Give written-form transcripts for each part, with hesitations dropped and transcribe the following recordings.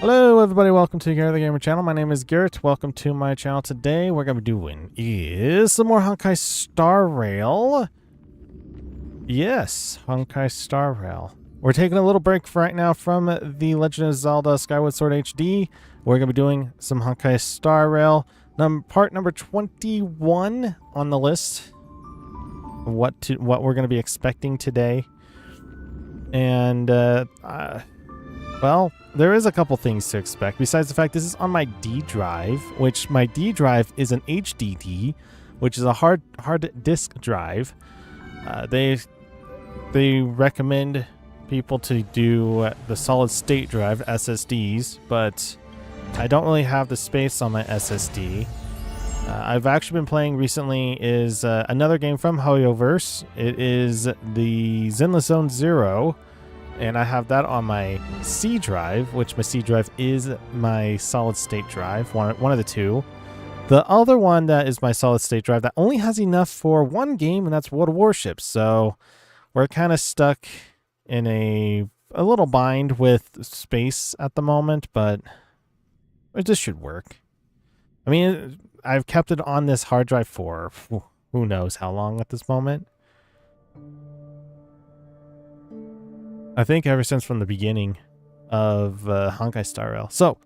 Hello everybody, welcome to Garrett the Gamer channel. My name is Garrett. Welcome to my channel. Today we're going to be doing is some more Honkai Star Rail. Yes, Honkai Star Rail. We're taking a little break for right now from The Legend of Zelda Skyward Sword HD. We're going to be doing some Honkai Star Rail. Part number 21 on the list. What we're going to be expecting today. And well, there is a couple things to expect, besides the fact this is on my D drive, which my D drive is an HDD, which is a hard disk drive. They recommend people to do the solid state drive, SSDs, but I don't really have the space on my SSD. I've actually been playing recently is another game from Hoyoverse. It is the Zenless Zone Zero. And I have that on my C drive, which my C drive is my solid state drive, one of the two. The other one that is my solid state drive that only has enough for one game, and that's World of Warships. So we're kind of stuck in a little bind with space at the moment, but this should work. I mean, I've kept it on this hard drive for who knows how long at this moment. I think ever since from the beginning of Honkai Star Rail. So,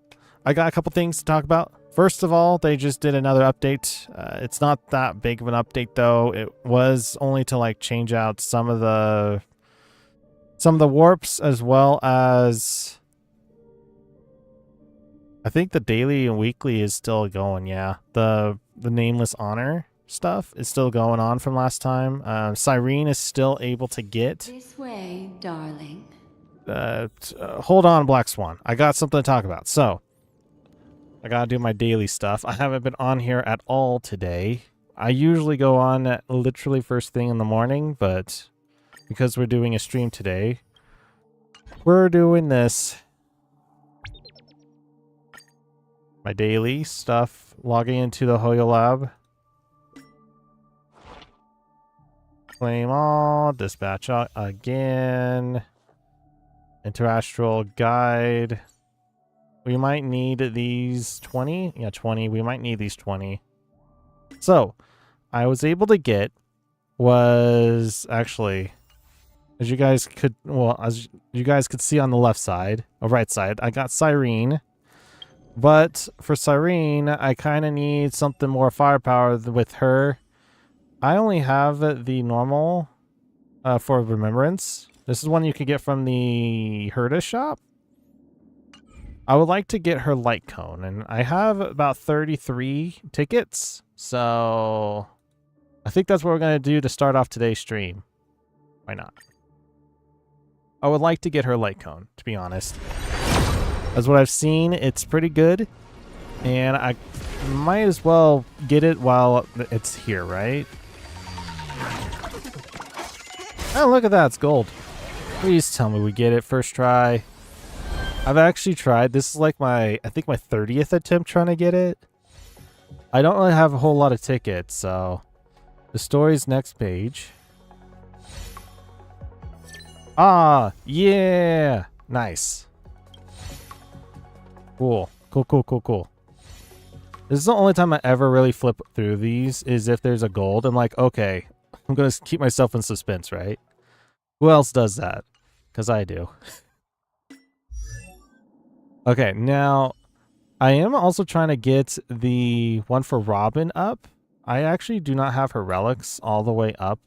I got a couple things to talk about. First of all, they just did another update. It's not that big of an update though. It was only to like change out some of the warps, as well as I think the daily and weekly is still going. Yeah, the Nameless Honor stuff is still going on from last time. Cyrene is still able to get This way, darling. Hold on, Black Swan. I got something to talk about. So, I gotta do my daily stuff. I haven't been on here at all today. I usually go on at literally first thing in the morning, but because we're doing a stream today, we're doing this. My daily stuff, logging into the Hoyo Lab. Claim all, dispatch again, Interastral Guide. We might need these 20. Yeah, 20. We might need these 20. So, I was able to get was actually, as you guys could see on the left side, or right side, I got Cyrene. But for Cyrene, I kind of need something more firepower with her. I only have the normal for Remembrance. This is one you can get from the Herda shop. I would like to get her Light Cone, and I have about 33 tickets. So I think that's what we're going to do to start off today's stream. Why not? I would like to get her Light Cone, to be honest. As what I've seen, it's pretty good. And I might as well get it while it's here, right? Oh, look at that. It's gold. Please tell me we get it first try. I've actually tried. This is like I think my 30th attempt trying to get it. I don't really have a whole lot of tickets, so the story's next page. Ah, yeah. Nice. Cool. Cool. This is the only time I ever really flip through these, is if there's a gold. I'm like, okay, I'm going to keep myself in suspense, right? Who else does that? Because I do. Okay, now, I am also trying to get the one for Robin up. I actually do not have her relics all the way up.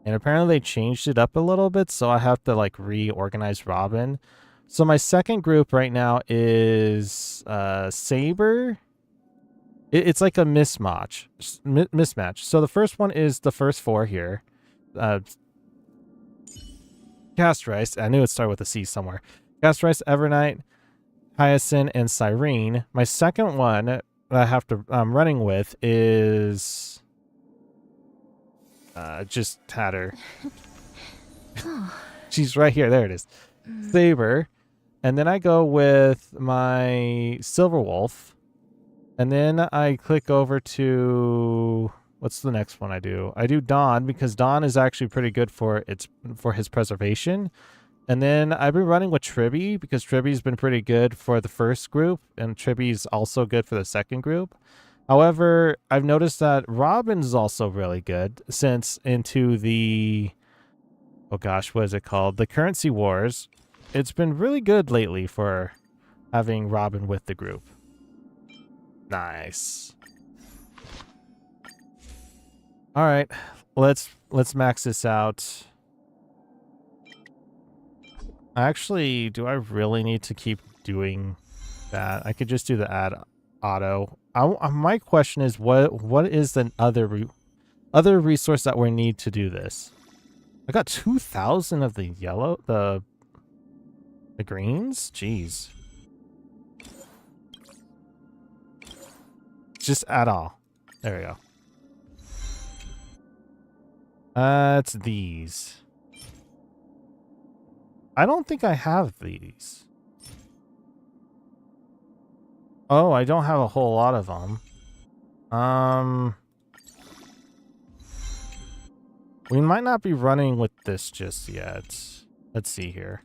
And apparently they changed it up a little bit, so I have to like reorganize Robin. So my second group right now is Saber. It's like a mismatch. So the first one is the first four here. Cast Rice. I knew it started with a C somewhere. Cast Rice, Evernight, Hyacinth, and Cyrene. My second one that I'm running with is just Tatter. She's right here. There it is. Saber. And then I go with my Silver Wolf. And then I click over to, what's the next one I do? I do Dawn, because Dawn is actually pretty good for his preservation. And then I've been running with Tribby because Tribby's been pretty good for the first group, and Tribby's also good for the second group. However, I've noticed that Robin's also really good since into the, oh gosh, what is it called? The Currency Wars. It's been really good lately for having Robin with the group. Nice. All right, let's max this out. Actually, do I really need to keep doing that? I could just do the add auto. My question is, what is the other resource that we need to do this? I got 2,000 of the yellow, the greens. Jeez. Just add all. There we go. It's these. I don't think I have these. Oh, I don't have a whole lot of them. We might not be running with this just yet. Let's see here.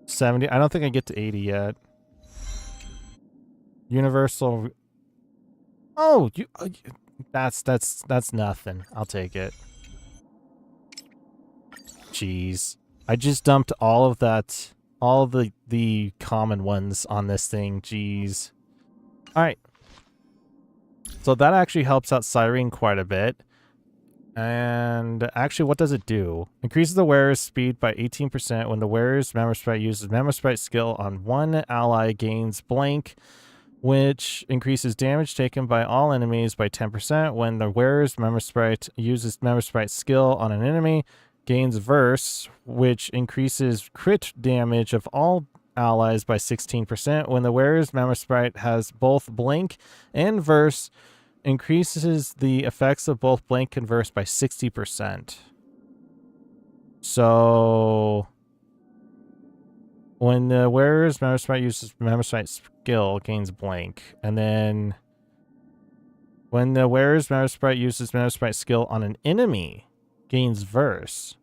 $70. I don't think I get to 80 yet. Universal. Oh, that's nothing. I'll take it. Jeez. I just dumped all of that, all the common ones on this thing. Jeez. All right. So that actually helps out Cyrene quite a bit. And actually, what does it do? Increases the wearer's speed by 18% when the wearer's member sprite uses member sprite skill on one ally, gains blank, which increases damage taken by all enemies by 10% when the wearer's member sprite uses member sprite skill on an enemy, gains verse, which increases crit damage of all allies by 16% when the wearer's member sprite has both blink and verse, increases the effects of both blank and verse by 60%. So when the wearer's member sprite uses member sprite skill, gains blank, and then when the wearer's member sprite uses member sprite skill on an enemy, gains verse.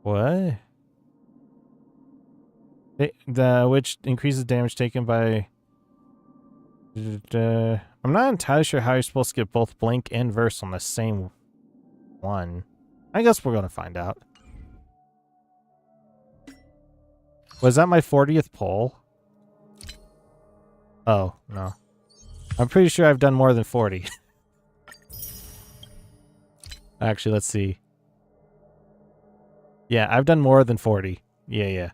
What? Which increases damage taken by. I'm not entirely sure how you're supposed to get both blink and verse on the same one. I guess we're gonna find out. Was that my 40th poll? Oh, no. I'm pretty sure I've done more than 40. Actually, let's see. Yeah, I've done more than 40. Yeah.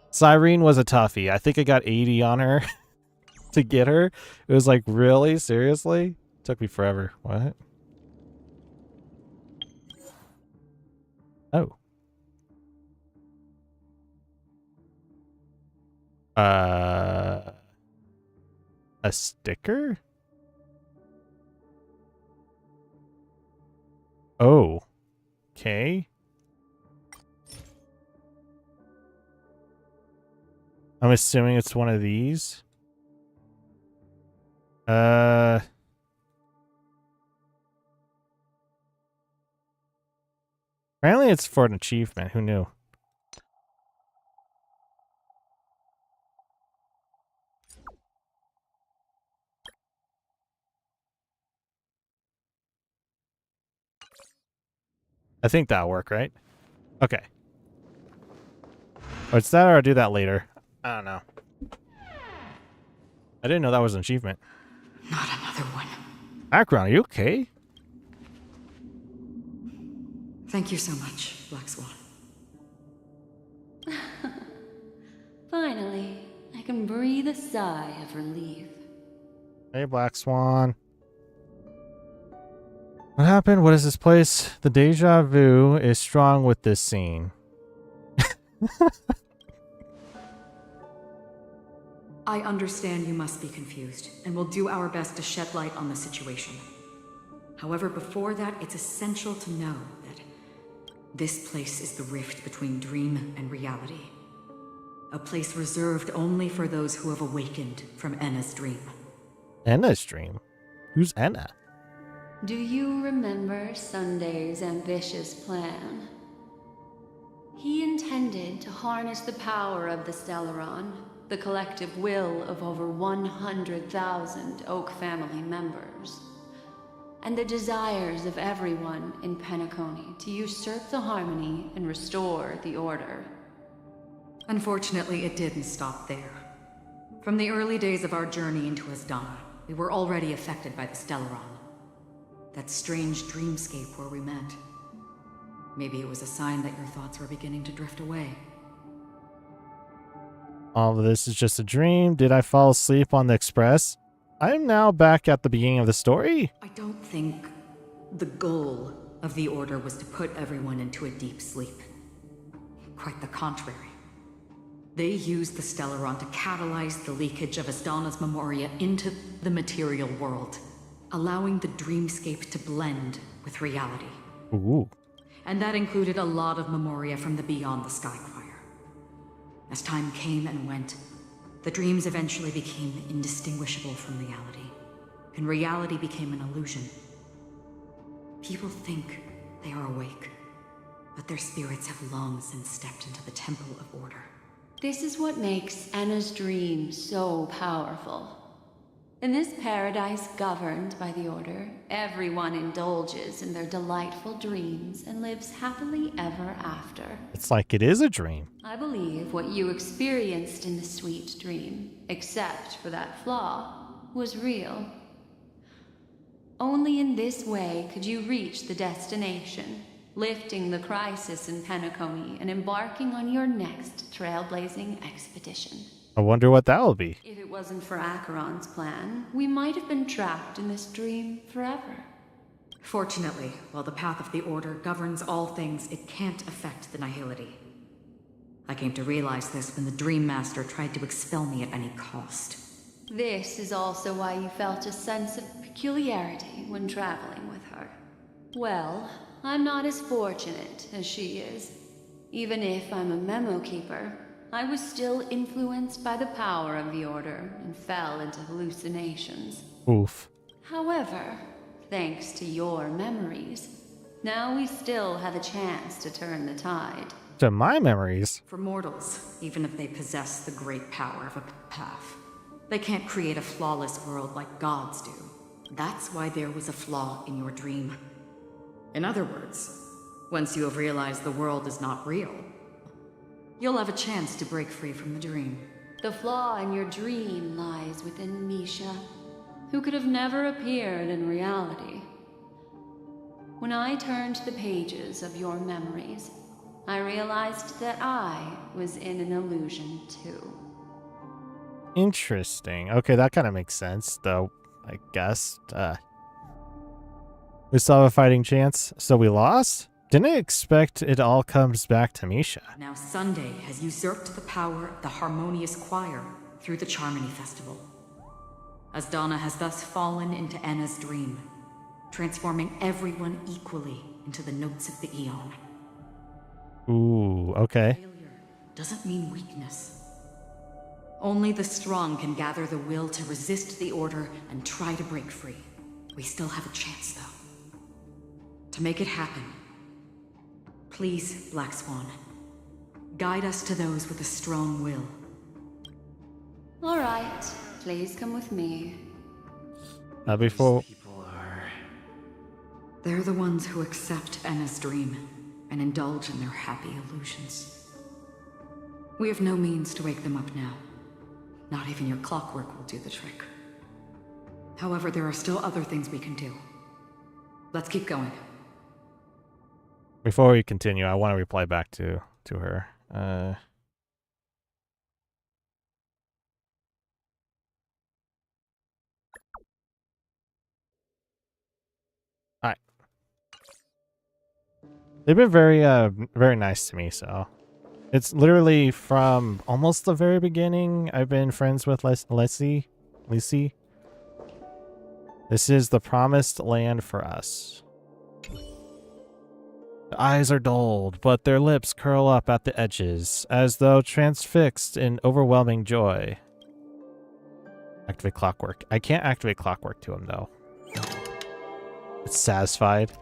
Cyrene was a toughie. I think I got 80 on her to get her. It was like, really? Seriously? Took me forever. What? Oh. A sticker? Oh. Okay. I'm assuming it's one of these. Apparently it's for an achievement. Who knew? I think that'll work, right? Okay. Or it's that, or I'll do that later. I don't know. I didn't know that was an achievement. Not another one. Background, are you okay? Thank you so much, Black Swan. Finally, I can breathe a sigh of relief. Hey, Black Swan. What happened? What is this place? The deja vu is strong with this scene. I understand you must be confused, and will do our best to shed light on the situation. However, before that, it's essential to know that this place is the rift between dream and reality. A place reserved only for those who have awakened from Enna's dream. Enna's dream? Who's Enna? Do you remember Sunday's ambitious plan? He intended to harness the power of the Stellaron, the collective will of over 100,000 Oak family members, and the desires of everyone in Penacony to usurp the harmony and restore the order. Unfortunately, it didn't stop there. From the early days of our journey into Asdana, we were already affected by the Stellaron. That strange dreamscape where we met. Maybe it was a sign that your thoughts were beginning to drift away. All of this is just a dream. Did I fall asleep on the express? I am now back at the beginning of the story. I don't think the goal of the Order was to put everyone into a deep sleep. Quite the contrary. They used the Stellaron to catalyze the leakage of Asdana's memoria into the material world, allowing the dreamscape to blend with reality. Ooh. And that included a lot of memoria from the Beyond the Skychoir. As time came and went, the dreams eventually became indistinguishable from reality, and reality became an illusion. People think they are awake, but their spirits have long since stepped into the Temple of Order. This is what makes Enna's dream so powerful. In this paradise governed by the Order, everyone indulges in their delightful dreams and lives happily ever after. It's like it is a dream. I believe what you experienced in the sweet dream, except for that flaw, was real. Only in this way could you reach the destination, lifting the crisis in Penacony and embarking on your next trailblazing expedition. I wonder what that will be. If it wasn't for Acheron's plan, we might have been trapped in this dream forever. Fortunately, while the path of the Order governs all things, it can't affect the Nihility. I came to realize this when the Dream Master tried to expel me at any cost. This is also why you felt a sense of peculiarity when traveling with her. Well, I'm not as fortunate as she is. Even if I'm a memo keeper, I was still influenced by the power of the Order and fell into hallucinations. Oof. However, thanks to your memories, now we still have a chance to turn the tide. To my memories. For mortals, even if they possess the great power of a path, they can't create a flawless world like gods do. That's why there was a flaw in your dream. In other words, once you have realized the world is not real, you'll have a chance to break free from the dream. The flaw in your dream lies within Misha, who could have never appeared in reality. When I turned the pages of your memories, I realized that I was in an illusion too. Interesting. Okay, that kind of makes sense, though, I guess. We still have a fighting chance, so we lost? Didn't expect it all comes back to Misha. Now Sunday has usurped the power of the Harmonious Choir through the Charmony Festival. Asdana has thus fallen into Enna's dream, transforming everyone equally into the notes of the Eon. Ooh, okay. Failure doesn't mean weakness. Only the strong can gather the will to resist the Order and try to break free. We still have a chance, though. To make it happen, please, Black Swan, guide us to those with a strong will. All right, please come with me. Before... They're the ones who accept Enna's dream and indulge in their happy illusions. We have no means to wake them up now. Not even your clockwork will do the trick. However, there are still other things we can do. Let's keep going. Before we continue, I want to reply back to her. Alright. They've been very nice to me, so... It's literally from almost the very beginning. I've been friends with Lissy. This is the promised land for us. The eyes are dulled, but their lips curl up at the edges, as though transfixed in overwhelming joy. Activate clockwork. I can't activate clockwork to him, though. It's satisfied.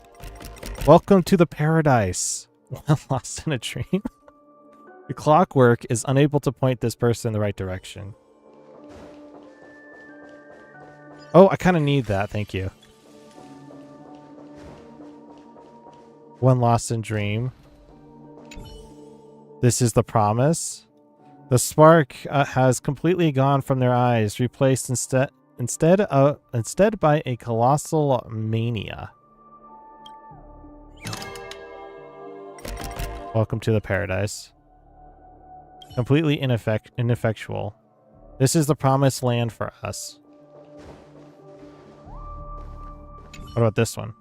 Welcome to the paradise. Lost in a dream. The clockwork is unable to point this person in the right direction. Oh, I kind of need that. Thank you. One lost in dream. This is the promise. The spark has completely gone from their eyes, replaced instead by a colossal mania. Welcome to the paradise. Completely ineffectual. This is the promised land for us. What about this one?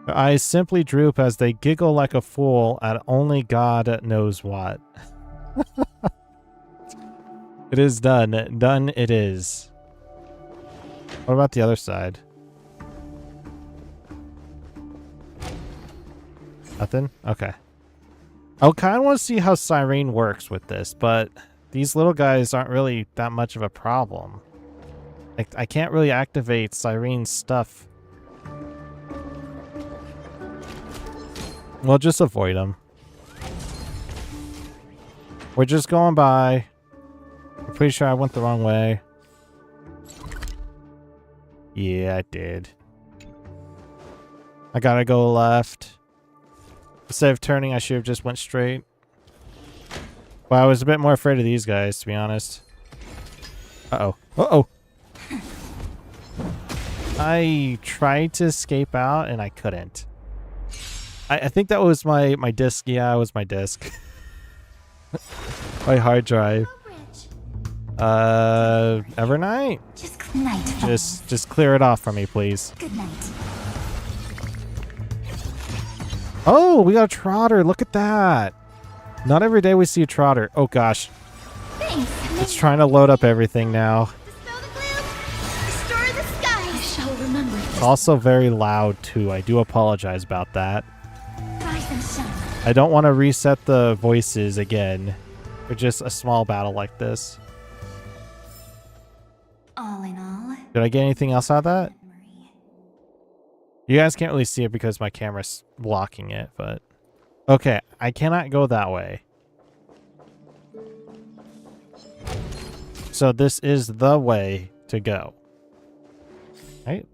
Their eyes simply droop as they giggle like a fool at only God knows what. It is done. Done it is. What about the other side? Nothing? Okay. I kind of want to see how Cyrene works with this, but these little guys aren't really that much of a problem. Like, I can't really activate Cyrene's stuff. We'll just avoid them. We're just going by. I'm pretty sure I went the wrong way. Yeah, I did. I gotta go left. Instead of turning, I should have just went straight. Well, I was a bit more afraid of these guys, to be honest. Uh-oh. Uh-oh. I tried to escape out, and I couldn't. I think that was my disk. Yeah, it was my disk. My hard drive. Evernight? Just clear it off for me, please. Good night. Oh, we got a trotter. Look at that. Not every day we see a trotter. Oh, gosh. Thanks. It's trying to load up everything now. Dispel the gloom. Restore the sky. I shall remember this. It's also very loud, too. I do apologize about that. Rise and shine. I don't want to reset the voices again for just a small battle like this. All in all. Did I get anything else out of that? Memory. You guys can't really see it because my camera's blocking it, but... Okay, I cannot go that way. So this is the way to go. Right?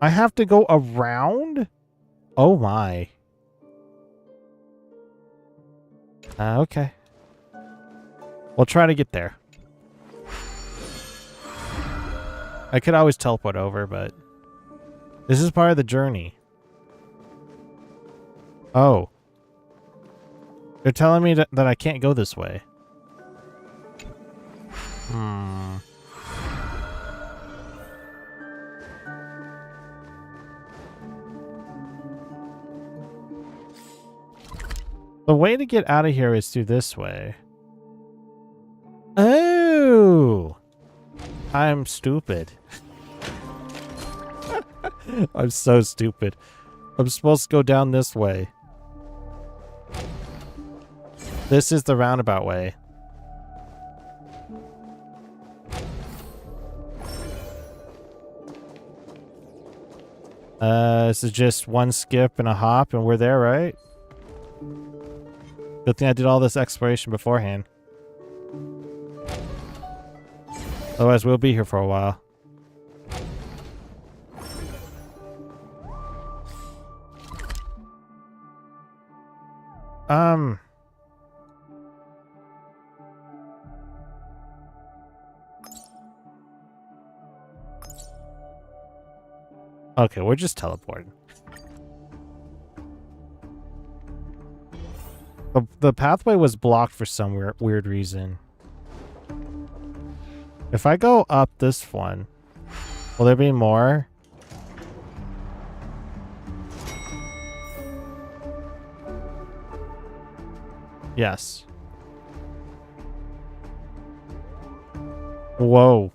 I have to go around? Oh my. Okay. We'll try to get there. I could always teleport over, but this is part of the journey. Oh. They're telling me that I can't go this way. The way to get out of here is through this way. Oh! I'm stupid. I'm so stupid. I'm supposed to go down this way. This is the roundabout way. This is just one skip and a hop and we're there, right? Good thing I did all this exploration beforehand. Otherwise, we'll be here for a while. Okay, we're just teleporting. The pathway was blocked for some weird reason. If I go up this one, will there be more? Yes. Whoa.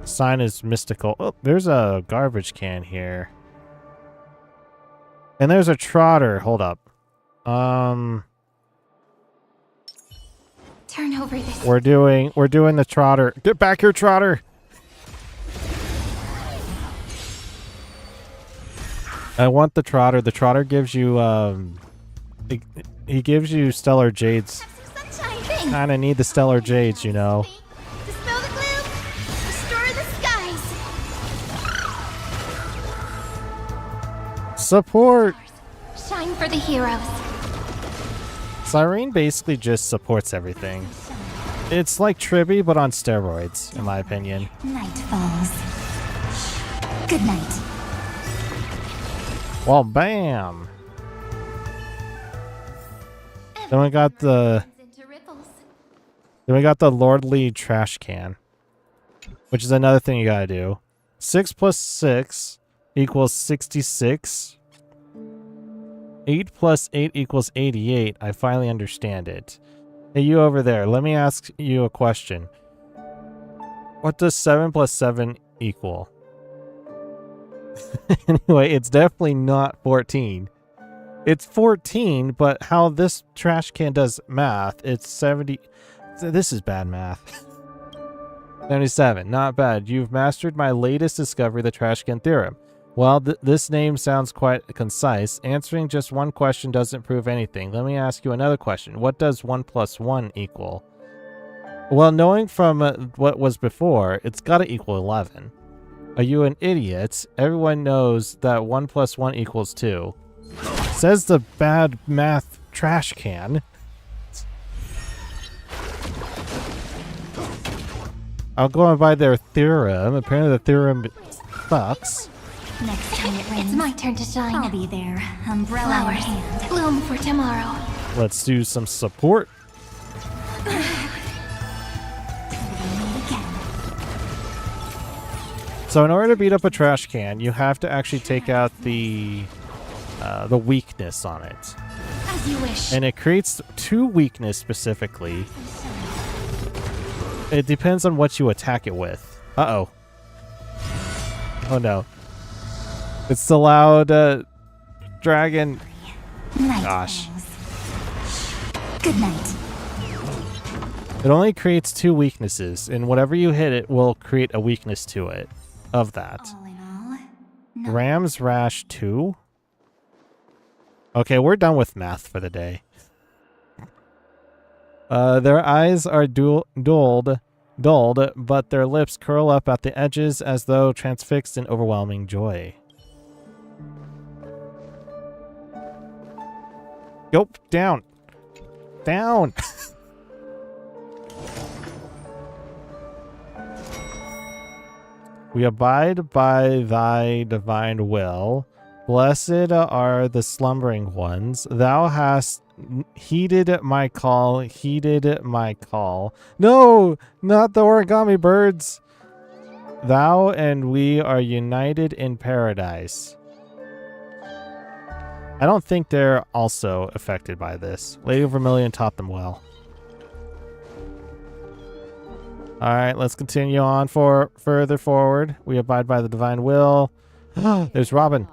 Sign is mystical. Oh, there's a garbage can here. And there's a trotter. Hold up. Turn over this. We're doing the trotter. Get back here, trotter. I want the trotter. The trotter gives you he gives you stellar jades. Have some sunshine. Kind of need the stellar jades, you know. Dispel the gloom. Restore the skies. Support. Shine for the heroes. Cyrene basically just supports everything. It's like Tribby, but on steroids, in my opinion. Night falls. Good night. Well, bam. Then we got the lordly trash can, which is another thing you gotta do. 6 plus 6 equals 66. 8 plus 8 equals 88. I finally understand it. Hey, you over there, let me ask you a question. What does 7 plus 7 equal? Anyway, it's definitely not 14. It's 14, but how this trash can does math, it's 70. This is bad math. 77, not bad. You've mastered my latest discovery, the trash can theorem. Well, this name sounds quite concise. Answering just one question doesn't prove anything. Let me ask you another question. What does 1 plus 1 equal? Well, knowing from what was before, it's got to equal 11. Are you an idiot? Everyone knows that 1 plus 1 equals 2. Says the bad math trash can. I'll go and buy their theorem. Apparently the theorem sucks. Next time it rains, it's my turn to shine. I'll be there, umbrella in hand. Bloom for tomorrow. Let's do some support. So in order to beat up a trash can, you have to actually take out the weakness on it. As you wish. And it creates 2 weakness specifically. It depends on what you attack it with. Uh-oh. Oh no. It's the loud dragon. Night Gosh. falls. Good night. It only creates 2 weaknesses, and whatever you hit it will create a weakness to it of that. All in all, no. Ram's Rash 2? Okay, we're done with math for the day. Their eyes are dulled, but their lips curl up at the edges as though transfixed in overwhelming joy. Nope, down. Down. We abide by thy divine will. Blessed are the slumbering ones. Thou hast heeded my call, heeded my call. No, not the origami birds. Thou and we are united in paradise. I don't think they're also affected by this. Lady Vermilion taught them well. Alright, let's continue on for further forward. We abide by the divine will. There's Robin.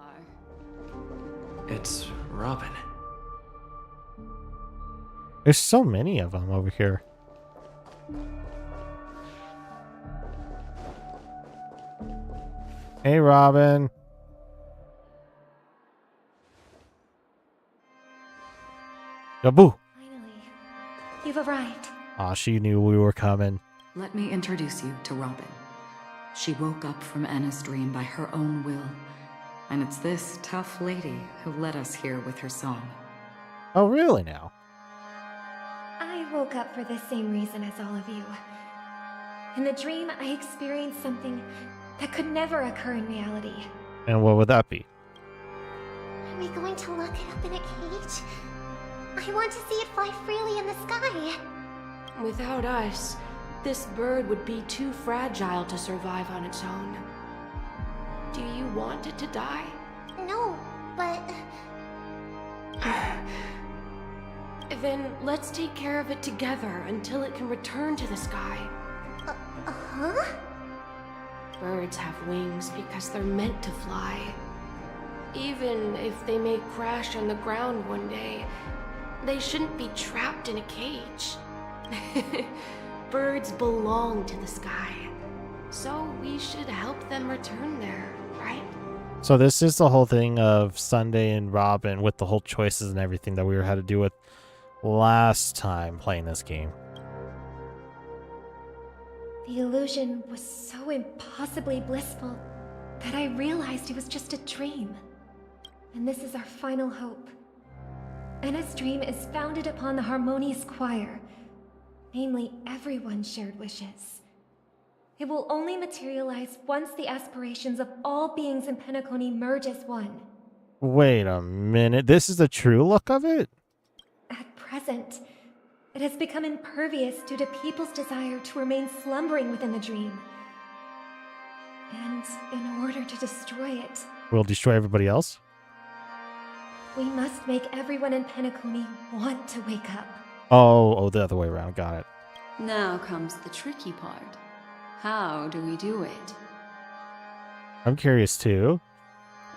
It's Robin. There's so many of them over here. Hey, Robin. Yaboo. Finally, you've arrived. Aw, she knew we were coming. Let me introduce you to Robin. She woke up from Anna's dream by her own will, and it's this tough lady who led us here with her song. Oh, really now? I woke up for the same reason as all of you. In the dream, I experienced something that could never occur in reality. And what would that be? Are we going to lock it up in a cage? I want to see it fly freely in the sky. Without us, this bird would be too fragile to survive on its own. Do you want it to die? No, but... Then let's take care of it together until it can return to the sky. Huh? Birds have wings because they're meant to fly. Even if they may crash on the ground one day, they shouldn't be trapped in a cage. Birds belong to the sky, so we should help them return there, right? So this is the whole thing of Sunday and Robin with the whole choices and everything that we had to do with last time playing this game. The illusion was so impossibly blissful that I realized it was just a dream. And this is our final hope. Enna's dream is founded upon the harmonious choir, namely everyone's shared wishes. It will only materialize once the aspirations of all beings in Penacony merge as one. Wait a minute, this is the true look of it? At present, it has become impervious due to people's desire to remain slumbering within the dream. And in order to destroy it, We'll destroy everybody else? we must make everyone in Penacony want to wake up. Oh, the other way around. Got it. Now comes the tricky part. How do we do it? I'm curious too.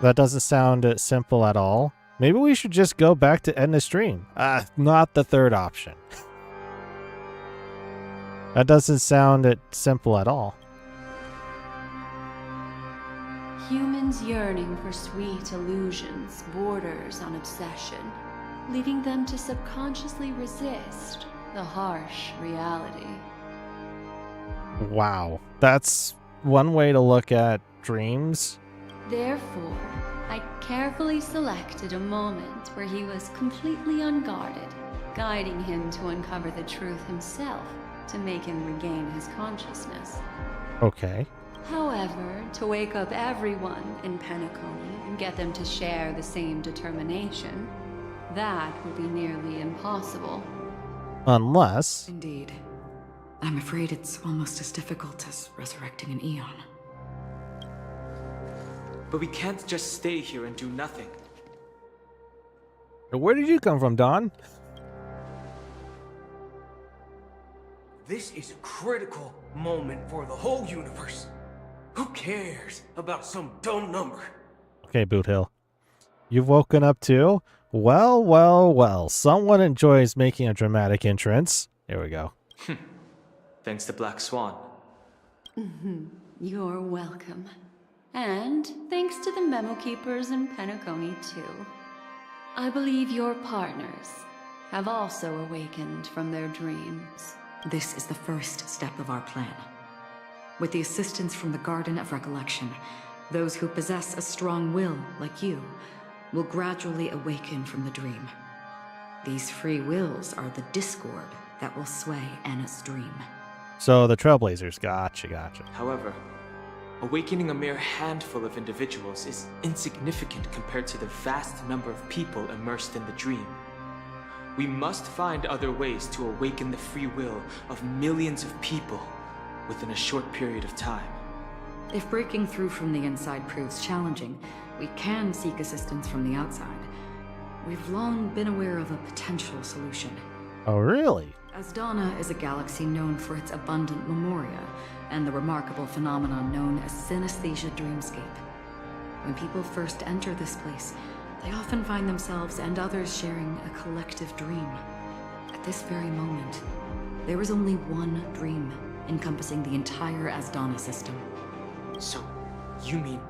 That doesn't sound simple at all. Maybe we should just go back to Edna's stream. Not the third option. That doesn't sound simple at all. Humans yearning for sweet illusions borders on obsession, leading them to subconsciously resist the harsh reality. Wow. That's one way to look at dreams. Therefore, I carefully selected a moment where he was completely unguarded, guiding him to uncover the truth himself to make him regain his consciousness. Okay. However, to wake up everyone in Penacony and get them to share the same determination, that would be nearly impossible. Unless... Indeed. I'm afraid it's almost as difficult as resurrecting an Eon. But we can't just stay here and do nothing. Where did you come from, Don? This is a critical moment for the whole universe. Who cares about some dumb number? Okay, Boot Hill. You've woken up too? Well, well, well. Someone enjoys making a dramatic entrance. There we go. Thanks to Black Swan. You're welcome. And thanks to the memo keepers in Penacony, too. I believe your partners have also awakened from their dreams. This is the first step of our plan. With the assistance from the Garden of Recollection, those who possess a strong will, like you, will gradually awaken from the dream. These free wills are the discord that will sway Anna's dream. So the Trailblazers. Gotcha. However, awakening a mere handful of individuals is insignificant compared to the vast number of people immersed in the dream. We must find other ways to awaken the free will of millions of people within a short period of time. If breaking through from the inside proves challenging, we can seek assistance from the outside. We've long been aware of a potential solution. Oh, really? Asdana is a galaxy known for its abundant memoria and the remarkable phenomenon known as synesthesia dreamscape. When people first enter this place, they often find themselves and others sharing a collective dream. At this very moment, there is only one dream encompassing the entire Asdana system. So, you mean,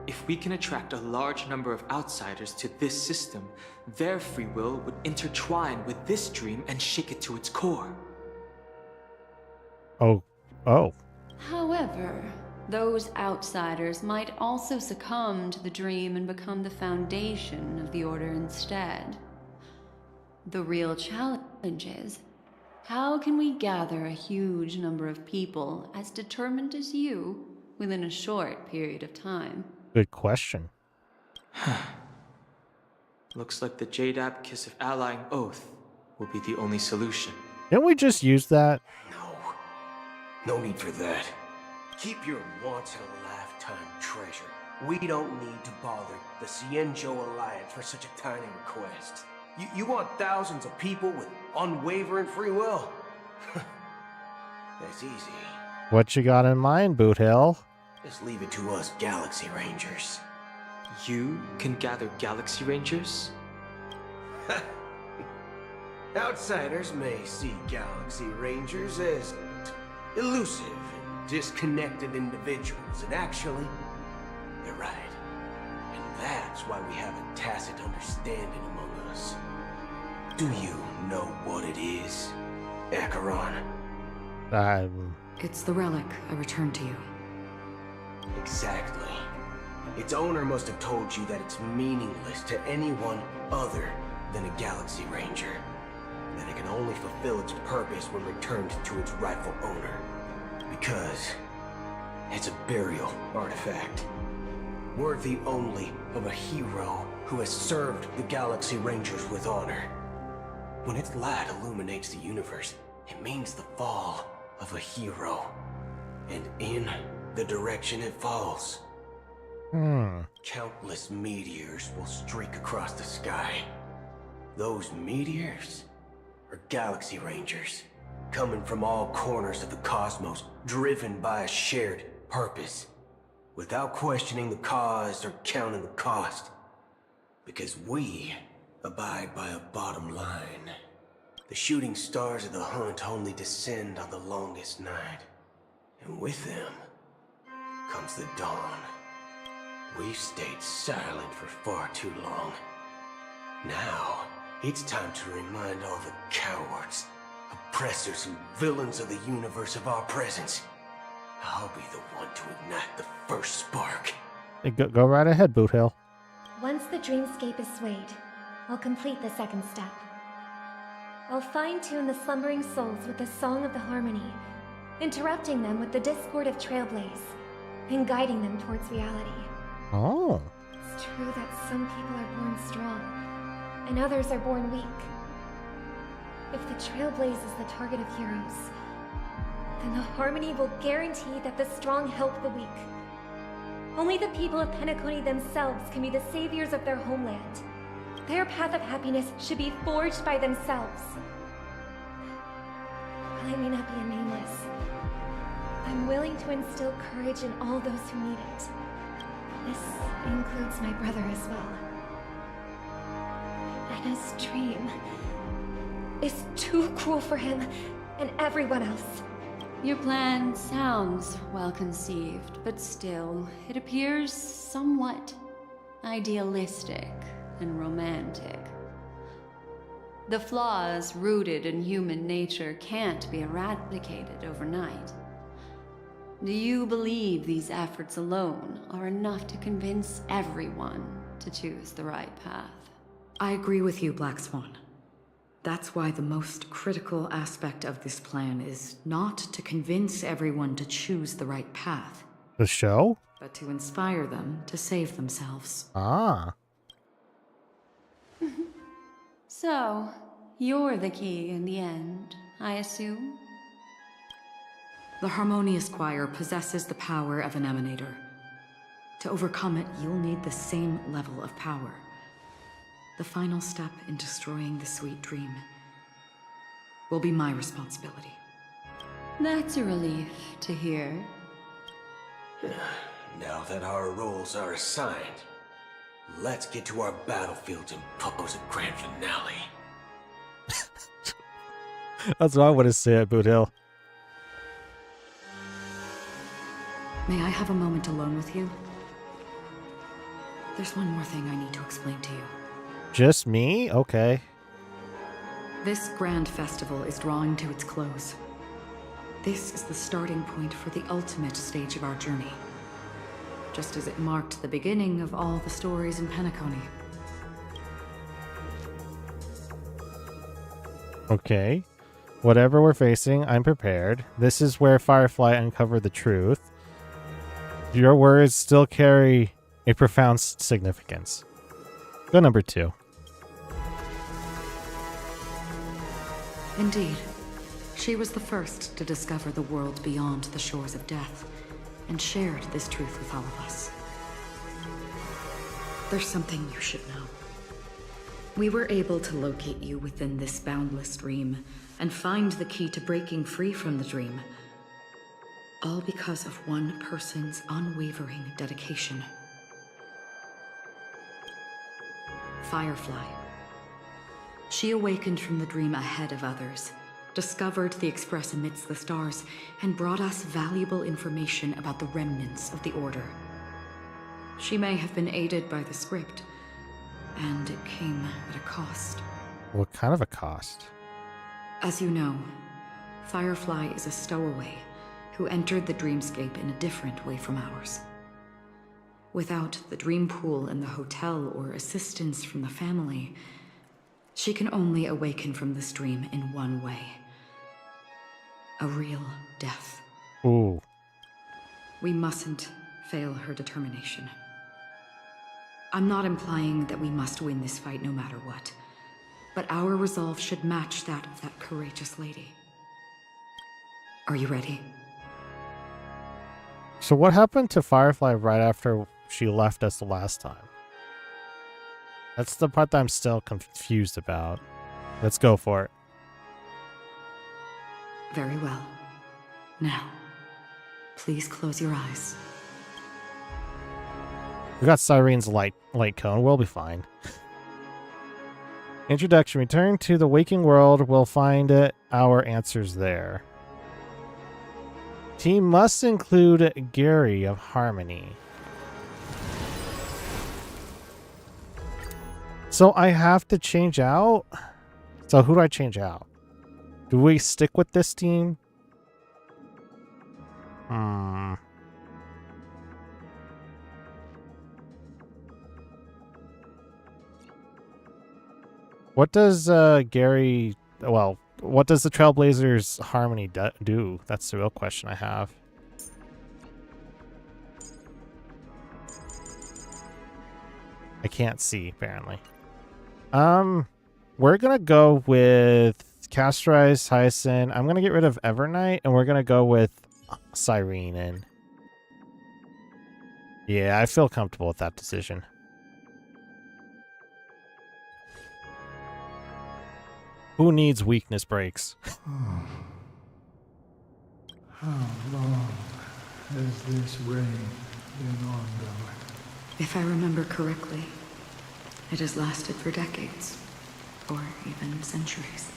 if we can attract a large number of outsiders to this system, their free will would intertwine with this dream and shake it to its core? Oh. However, those outsiders might also succumb to the dream and become the foundation of the Order instead. The real challenge is, how can we gather a huge number of people as determined as you within a short period of time? Good question. Looks like the Jade Kiss of Allying Oath will be the only solution. Didn't we just use that? No need for that. Keep your once-in-a-lifetime treasure. We don't need to bother the Cienjo Alliance for such a tiny request. You want thousands of people with unwavering free will? That's easy. What you got in mind, Boot Hill? Just leave it to us Galaxy Rangers. You can gather Galaxy Rangers? Outsiders may see Galaxy Rangers as elusive and disconnected individuals, and actually, they're right. And that's why we have a tacit understanding among us. Do you know what it is, Acheron? It's the relic I returned to you. Exactly. Its owner must have told you that it's meaningless to anyone other than a Galaxy Ranger. That it can only fulfill its purpose when returned to its rightful owner. Because it's a burial artifact. Worthy only of a hero who has served the Galaxy Rangers with honor. When its light illuminates the universe, it means the fall of a hero. And in the direction it falls, countless meteors will streak across the sky. Those meteors are Galaxy Rangers, coming from all corners of the cosmos, driven by a shared purpose, without questioning the cause or counting the cost. Because we abide by a bottom line. The shooting stars of the hunt only descend on the longest night, and with them comes the dawn. We've stayed silent for far too long. Now, it's time to remind all the cowards, oppressors, and villains of the universe of our presence. I'll be the one to ignite the first spark. Hey, go right ahead, Boot Hill. Once the dreamscape is swayed, I'll complete the second step. I'll fine-tune the slumbering souls with the Song of the Harmony, interrupting them with the discord of Trailblaze, and guiding them towards reality. Oh. It's true that some people are born strong, and others are born weak. If the Trailblaze is the target of heroes, then the Harmony will guarantee that the strong help the weak. Only the people of Penacony themselves can be the saviors of their homeland. Their path of happiness should be forged by themselves. While I may not be a nameless, I'm willing to instill courage in all those who need it. This includes my brother as well. Anna's dream is too cruel for him and everyone else. Your plan sounds well conceived, but still, it appears somewhat idealistic and romantic. The flaws rooted in human nature can't be eradicated overnight. Do you believe these efforts alone are enough to convince everyone to choose the right path? I agree with you, Black Swan. That's why the most critical aspect of this plan is not to convince everyone to choose the right path. The show? But to inspire them to save themselves. Ah. So, you're the key in the end, I assume? The Harmonious Choir possesses the power of an emanator. To overcome it, you'll need the same level of power. The final step in destroying the sweet dream will be my responsibility. That's a relief to hear. Now that our roles are assigned, let's get to our battlefields and propose a grand finale. That's what I would have said, Boot Hill. May I have a moment alone with you? There's one more thing I need to explain to you. Just me? Okay. This grand festival is drawing to its close. This is the starting point for the ultimate stage of our journey. Just as it marked the beginning of all the stories in Penacony. Okay. Whatever we're facing, I'm prepared. This is where Firefly uncovered the truth. Your words still carry a profound significance. Go number 2. Indeed. She was the first to discover the world beyond the shores of death, and shared this truth with all of us. There's something you should know. We were able to locate you within this boundless dream, and find the key to breaking free from the dream. All because of one person's unwavering dedication. Firefly. She awakened from the dream ahead of others, discovered the Express amidst the stars, and brought us valuable information about the remnants of the Order. She may have been aided by the script, and it came at a cost. What kind of a cost? As you know, Firefly is a stowaway who entered the dreamscape in a different way from ours. Without the dream pool in the hotel or assistance from the family, she can only awaken from this dream in one way. A real death. Ooh. We mustn't fail her determination. I'm not implying that we must win this fight no matter what, but our resolve should match that of that courageous lady. Are you ready? So what happened to Firefly right after she left us the last time? That's the part that I'm still confused about. Let's go for it. Very well. Now, please close your eyes. We got Cyrene's light cone. We'll be fine. Introduction. Return to the waking world. We'll find our answers there. Team must include Gary of Harmony. So I have to change out? So who do I change out? Do we stick with this team? What does Gary... Well, what does the Trailblazers Harmony do? That's the real question I have. I can't see, apparently. We're gonna go with Castorize, Hyacinth. I'm gonna get rid of Evernight, and we're gonna go with Cyrene. And yeah, I feel comfortable with that decision. Who needs weakness breaks? How long has this reign been ongoing? If I remember correctly, it has lasted for decades, or even centuries.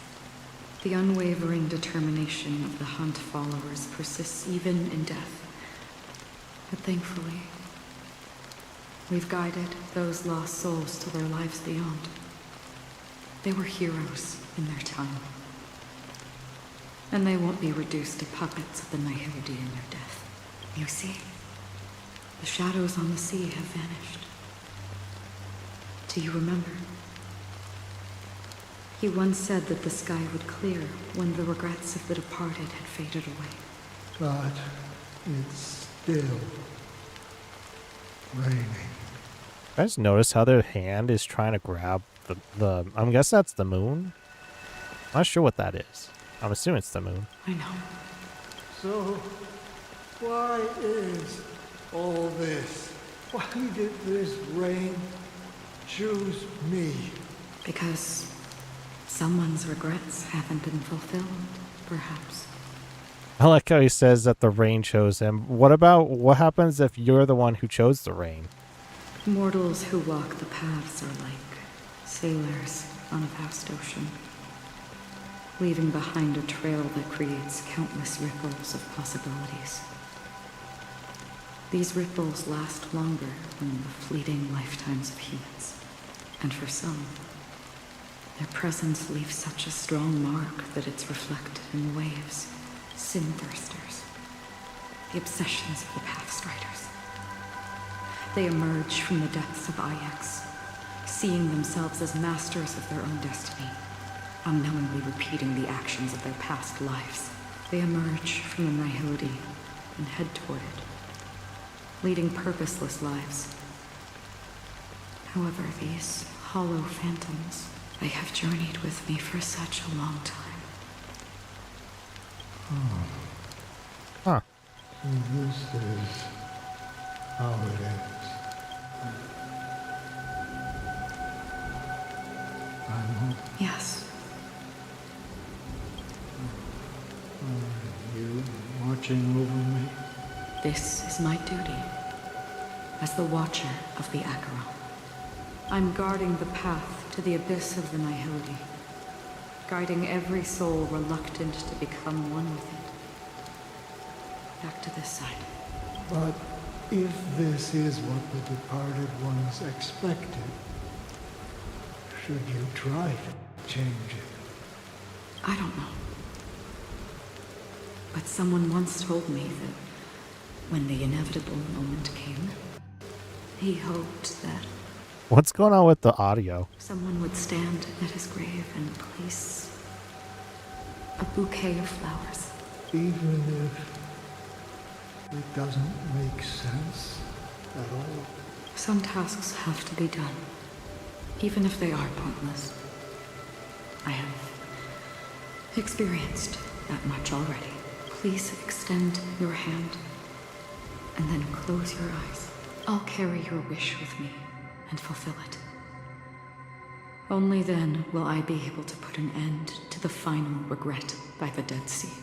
The unwavering determination of the Hunt followers persists even in death. But thankfully, we've guided those lost souls to their lives beyond. They were heroes in their time. And they won't be reduced to puppets of the Nihility in their death. You see, the shadows on the sea have vanished. Do you remember? He once said that the sky would clear when the regrets of the departed had faded away. But it's still raining. You guys notice how their hand is trying to grab the I guess that's the moon? I'm not sure what that is. I'm assuming it's the moon. I know. So, why is all this? Why did this rain choose me? Because someone's regrets haven't been fulfilled, perhaps. I like how he says that the rain chose him. What happens if you're the one who chose the rain? Mortals who walk the paths are like sailors on a vast ocean, leaving behind a trail that creates countless ripples of possibilities. These ripples last longer than the fleeting lifetimes of humans, and for some, their presence leaves such a strong mark that it's reflected in the waves. Sin-thirsters, the obsessions of the Pathstriders. They emerge from the depths of Ix, seeing themselves as masters of their own destiny, unknowingly repeating the actions of their past lives. They emerge from the Nihility and head toward it, leading purposeless lives. However, these hollow phantoms, they have journeyed with me for such a long time. Huh. So this is how it ends. Yes. Are you watching over me? This is my duty as the Watcher of the Acheron. I'm guarding the path to the abyss of the nihility, guiding every soul reluctant to become one with it. Back to this side. But if this is what the departed ones expected, should you try to change it? I don't know. But someone once told me that when the inevitable moment came, he hoped that What's going on with the audio? someone would stand at his grave and place a bouquet of flowers. Even if it doesn't make sense at all. Some tasks have to be done, even if they are pointless. I have experienced that much already. Please extend your hand, and then close your eyes. I'll carry your wish with me and fulfill it. Only then will I be able to put an end to the final regret by the Dead Sea.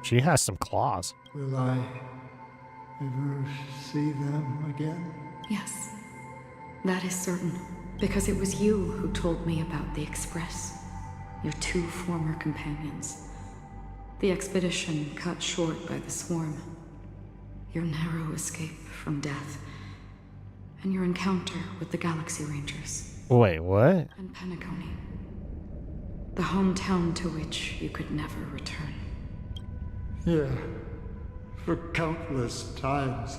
She has some claws. Will I ever see them again? Yes, that is certain, because it was you who told me about the Express, your two former companions. The expedition cut short by the swarm, your narrow escape from death, and your encounter with the Galaxy Rangers. Wait, what? And Penacony, the hometown to which you could never return. Yeah. For countless times,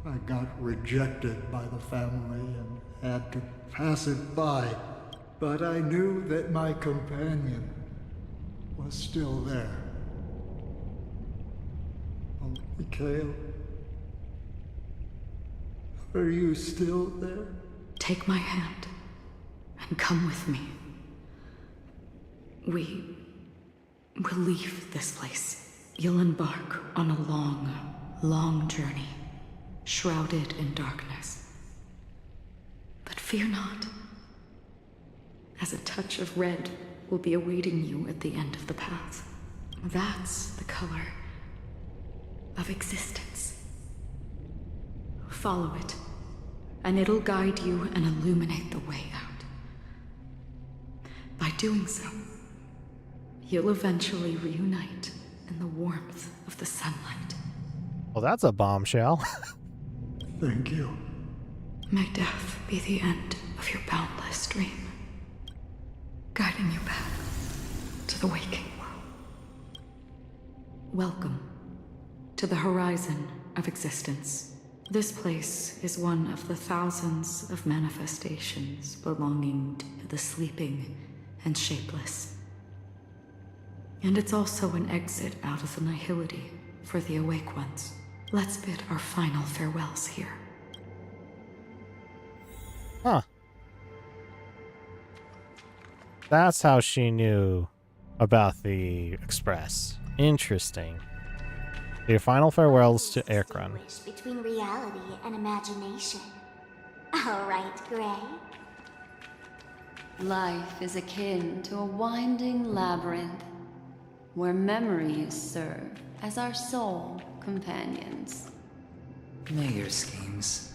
I got rejected by the family and had to pass it by. But I knew that my companion was still there. Oh, Mikhail, are you still there? Take my hand and come with me. We will leave this place. You'll embark on a long, long journey, shrouded in darkness. But fear not, as a touch of red will be awaiting you at the end of the path. That's the color of existence. Follow it, and it'll guide you and illuminate the way out. By doing so, you'll eventually reunite in the warmth of the sunlight. Well, that's a bombshell. Thank you. May death be the end of your boundless dream, guiding you back to the waking world. Welcome to the horizon of existence. This place is one of the thousands of manifestations belonging to the sleeping and shapeless. And it's also an exit out of the nihility for the awake ones. Let's bid our final farewells here. Huh. That's how she knew about the Express. Interesting. Your final farewells to Akron. Between reality and imagination. All right, Gray. Life is akin to a winding labyrinth, where memories serve as our sole companions. May your schemes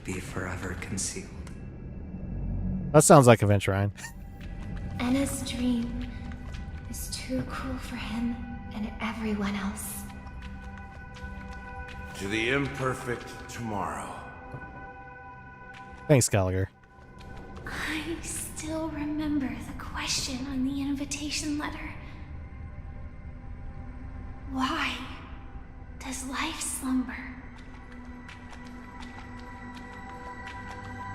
be forever concealed. That sounds like Aventurine. Anna's dream is too cruel for him and everyone else. To the imperfect tomorrow. Thanks, Gallagher. I still remember the question on the invitation letter. Why does life slumber?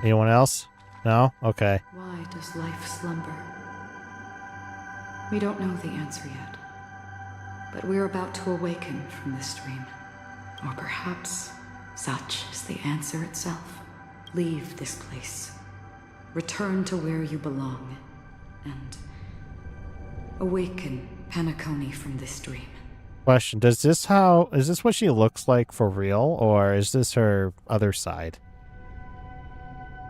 Anyone else? No? Okay. Why does life slumber? We don't know the answer yet, but we're about to awaken from this dream. Or perhaps such is the answer itself. Leave this place. Return to where you belong, and awaken Penacony from this dream. Question, is this what she looks like for real, or is this her other side?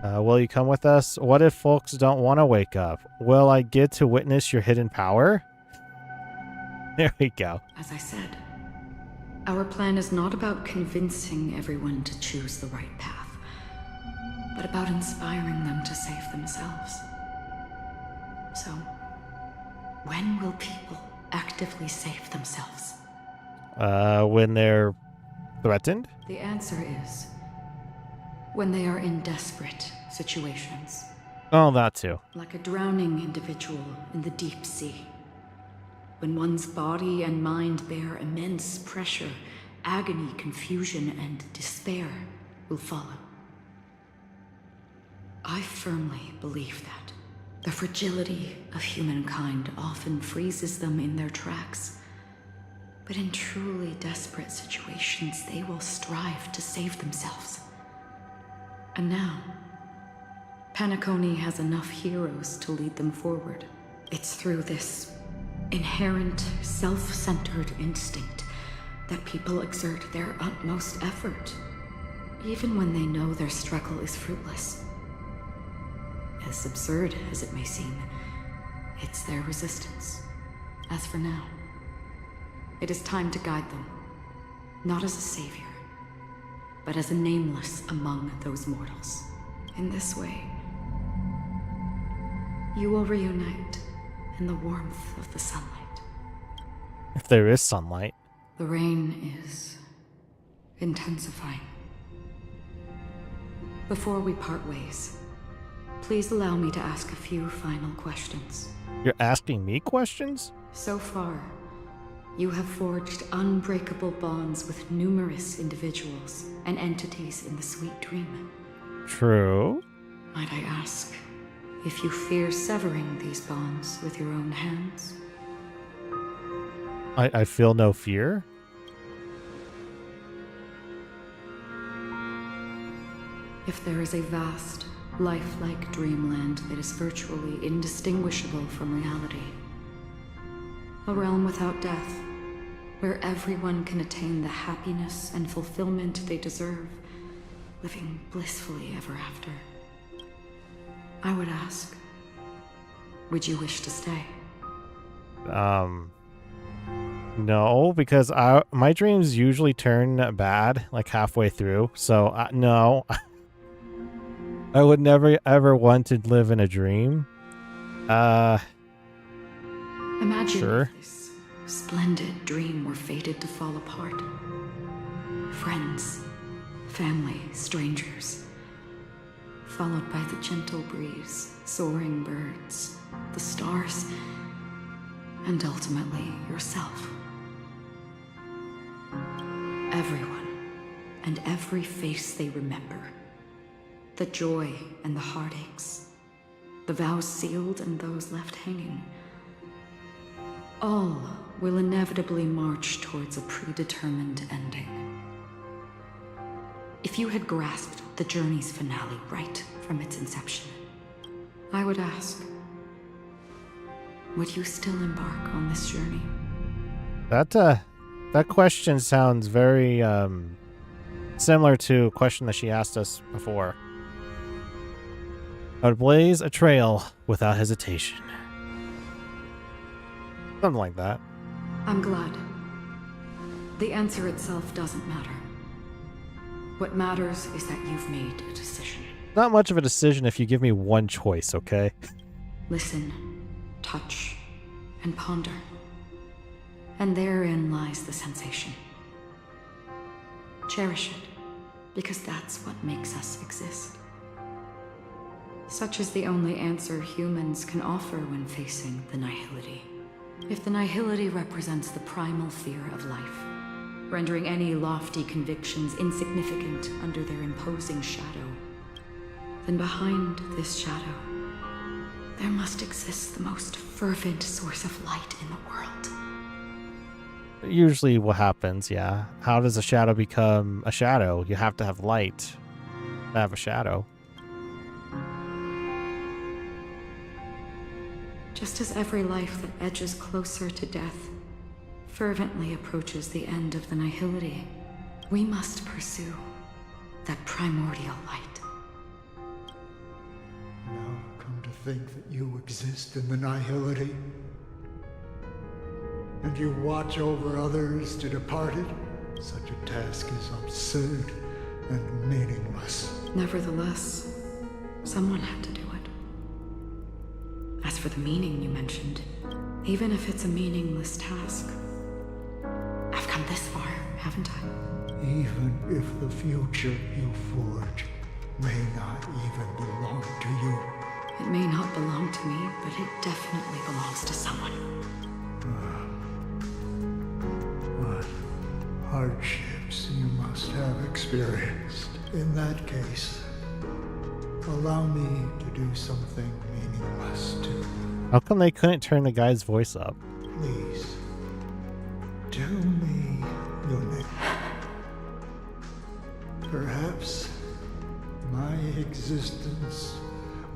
Will you come with us? What if folks don't want to wake up? Will I get to witness your hidden power? There we go. As I said, our plan is not about convincing everyone to choose the right path, but about inspiring them to save themselves. So, when will people actively save themselves? When they're threatened? The answer is when they are in desperate situations. Oh, that too. Like a drowning individual in the deep sea. When one's body and mind bear immense pressure, agony, confusion, and despair will follow. I firmly believe that the fragility of humankind often freezes them in their tracks. But in truly desperate situations, they will strive to save themselves. And now, Penacony has enough heroes to lead them forward. It's through this inherent, self-centered instinct that people exert their utmost effort, even when they know their struggle is fruitless. As absurd as it may seem, it's their resistance. As for now, it is time to guide them, not as a savior, but as a nameless among those mortals. In this way, you will reunite in the warmth of the sunlight. If there is sunlight. The rain is intensifying. Before we part ways, please allow me to ask a few final questions. You're asking me questions? So far, you have forged unbreakable bonds with numerous individuals and entities in the sweet dream. True. Might I ask if you fear severing these bonds with your own hands? I feel no fear. If there is a vast, lifelike dreamland that is virtually indistinguishable from reality, a realm without death, where everyone can attain the happiness and fulfillment they deserve, living blissfully ever after, I would ask, would you wish to stay? No, because my dreams usually turn bad like halfway through. So no, I would never ever want to live in a dream. Imagine sure. if this splendid dream were fated to fall apart. Friends, family, strangers, followed by the gentle breeze, soaring birds, the stars, and ultimately yourself. Everyone and every face they remember, the joy and the heartaches, the vows sealed and those left hanging, all will inevitably march towards a predetermined ending. If you had grasped the journey's finale right from its inception, I would ask, would you still embark on this journey? That question sounds very similar to a question that she asked us before. I would blaze a trail without hesitation. Something like that. I'm glad. The answer itself doesn't matter. What matters is that you've made a decision. Not much of a decision if you give me one choice, okay? Listen, touch, and ponder. And therein lies the sensation. Cherish it, because that's what makes us exist. Such is the only answer humans can offer when facing the nihility. If the nihility represents the primal fear of life, rendering any lofty convictions insignificant under their imposing shadow, then behind this shadow, there must exist the most fervent source of light in the world. Usually what happens, yeah. How does a shadow become a shadow? You have to have light to have a shadow. Just as every life that edges closer to death fervently approaches the end of the nihility, we must pursue that primordial light. Now come to think that you exist in the nihility, and you watch over others to depart it, such a task is absurd and meaningless. Nevertheless, Someone had to do it. As for the meaning you mentioned, even if it's a meaningless task, I've come this far, haven't I? Even if the future you forge may not even belong to you. It may not belong to me, but it definitely belongs to someone. What hardships you must have experienced. In that case, allow me to do something meaningless too. How come they couldn't turn the guy's voice up? Please, tell me your name. Perhaps my existence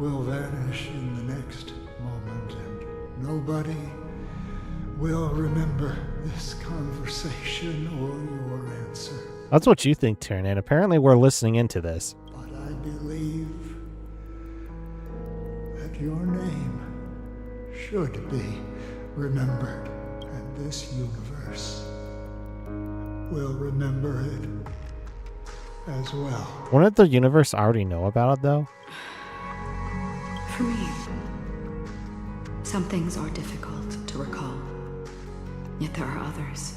will vanish in the next moment and nobody will remember this conversation or your answer. That's what you think, Tyranid. Apparently we're listening into this. But I believe that your name should be remembered, and this universe will remember it as well. Wouldn't the universe already know about it, though? For me, some things are difficult to recall. Yet there are others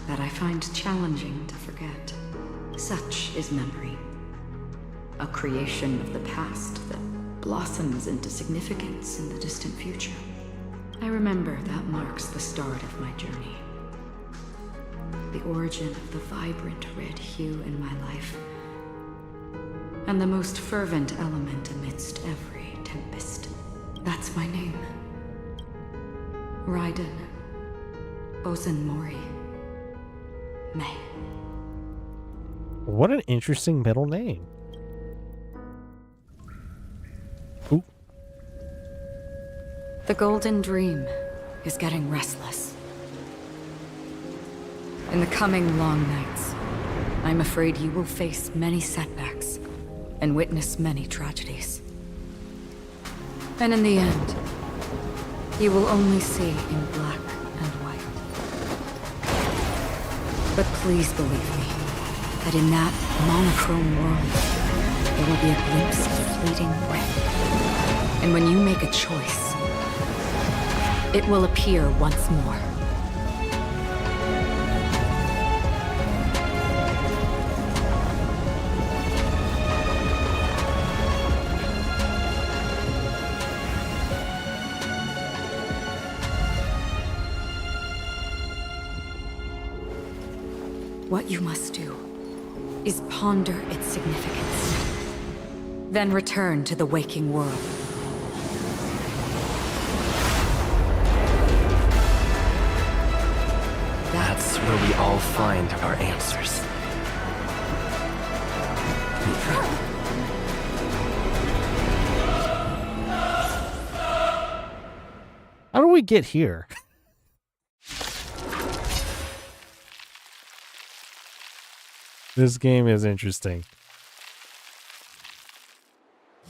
that I find challenging to forget. Such is memory, a creation of the past that blossoms into significance in the distant future. I remember that marks the start of my journey. The origin of the vibrant red hue in my life, and the most fervent element amidst every tempest. That's my name. Raiden Bozen Mori May. What an interesting middle name. Ooh. The Golden Dream is getting restless. In the coming long nights, I'm afraid you will face many setbacks and witness many tragedies. And in the end, you will only see in black and white. But please believe me, that in that monochrome world, there will be a glimpse of fleeting red. And when you make a choice, it will appear once more. What you must do is ponder its significance, then return to the waking world. That's where we all find our answers. How do we get here? This game is interesting.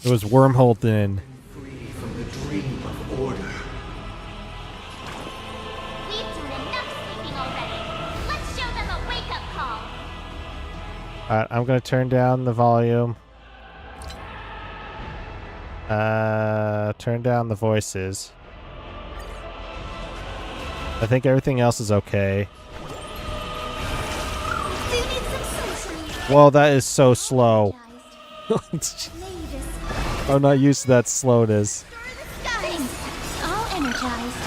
It was wormholed in. Free from the dream of order. We've done enough sleeping already. Let's show them a wake-up call. Alright, I'm gonna turn down the volume. Turn down the voices. I think everything else is okay. Whoa, that is so slow. I'm not used to that slowness. All energized.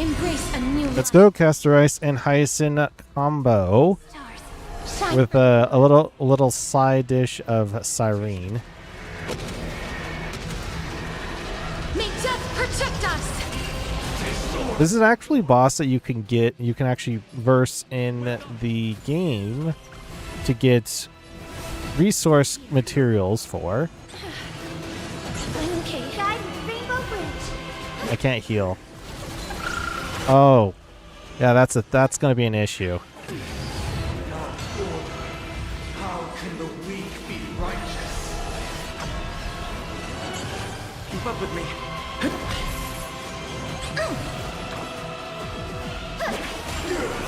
Embrace a new Let's go, Castor Ice and Hyacinth combo with a little side dish of Cyrene. May death protect us. This is actually a boss that you can actually verse in the game to get resource materials for. Okay, guys, Rainbow Bridge. I can't heal. Oh, yeah, that's gonna be an issue. How can the weak be righteous? Keep up with me.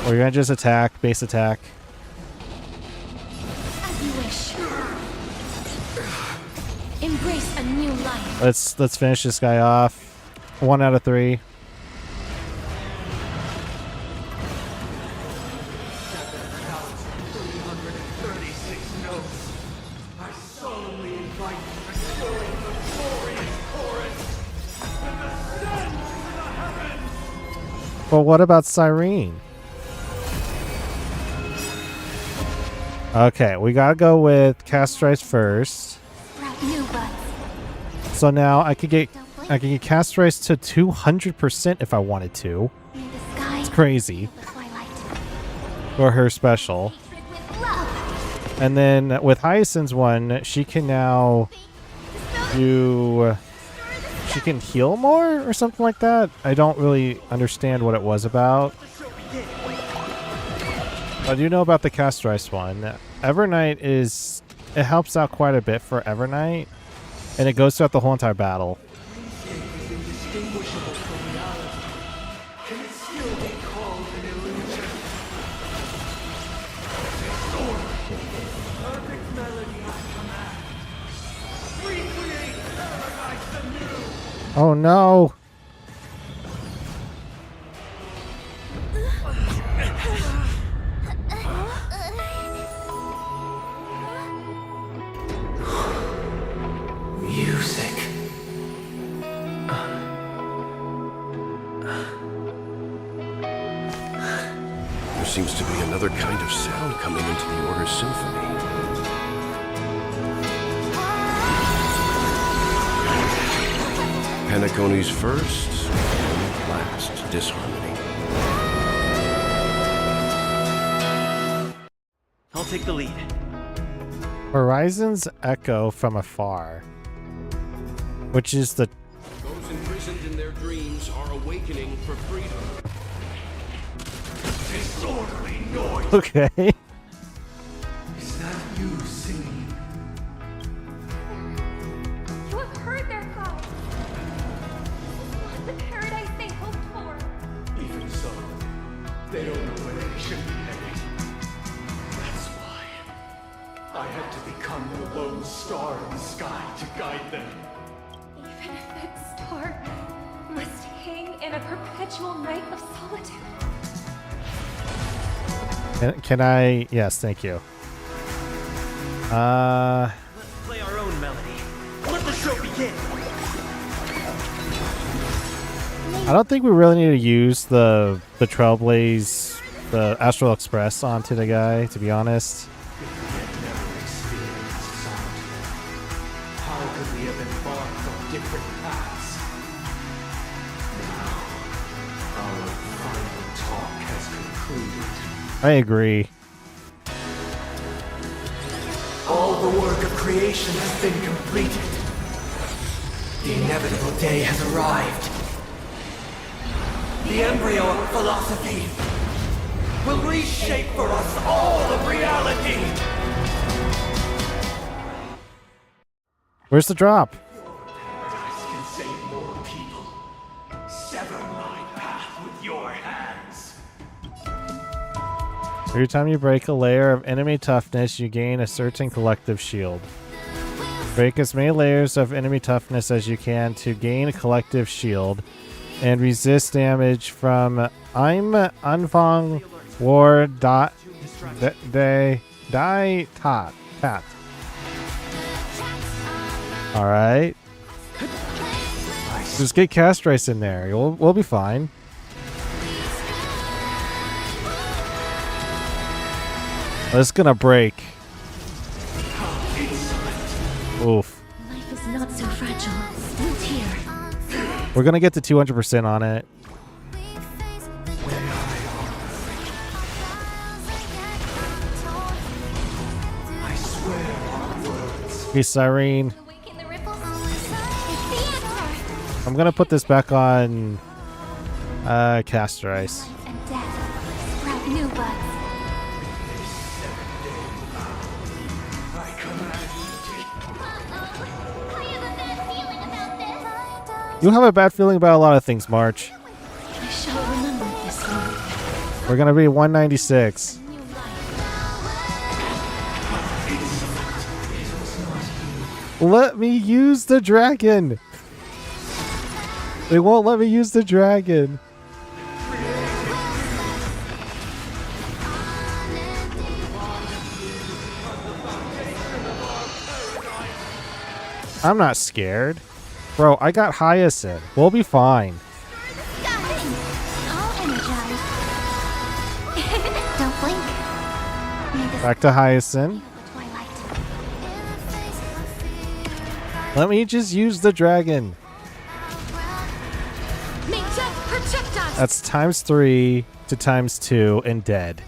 Or you're gonna just attack, base attack. As you wish. Embrace a new life. Let's finish this guy off. 1 out of 3. Well, what about Cyrene? Okay, we gotta go with Castrice first. Sprout new buds. So now I could get Castrice to 200% if I wanted to. In the sky, It's crazy the twilight. for her special. Hatred with love. And then with Hyacinth's one, she can now do... She can heal more or something like that? I don't really understand what it was about. I do know about the Castrice one. Evernight is... It helps out quite a bit for Evernight. And it goes throughout the whole entire battle. Oh no! Music. There seems to be another kind of sound coming into the Order's symphony. Penacony's first and last disharmony. I'll take the lead. Horizon's Echo from Afar. Which is the... Those imprisoned in their dreams are awakening for freedom. Disorderly noise! Okay. Is that you singing? You have heard their cries. This is not the paradise they hoped for. Even so, they don't know where they should be headed. That's why I had to become the lone star in the sky to guide them. Even if that star must hang in a perpetual night of solitude. Can I... Yes, thank you. Let's play our own melody. Let the show begin. I don't think we really need to use the Trailblaze, the Astral Express onto the guy, to be honest. How could we have embarked on different paths? Now, our final talk has concluded. I agree. All the work of creation has been completed. The inevitable day has arrived. The embryo of philosophy will reshape for us all of reality. Where's the drop? Paradise can save more people. Sever my path with your hands. Every time you break a layer of enemy toughness, you gain a certain collective shield. Break as many layers of enemy toughness as you can to gain a collective shield and resist damage from Anfang War Dot Die Tat. Alright. Just get Castrice in there. We'll be fine. It's gonna break. Oof. Life is not so fragile. Smooth here. We're gonna get to 200% on it. I swear our words. Hey, Cyrene. Awaken the ripples. It's the answer. I'm gonna put this back on Castrice. And death. Sprout new buds. I command I have a bad feeling about this. You have a bad feeling about a lot of things, March. I shall remember this one. We're gonna be 196. New life. Let me use the dragon. They won't let me use the dragon. I'm not scared. Bro, I got Hyacinth. We'll be fine. I'll energize. Don't blink. Back to Hyacinth. Let me just use the dragon. May death protect us! That's ×3 to ×2 and dead.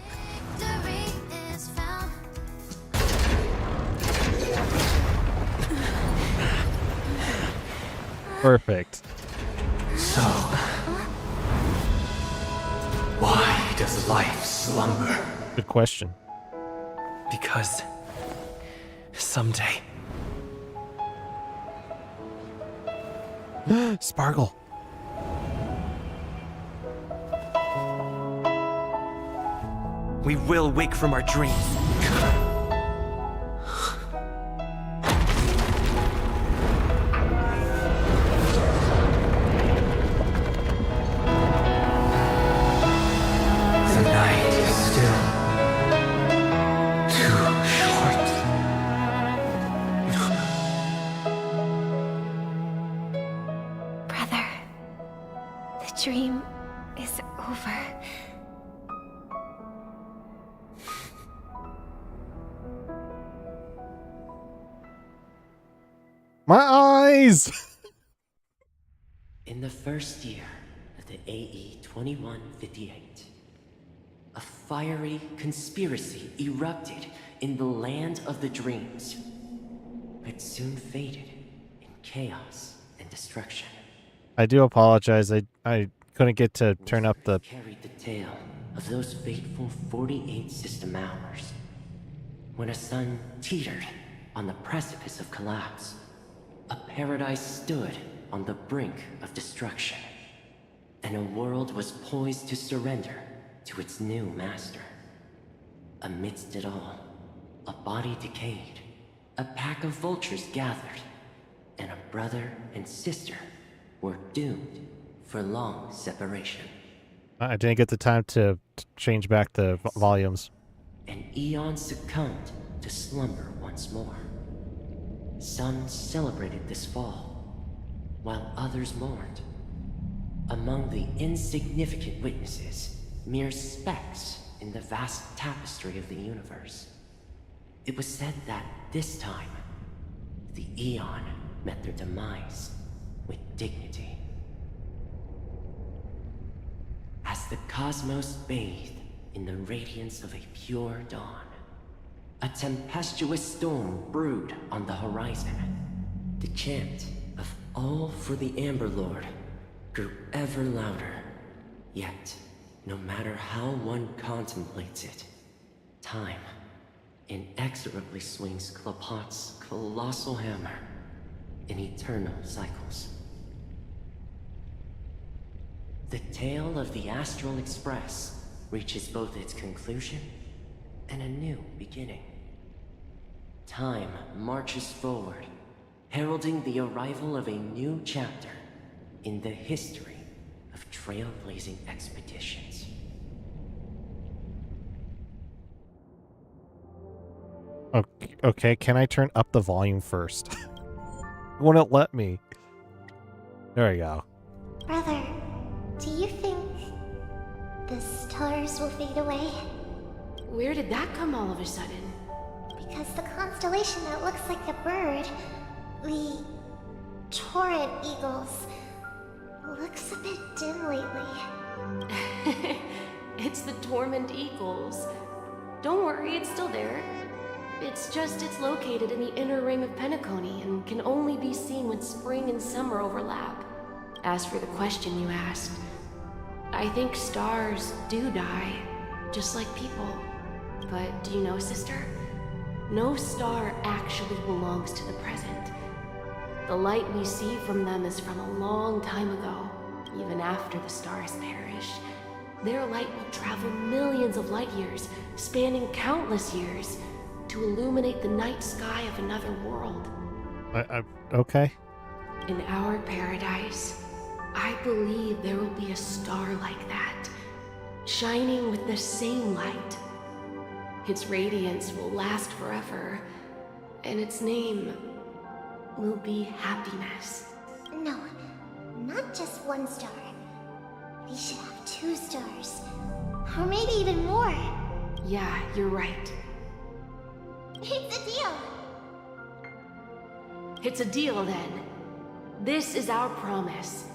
Perfect. So, why does life slumber? Good question. Because someday Sparkle. we will wake from our dreams. The night is still too short. Brother, the dream is over. My eyes! In the first year of the AE 2158, a fiery conspiracy erupted in the land of the dreams, but soon faded in chaos and destruction. I do apologize. I couldn't get to turn up the... Carried the tale of those fateful 48 system hours, when a sun teetered on the precipice of collapse. A paradise stood on the brink of destruction, and a world was poised to surrender to its new master. Amidst it all, a body decayed, a pack of vultures gathered, and a brother and sister were doomed for long separation. I didn't get the time to change back the volumes. An eon succumbed to slumber once more. Some celebrated this fall, while others mourned. Among the insignificant witnesses, mere specks in the vast tapestry of the universe. It was said that this time, the Eon met their demise with dignity. As the cosmos bathed in the radiance of a pure dawn, a tempestuous storm brewed on the horizon. The chant of "All for the Amber Lord" grew ever louder. Yet, no matter how one contemplates it, time inexorably swings Klapot's colossal hammer in eternal cycles. The tale of the Astral Express reaches both its conclusion and a new beginning. Time marches forward, heralding the arrival of a new chapter in the history of trailblazing expeditions. Okay, can I turn up the volume first? Wouldn't let me. There we go. Brother, do you think the stars will fade away? Where did that come all of a sudden? Because the constellation that looks like a bird, the Torrent Eagles, looks a bit dim lately. It's the Torment Eagles. Don't worry, it's still there. It's just it's located in the inner ring of Penacony and can only be seen when spring and summer overlap. As for the question you asked, I think stars do die, just like people. But do you know, sister? No star actually belongs to the present. The light we see from them is from a long time ago, even after the stars perished. Their light will travel millions of light years, spanning countless years, to illuminate the night sky of another world. Okay. In our paradise, I believe there will be a star like that, shining with the same light. Its radiance will last forever, and its name will be happiness. No, not just one star. We should have 2 stars. Or maybe even more. Yeah, you're right. It's a deal. It's a deal then. This is our promise,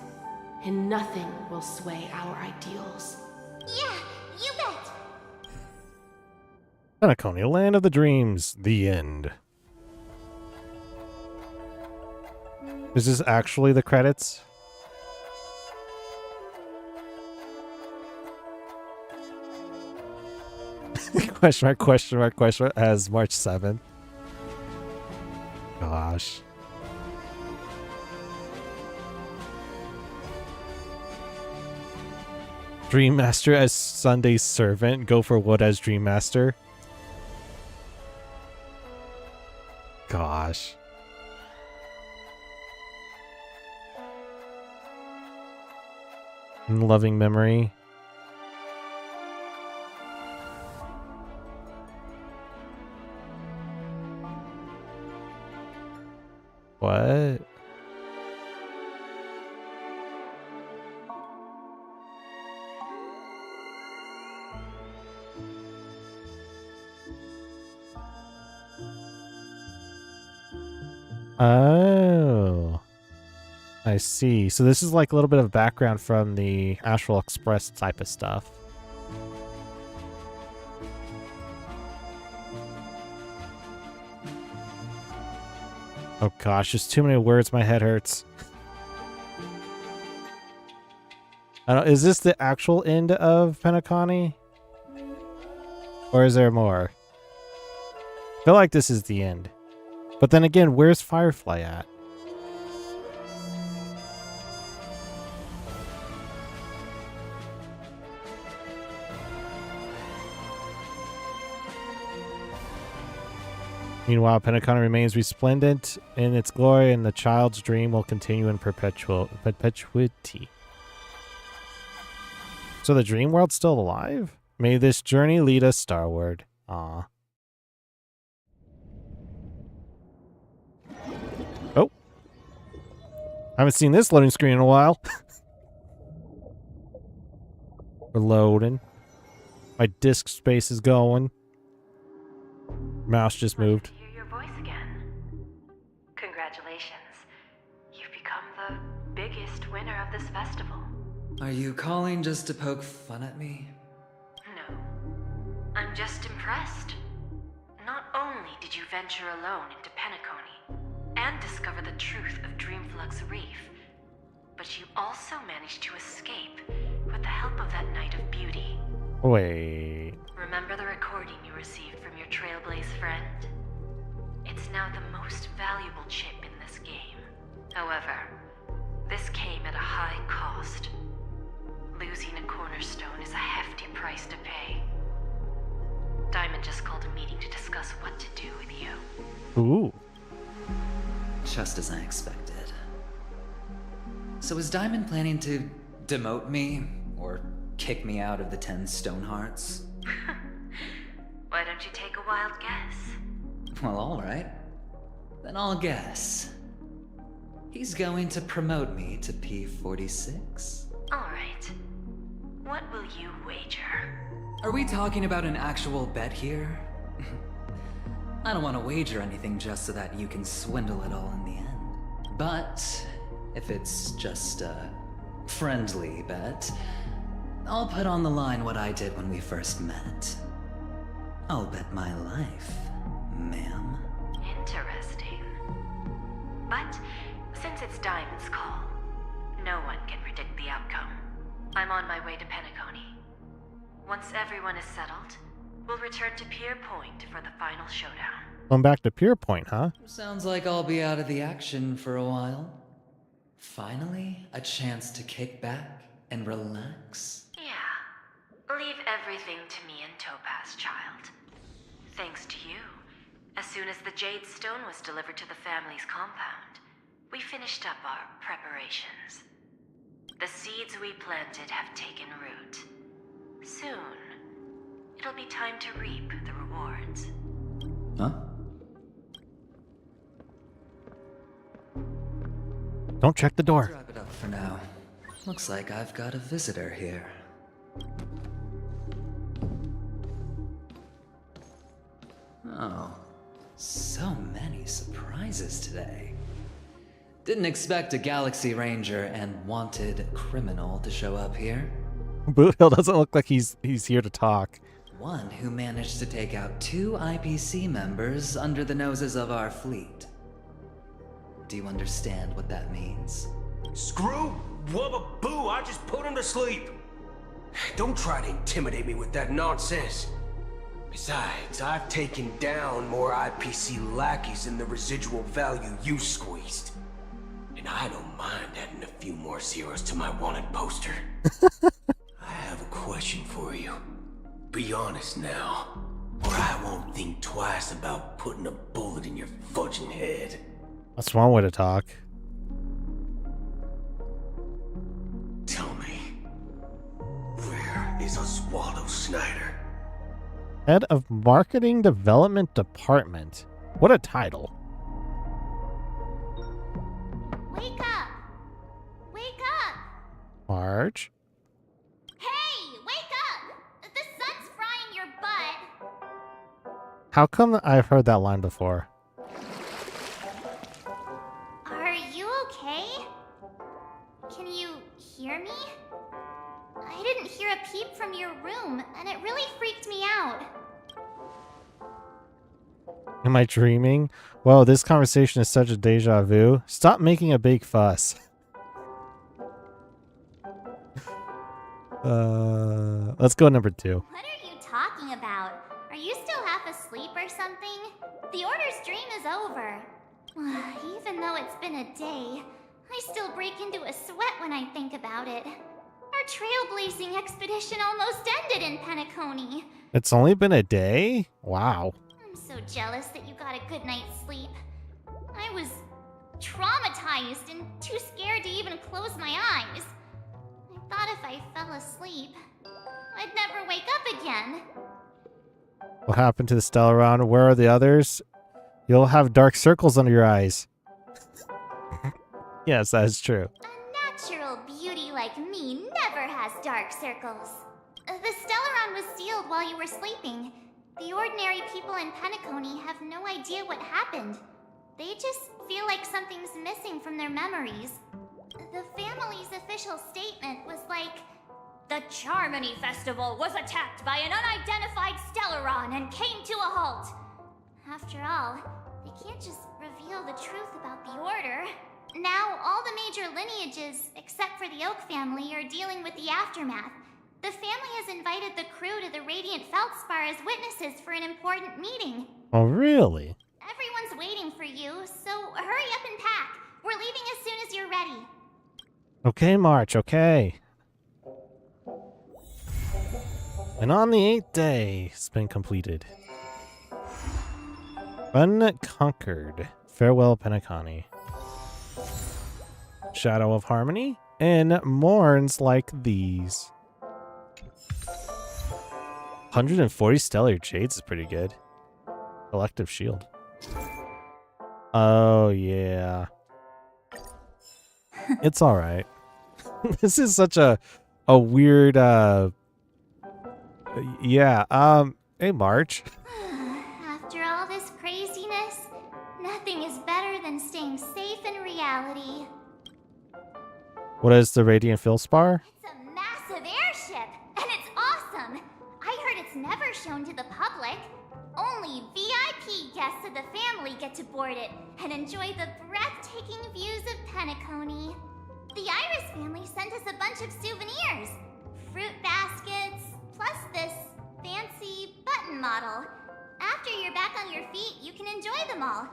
and nothing will sway our ideals. Yeah, you bet. Penacony, land of the dreams. The end. Is this actually the credits? Question mark, question mark, question mark, as March 7th. Gosh. Dream Master as Sunday's servant. Go for what as Dream Master? Gosh. In loving memory. What? Oh, I see. So this is like a little bit of background from the Astral Express type of stuff. Oh gosh, there's too many words. My head hurts. I don't, is this the actual end of Penacony? Or is there more? I feel like this is the end. But then again, where's Firefly at? Meanwhile, Penacony remains resplendent in its glory, and the child's dream will continue in perpetuity. So the dream world's still alive? May this journey lead us starward. Aw. Oh. I haven't seen this loading screen in a while. We're loading. My disk space is going. Mouse just moved. Hear your voice again. Congratulations. You've become the biggest winner of this festival. Are you calling just to poke fun at me? No. I'm just impressed. Not only did you venture alone into Penacony and discover the truth of Dreamflux Reef, but you also managed to escape with the help of that Knight of Beauty. Wait. Remember the recording you received from your Trailblaze friend? It's now the most valuable chip in this game. However, this came at a high cost. Losing a cornerstone is a hefty price to pay. Diamond just called a meeting to discuss what to do with you. Ooh. Just as I expected. So is Diamond planning to demote me or kick me out of the 10 Stonehearts? Why don't you take a wild guess? Well, alright. Then I'll guess. He's going to promote me to P46. Alright. What will you wager? Are we talking about an actual bet here? I don't want to wager anything just so that you can swindle it all in the end. But if it's just a friendly bet, I'll put on the line what I did when we first met. I'll bet my life, ma'am. Interesting. But since it's Diamond's call, no one can predict the outcome. I'm on my way to Penacony. Once everyone is settled, we'll return to Pier Point for the final showdown. Going back to Pier Point, huh? Sounds like I'll be out of the action for a while. Finally, a chance to kick back and relax. Yeah. Leave everything to me and Topaz, child. Thanks to you, As soon as the Jade Stone was delivered to the family's compound, we finished up our preparations. The seeds we planted have taken root. Soon, it'll be time to reap the rewards. Huh? Don't check the door. Let's wrap it up for now. Looks like I've got a visitor here. Oh, so many surprises today. Didn't expect a Galaxy Ranger and wanted criminal to show up here. Boothill doesn't look like he's here to talk. One who managed to take out 2 IPC members under the noses of our fleet. Do you understand what that means? Screw wubba boo, I just put him to sleep. Don't try to intimidate me with that nonsense. Besides, I've taken down more IPC lackeys than the residual value you squeezed. And I don't mind adding a few more zeros to my wanted poster. I have a question for you. Be honest now, or I won't think twice about putting a bullet in your fudging head. That's one way to talk. Tell me, where is Oswaldo Snyder? Head of Marketing Development Department. What a title. Wake up! Wake up! Marge? Hey, wake up! The sun's frying your butt. How come I've heard that line before? Are you okay? Can you hear me? I didn't hear a peep from your room, and it really freaked me out. Am I dreaming? Whoa, this conversation is such a deja vu. Stop making a big fuss. Let's go number 2. What are you talking about? Are you still half asleep or something? The Order's dream is over. Even though it's been a day, I still break into a sweat when I think about it. Our trailblazing expedition almost ended in Penacony. It's only been a day? Wow. I'm so jealous that you got a good night's sleep. I was traumatized and too scared to even close my eyes. I thought if I fell asleep, I'd never wake up again. What happened to the Stellaron? Where are the others? You'll have dark circles under your eyes. Yes, that is true. A natural beauty like me never has dark circles. The Stellaron was sealed while you were sleeping. The ordinary people in Penacony have no idea what happened. They just feel like something's missing from their memories. The family's official statement was like, "The Charmony Festival was attacked by an unidentified Stellaron and came to a halt." After all, they can't just reveal the truth about the Order. Now, all the major lineages, except for the Oak family, are dealing with the aftermath. The family has invited the crew to the Radiant Feldspar as witnesses for an important meeting. Oh, really? Everyone's waiting for you, so hurry up and pack. We're leaving as soon as you're ready. Okay, March, okay. And on the 8th day, it's been completed. Unconquered. Farewell, Penacony. Shadow of Harmony, and mourns like these. 140 Stellar Jades is pretty good. Collective Shield. Oh, yeah. It's alright. This is such a weird, yeah, hey, March. After all this craziness, nothing is better than staying safe in reality. What is the Radiant Feldspar? It's a massive airship, and it's awesome. I heard it's never shown to the public. Only VIP guests of the family get to board it and enjoy the breathtaking views of Penacony. The Iris family sent us a bunch of souvenirs. Fruit baskets, plus this fancy button model. After you're back on your feet, you can enjoy them all.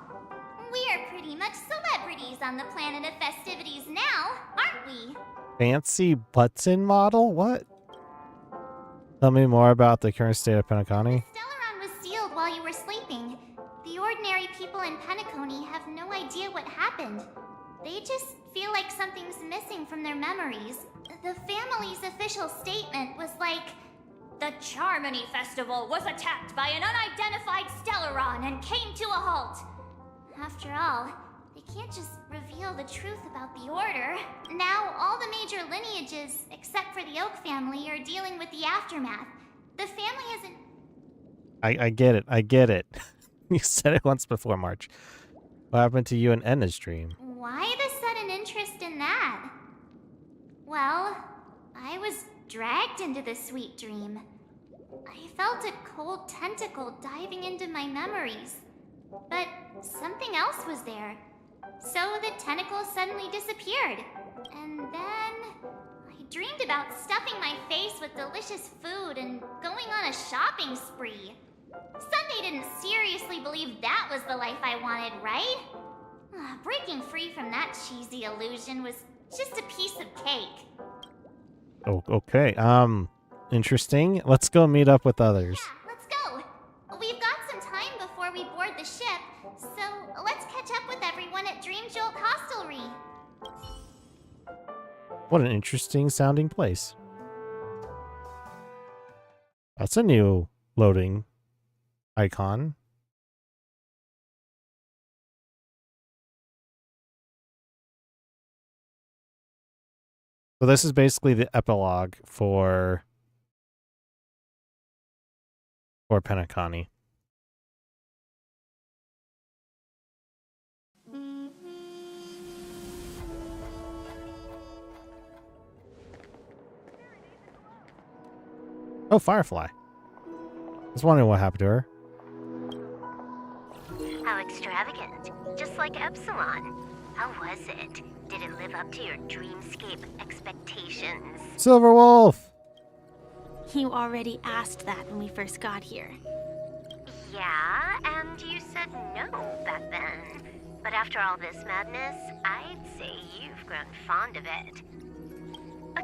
We are pretty much celebrities on the planet of festivities now, aren't we? Fancy button model? What? Tell me more about the current state of Penacony. Stellaron was sealed while you were sleeping. The Ordinary ordinary people in Penacony have no idea what happened. They just feel like something's missing from their memories. The family's official statement was like, "The Charmony Festival was attacked by an unidentified Stellaron and came to a halt." After all, they can't just reveal the truth about the Order. Now, all the major lineages, except for the Oak family, are dealing with the aftermath. The family isn't... I get it. I get it. You said it once before, March. What happened to you and Enna's dream? Why the sudden interest in that? Well, I was dragged into the sweet dream. I felt a cold tentacle diving into my memories. But something else was there. So the tentacle suddenly disappeared. And then I dreamed about stuffing my face with delicious food and going on a shopping spree. Sunday didn't seriously believe that was the life I wanted, right? Breaking free from that cheesy illusion was just a piece of cake. Oh, okay. Interesting. Let's go meet up with others. Yeah, let's go. We've got some time before we board the ship, so let's catch up with everyone at Dream Jolt Hostelry. What an interesting sounding place. That's a new loading icon. So this is basically the epilogue for Penacony. Oh, Firefly. I was wondering what happened to her. How extravagant. Just like Epsilon. How was it? Did it live up to your dreamscape expectations? Silver Wolf! You already asked that when we first got here. Yeah, and you said no back then. But after all this madness, I'd say you've grown fond of it.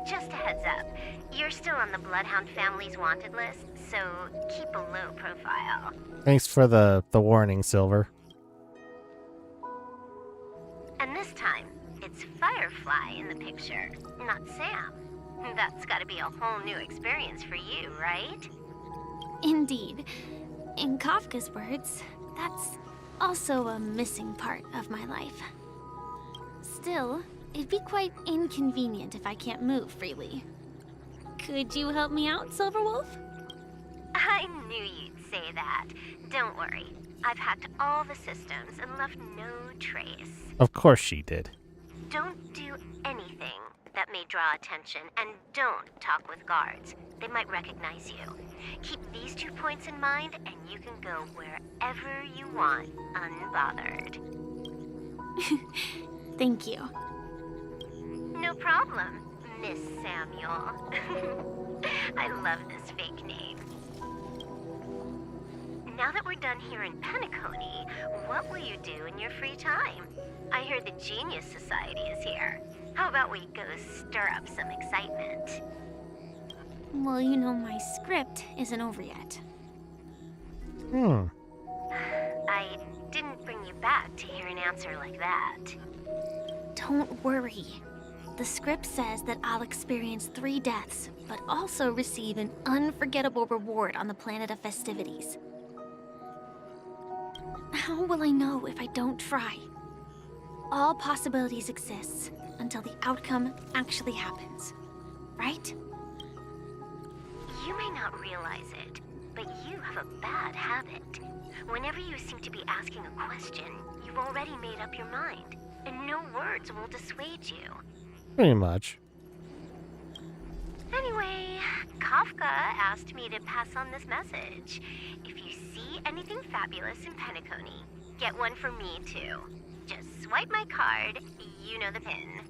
Just a heads up, you're still on the Bloodhound family's wanted list, so keep a low profile. Thanks for the warning, Silver. And this time, it's Firefly in the picture, not Sam. That's gotta be a whole new experience for you, right? Indeed. In Kafka's words, that's also a missing part of my life. Still, it'd be quite inconvenient if I can't move freely. Could you help me out, Silverwolf? I knew you'd say that. Don't worry. I've hacked all the systems and left no trace. Of course she did. Don't do anything that may draw attention, and don't talk with guards. They might recognize you. Keep these 2 points in mind, and you can go wherever you want, unbothered. Thank you. No problem, Miss Samuel. I love this fake name. Now that we're done here in Penacony, what will you do in your free time? I hear the Genius Society is here. How about we go stir up some excitement? Well, you know my script isn't over yet. I didn't bring you back to hear an answer like that. Don't worry. The script says that I'll experience 3 deaths, but also receive an unforgettable reward on the planet of festivities. How will I know if I don't try? All possibilities exist until the outcome actually happens, right? You may not realize it, but you have a bad habit. Whenever you seem to be asking a question, you've already made up your mind, and no words will dissuade you. Pretty much. Anyway, Kafka asked me to pass on this message. If you see anything fabulous in Penacony, get one for me too. Just swipe my card, you know the pin.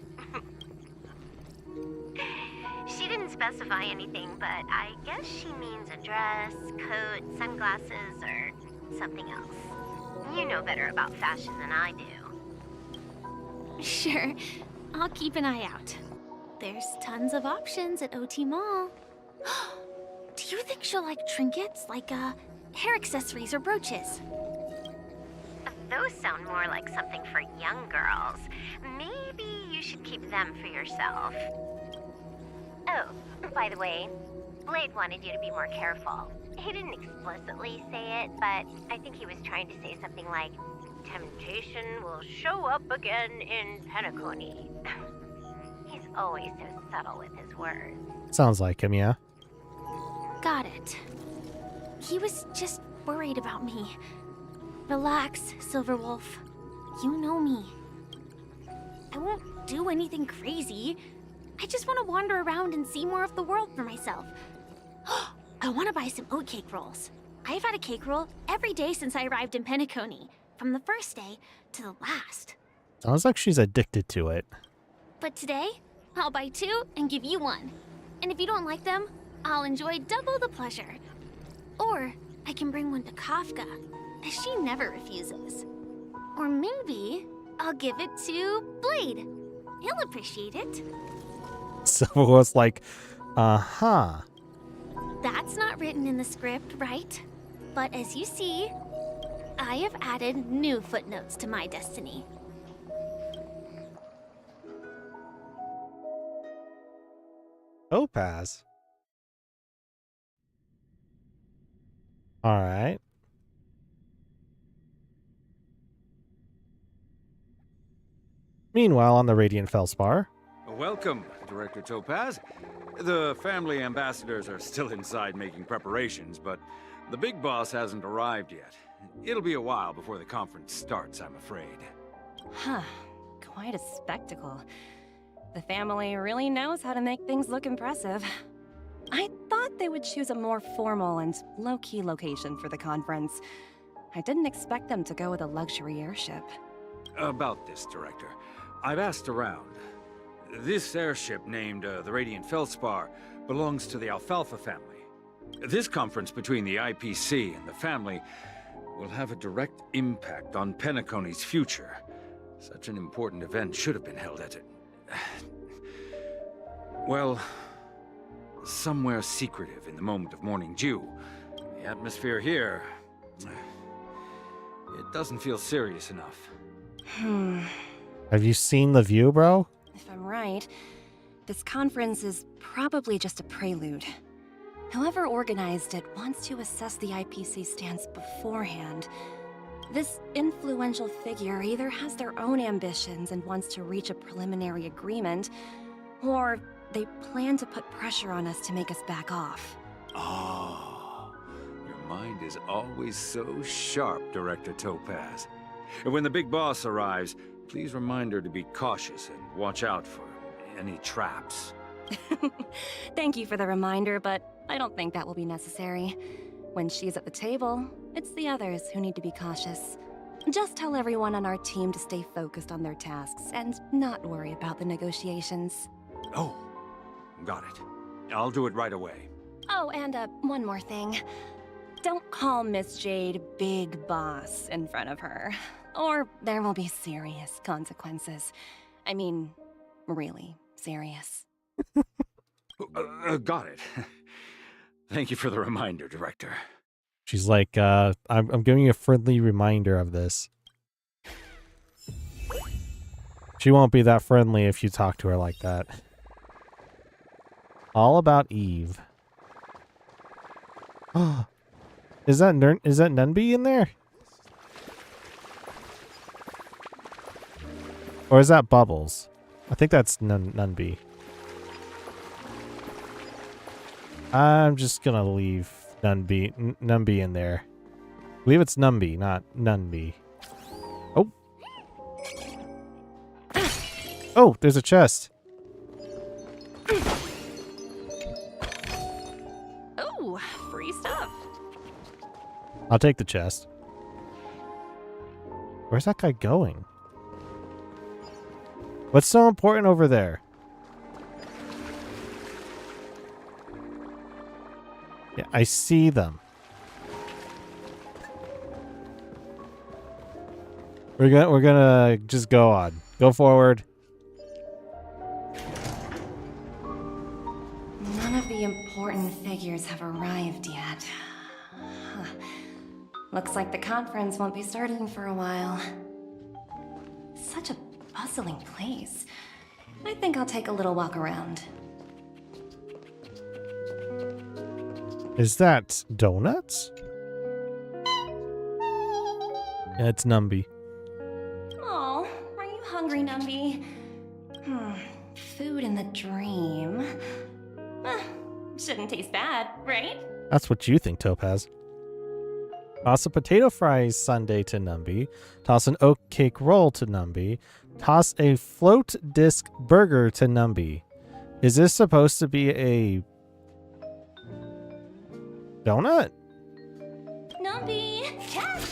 She didn't specify anything, but I guess she means a dress, coat, sunglasses, or something else. You know better about fashion than I do. Sure, I'll keep an eye out. There's tons of options at OT Mall. Do you think she'll like trinkets, like hair accessories or brooches? Those sound more like something for young girls. Maybe you should keep them for yourself. Oh, by the way, Blade wanted you to be more careful. He didn't explicitly say it, but I think he was trying to say something like, temptation will show up again in Penacony. He's always so subtle with his words. Sounds like him, yeah. Got it. He was just worried about me. Relax, Silverwolf. You know me. I won't do anything crazy. I just want to wander around and see more of the world for myself. I want to buy some oatcake rolls. I've had a cake roll every day since I arrived in Penacony, from the first day to the last. Sounds like she's addicted to it. But today, I'll buy 2 and give you 1. And if you don't like them, I'll enjoy double the pleasure. Or I can bring one to Kafka, as she never refuses. Or maybe I'll give it to Blade. He'll appreciate it. So it was like, uh-huh. That's not written in the script, right? But as you see, I have added new footnotes to my destiny. Topaz. All right. Meanwhile, on the Radiant Felspar. Welcome, Director Topaz. The family ambassadors are still inside making preparations, but the big boss hasn't arrived yet. It'll be a while before the conference starts, I'm afraid. Huh. Quite a spectacle. The family really knows how to make things look impressive. I thought they would choose a more formal and low-key location for the conference. I didn't expect them to go with a luxury airship. About this, Director. I've asked around. This airship, named the Radiant Felspar, belongs to the Alfalfa family. This conference between the IPC and the family will have a direct impact on Penacony's future. Such an important event should have been held at it. Well, somewhere secretive in the moment of morning dew. The atmosphere here, it doesn't feel serious enough. Have you seen the view, bro? If I'm right, this conference is probably just a prelude. Whoever organized it wants to assess the IPC stance beforehand. This influential figure either has their own ambitions and wants to reach a preliminary agreement, or they plan to put pressure on us to make us back off. Oh, your mind is always so sharp, Director Topaz. And when the big boss arrives, please remind her to be cautious and watch out for any traps. Thank you for the reminder, but I don't think that will be necessary. When she's at the table, it's the others who need to be cautious. Just tell everyone on our team to stay focused on their tasks and not worry about the negotiations. Oh, got it. I'll do it right away. Oh, and one more thing. Don't call Miss Jade Big Boss in front of her, or there will be serious consequences. I mean, really serious. Got it. Thank you for the reminder, Director. She's like, I'm giving you a friendly reminder of this. She won't be that friendly if you talk to her like that. All about Eve. Oh, is that Nunby in there? Or is that Bubbles? I think that's Nunby. I'm just gonna leave Numby in there. I believe it's Numby, not Nunby. Oh. Oh, there's a chest. Oh, free stuff. I'll take the chest. Where's that guy going? What's so important over there? Yeah, I see them. We're gonna just go on. Go forward. None of the important figures have arrived yet. Looks like the conference won't be starting for a while. Such a bustling place. I think I'll take a little walk around. Is that donuts? Yeah, it's Numby. Oh, are you hungry, Numby? Food in the dream. Shouldn't taste bad, right? That's what you think, Topaz. Toss a potato fries sundae to Numby. Toss an oat cake roll to Numby. Toss a float disc burger to Numby. Is this supposed to be a donut? Numby! Cat!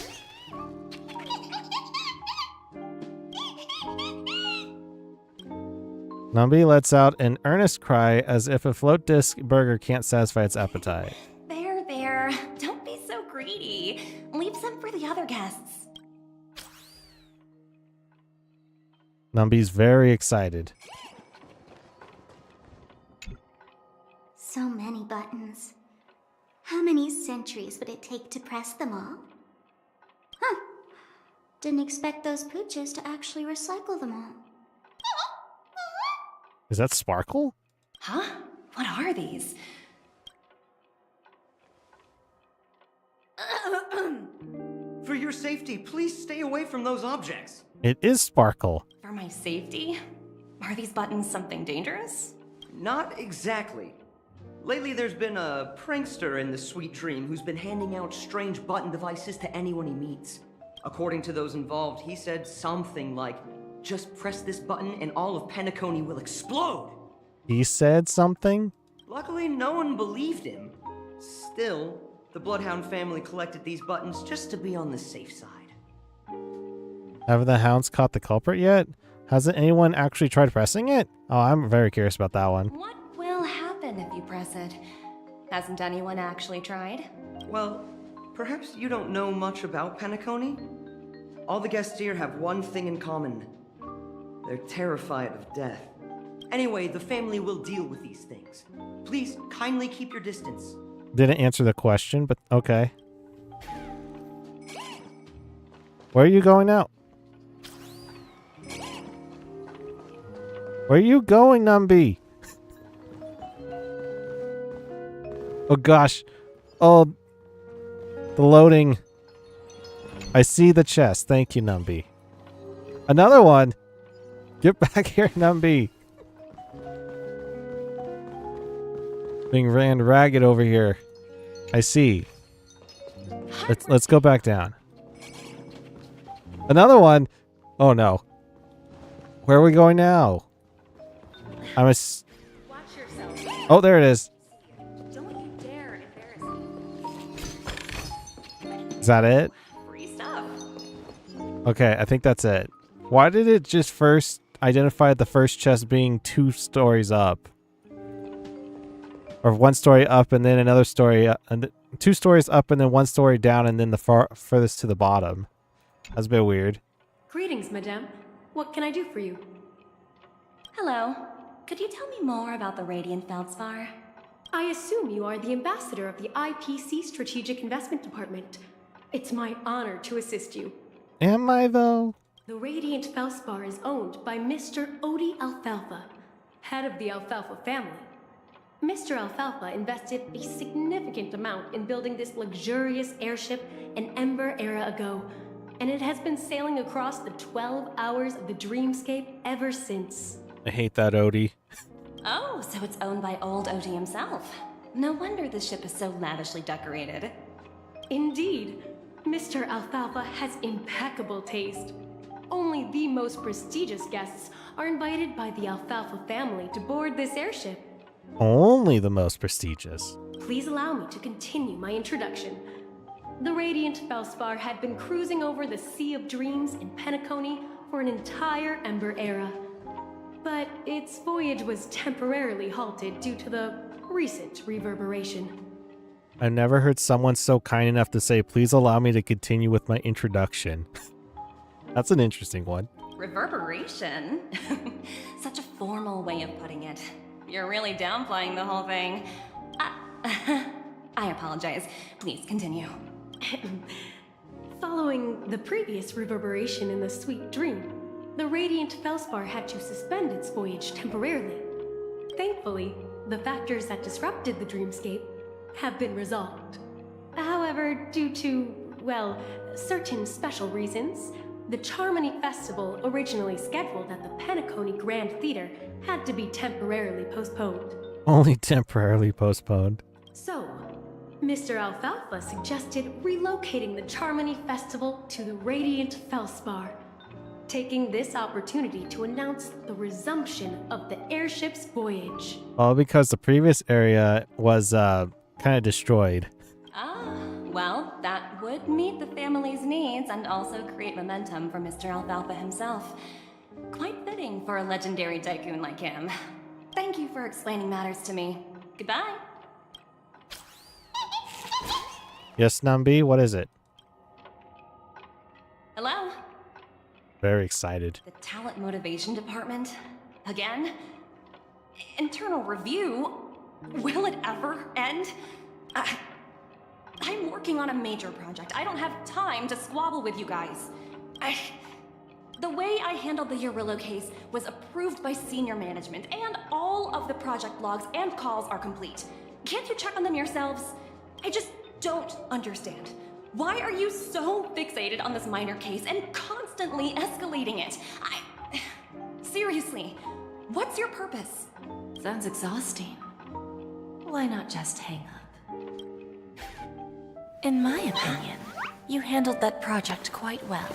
Numby lets out an earnest cry as if a float disc burger can't satisfy its appetite. There. Don't be so greedy. Leave some for the other guests. Numby's very excited. So many buttons. How many centuries would it take to press them all? Huh. Didn't expect those pooches to actually recycle them all. Is that Sparkle? Huh? What are these? For your safety, please stay away from those objects. It is Sparkle. For my safety? Are these buttons something dangerous? Not exactly. Lately, there's been a prankster in the Sweet Dream who's been handing out strange button devices to anyone he meets. According to those involved, he said something like, "Just press this button and all of Penacony will explode." He said something? Luckily, no one believed him. Still, the Bloodhound family collected these buttons just to be on the safe side. Haven't the hounds caught the culprit yet? Hasn't anyone actually tried pressing it? Oh, I'm very curious about that one. What will happen if you press it? Hasn't anyone actually tried? Well, perhaps you don't know much about Penacony? All the guests here have one thing in common. They're terrified of death. Anyway, the family will deal with these things. Please, kindly keep your distance. Didn't answer the question, but okay. Where are you going now? Where are you going, Numby? Oh gosh. Oh, the loading. I see the chest. Thank you, Numby. Another one. Get back here, Numby. Being ran ragged over here. I see. Let's go back down. Another one. Oh no. Where are we going now? Watch yourself. Oh, there it is. Don't you dare embarrass me. Is that it? Free stuff. Okay, I think that's it. Why did it just first identify the first chest being 2 stories up? Or 1 story up and then another story up, and 2 stories up and then 1 story down and then the furthest to the bottom. That's a bit weird. Greetings, madame. What can I do for you? Hello. Could you tell me more about the Radiant Feldspar? I assume you are the ambassador of the IPC Strategic Investment Department. It's my honor to assist you. Am I, though? The Radiant Feldspar is owned by Mr. Odie Alfalfa, head of the Alfalfa family. Mr. Alfalfa invested a significant amount in building this luxurious airship an Ember era ago, and it has been sailing across the 12 hours of the dreamscape ever since. I hate that Odie. Oh, so it's owned by old Odie himself. No wonder the ship is so lavishly decorated. Indeed. Mr. Alfalfa has impeccable taste. Only the most prestigious guests are invited by the Alfalfa family to board this airship. Only the most prestigious. Please allow me to continue my introduction. The Radiant Feldspar had been cruising over the Sea of Dreams in Penacony for an entire Ember era. But its voyage was temporarily halted due to the recent reverberation. I've never heard someone so kind enough to say, please allow me to continue with my introduction. That's an interesting one. Reverberation? Such a formal way of putting it. You're really downplaying the whole thing. I apologize. Please continue. Following the previous reverberation in the Sweet Dream, the Radiant Felspar had to suspend its voyage temporarily. Thankfully, the factors that disrupted the dreamscape have been resolved. However, due to, well, certain special reasons, the Charmony Festival, originally scheduled at the Penacony Grand Theater, had to be temporarily postponed. Only temporarily postponed. So, Mr. Alfalfa suggested relocating the Charmony Festival to the Radiant Felspar, taking this opportunity to announce the resumption of the airship's voyage. Well, because the previous area was kind of destroyed. Well, that would meet the family's needs and also create momentum for Mr. Alfalfa himself. Quite fitting for a legendary tycoon like him. Thank you for explaining matters to me. Goodbye. Yes, Nambi, what is it? Hello? Very excited. The Talent Motivation Department? Again? Internal review? Will it ever end? I'm working on a major project. I don't have time to squabble with you guys. The way I handled the Urillo case was approved by senior management, and all of the project logs and calls are complete. Can't you check on them yourselves? I just don't understand. Why are you so fixated on this minor case and constantly escalating it? Seriously, what's your purpose? Sounds exhausting. Why not just hang up? In my opinion, you handled that project quite well.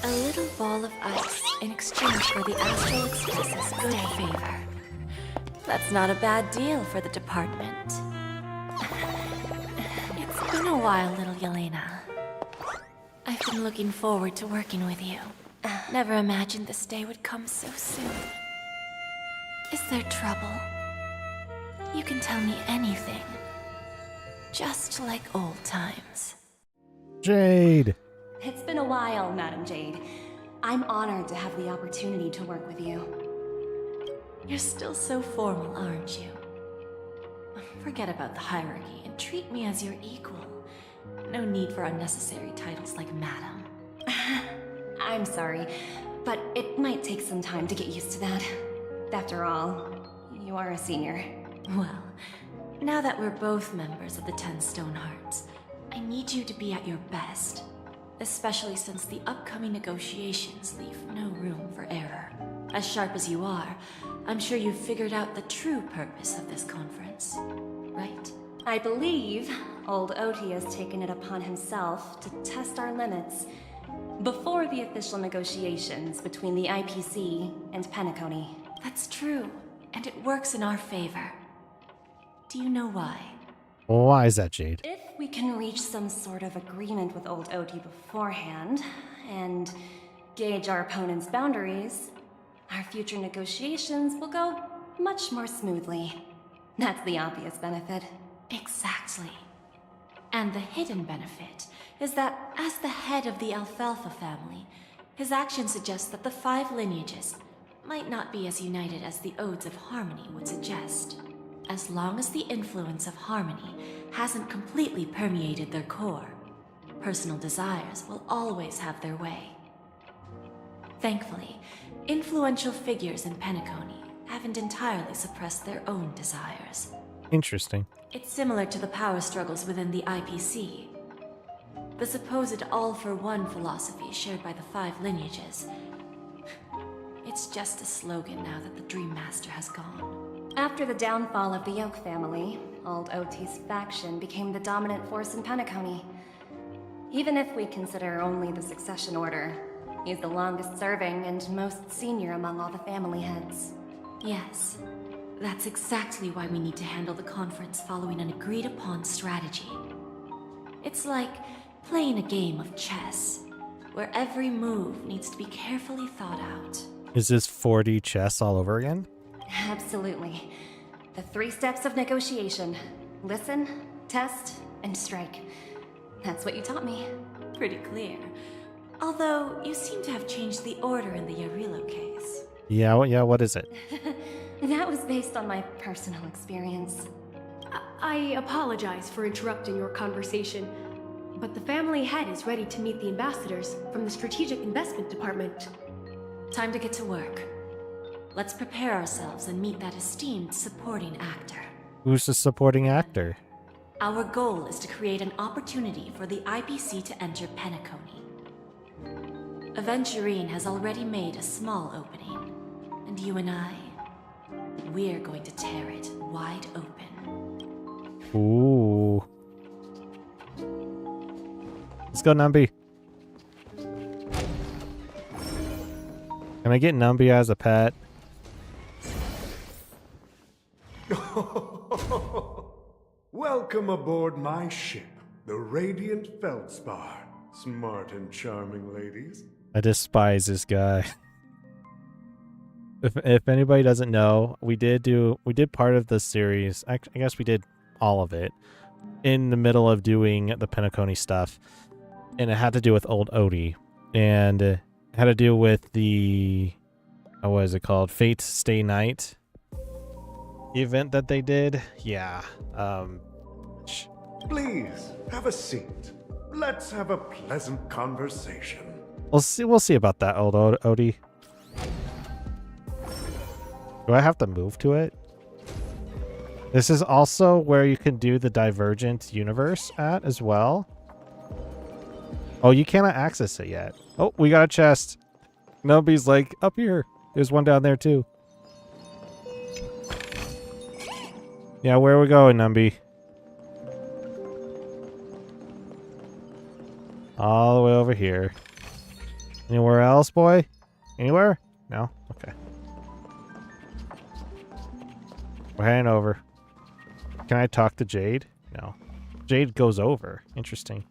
A little ball of ice in exchange for the Astral Express's good favor. That's not a bad deal for the department. It's been a while, little Yelena. I've been looking forward to working with you. Never imagined this day would come so soon. Is there trouble? You can tell me anything. Just like old times. Jade! It's been a while, Madam Jade. I'm honored to have the opportunity to work with you. You're still so formal, aren't you? Forget about the hierarchy and treat me as your equal. No need for unnecessary titles like Madam. I'm sorry, but it might take some time to get used to that. After all, you are a senior. Well, now that we're both members of the 10 Stonehearts, I need you to be at your best. Especially since the upcoming negotiations leave no room for error. As sharp as you are, I'm sure you've figured out the true purpose of this conference, right? I believe old Oti has taken it upon himself to test our limits before the official negotiations between the IPC and Penacony. That's true, and it works in our favor. Do you know why? Why is that, Jade? If we can reach some sort of agreement with old Oti beforehand, and gauge our opponent's boundaries, our future negotiations will go much more smoothly. That's the obvious benefit. Exactly. And the hidden benefit is that as the head of the Alfalfa family, his actions suggest that the 5 lineages might not be as united as the Odes of Harmony would suggest. As long as the influence of harmony hasn't completely permeated their core, personal desires will always have their way. Thankfully, influential figures in Penacony haven't entirely suppressed their own desires. Interesting. It's similar to the power struggles within the IPC. The supposed all-for-one philosophy shared by the 5 lineages. It's just a slogan now that the Dream Master has gone. After the downfall of the Oak family, old Oti's faction became the dominant force in Penacony. Even if we consider only the succession order, he's the longest serving and most senior among all the family heads. Yes, that's exactly why we need to handle the conference following an agreed-upon strategy. It's like playing a game of chess, where every move needs to be carefully thought out. Is this 4D chess all over again? Absolutely. The 3 steps of negotiation. Listen, test, and strike. That's what you taught me. Pretty clear. Although, you seem to have changed the order in the Yarilo case. Yeah, what is it? That was based on my personal experience. I apologize for interrupting your conversation, But the family head is ready to meet the ambassadors from the Strategic Investment Department. Time to get to work. Let's prepare ourselves and meet that esteemed supporting actor. Who's the supporting actor? Our goal is to create an opportunity for the IPC to enter Penacony. Aventurine has already made a small opening, and you and I, we're going to tear it wide open. Ooh. Let's go, Numby. Can I get Numby as a pet? Welcome aboard my ship, the Radiant Feldspar. Smart and charming ladies. I despise this guy. If anybody doesn't know, we did part of the series. I guess we did all of it in the middle of doing the Penacony stuff, and it had to do with Old Odie, and it had to do with the what is it called? Fate Stay Night event that they did. Yeah. Please have a seat. Let's have a pleasant conversation. We'll see about that, Old Odie. Do I have to move to it? This is also where you can do the Divergent universe at as well. Oh, you cannot access it yet. Oh, we got a chest. Numby's like, up here. There's one down there too. Yeah, where are we going, Numby? All the way over here. Anywhere else, boy? Anywhere? No? Okay. We're heading over. Can I talk to Jade? No. Jade goes over. Interesting.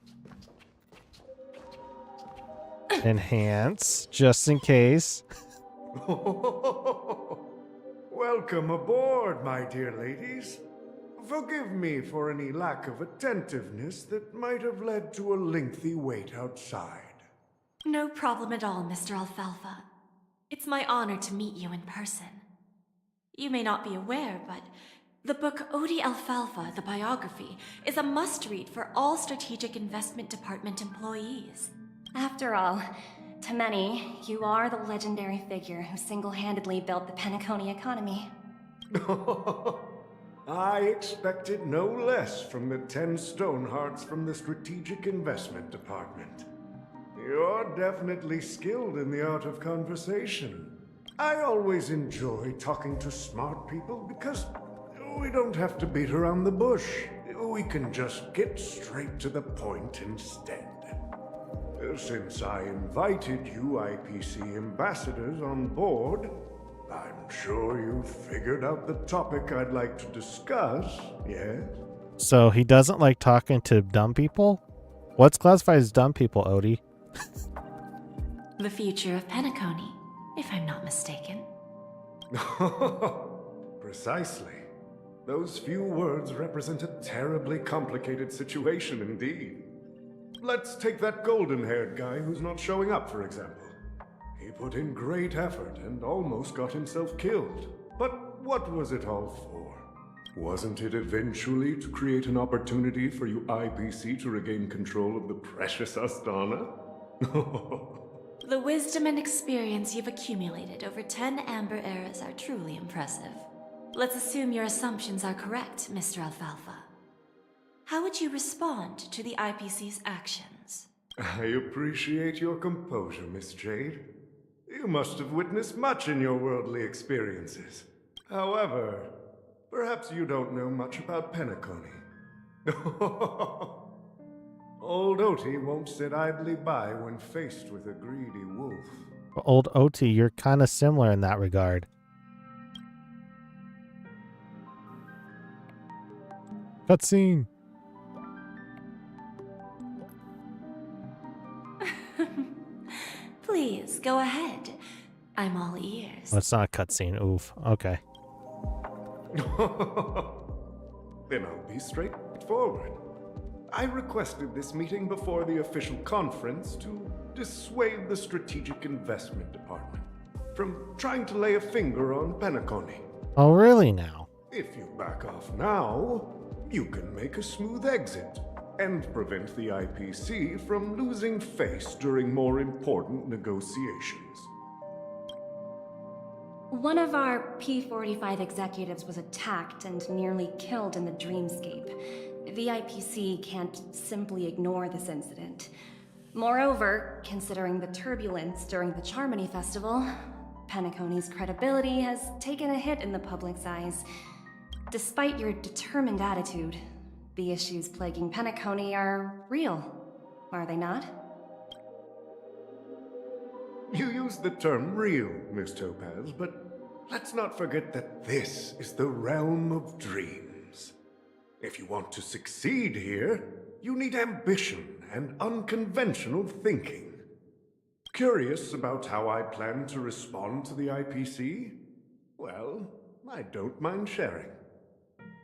Enhance, just in case. Welcome aboard, my dear ladies. Forgive me for any lack of attentiveness that might have led to a lengthy wait outside. No problem at all, Mr. Alfalfa. It's my honor to meet you in person. You may not be aware, but the book Odie Alfalfa, the biography, is a must-read for all Strategic Investment Department employees. After all, to many, you are the legendary figure who single-handedly built the Penacony economy. I expected no less from the 10 Stonehearts from the Strategic Investment Department. You're definitely skilled in the art of conversation. I always enjoy talking to smart people because we don't have to beat around the bush. We can just get straight to the point instead. Since I invited you IPC ambassadors on board, I'm sure you figured out the topic I'd like to discuss, yes? So he doesn't like talking to dumb people? What's classified as dumb people, Odie? The future of Penacony, if I'm not mistaken. Precisely. Those few words represent a terribly complicated situation indeed. Let's take that golden-haired guy who's not showing up, for example. He put in great effort and almost got himself killed. But what was it all for? Wasn't it eventually to create an opportunity for you IPC to regain control of the precious Astana? The wisdom and experience you've accumulated over 10 Amber Eras are truly impressive. Let's assume your assumptions are correct, Mr. Alfalfa. How would you respond to the IPC's actions? I appreciate your composure, Miss Jade. You must have witnessed much in your worldly experiences. However, perhaps you don't know much about Penacony. Old Oti won't sit idly by when faced with a greedy wolf. Old Oti, you're kind of similar in that regard. Cutscene. Please, go ahead. I'm all ears. Well, it's not a cutscene. Oof. Okay. Then I'll be straightforward. I requested this meeting before the official conference to dissuade the Strategic Investment Department from trying to lay a finger on Penacony. Oh, really now? If you back off now, you can make a smooth exit. and prevent the IPC from losing face during more important negotiations. One of our P-45 executives was attacked and nearly killed in the dreamscape. The IPC can't simply ignore this incident. Moreover, considering the turbulence during the Charmony Festival, Penacony's credibility has taken a hit in the public's eyes. Despite your determined attitude, the issues plaguing Penacony are real, are they not? You use the term real, Miss Topaz, but let's not forget that this is the realm of dreams. If you want to succeed here, you need ambition and unconventional thinking. Curious about how I plan to respond to the IPC? Well, I don't mind sharing.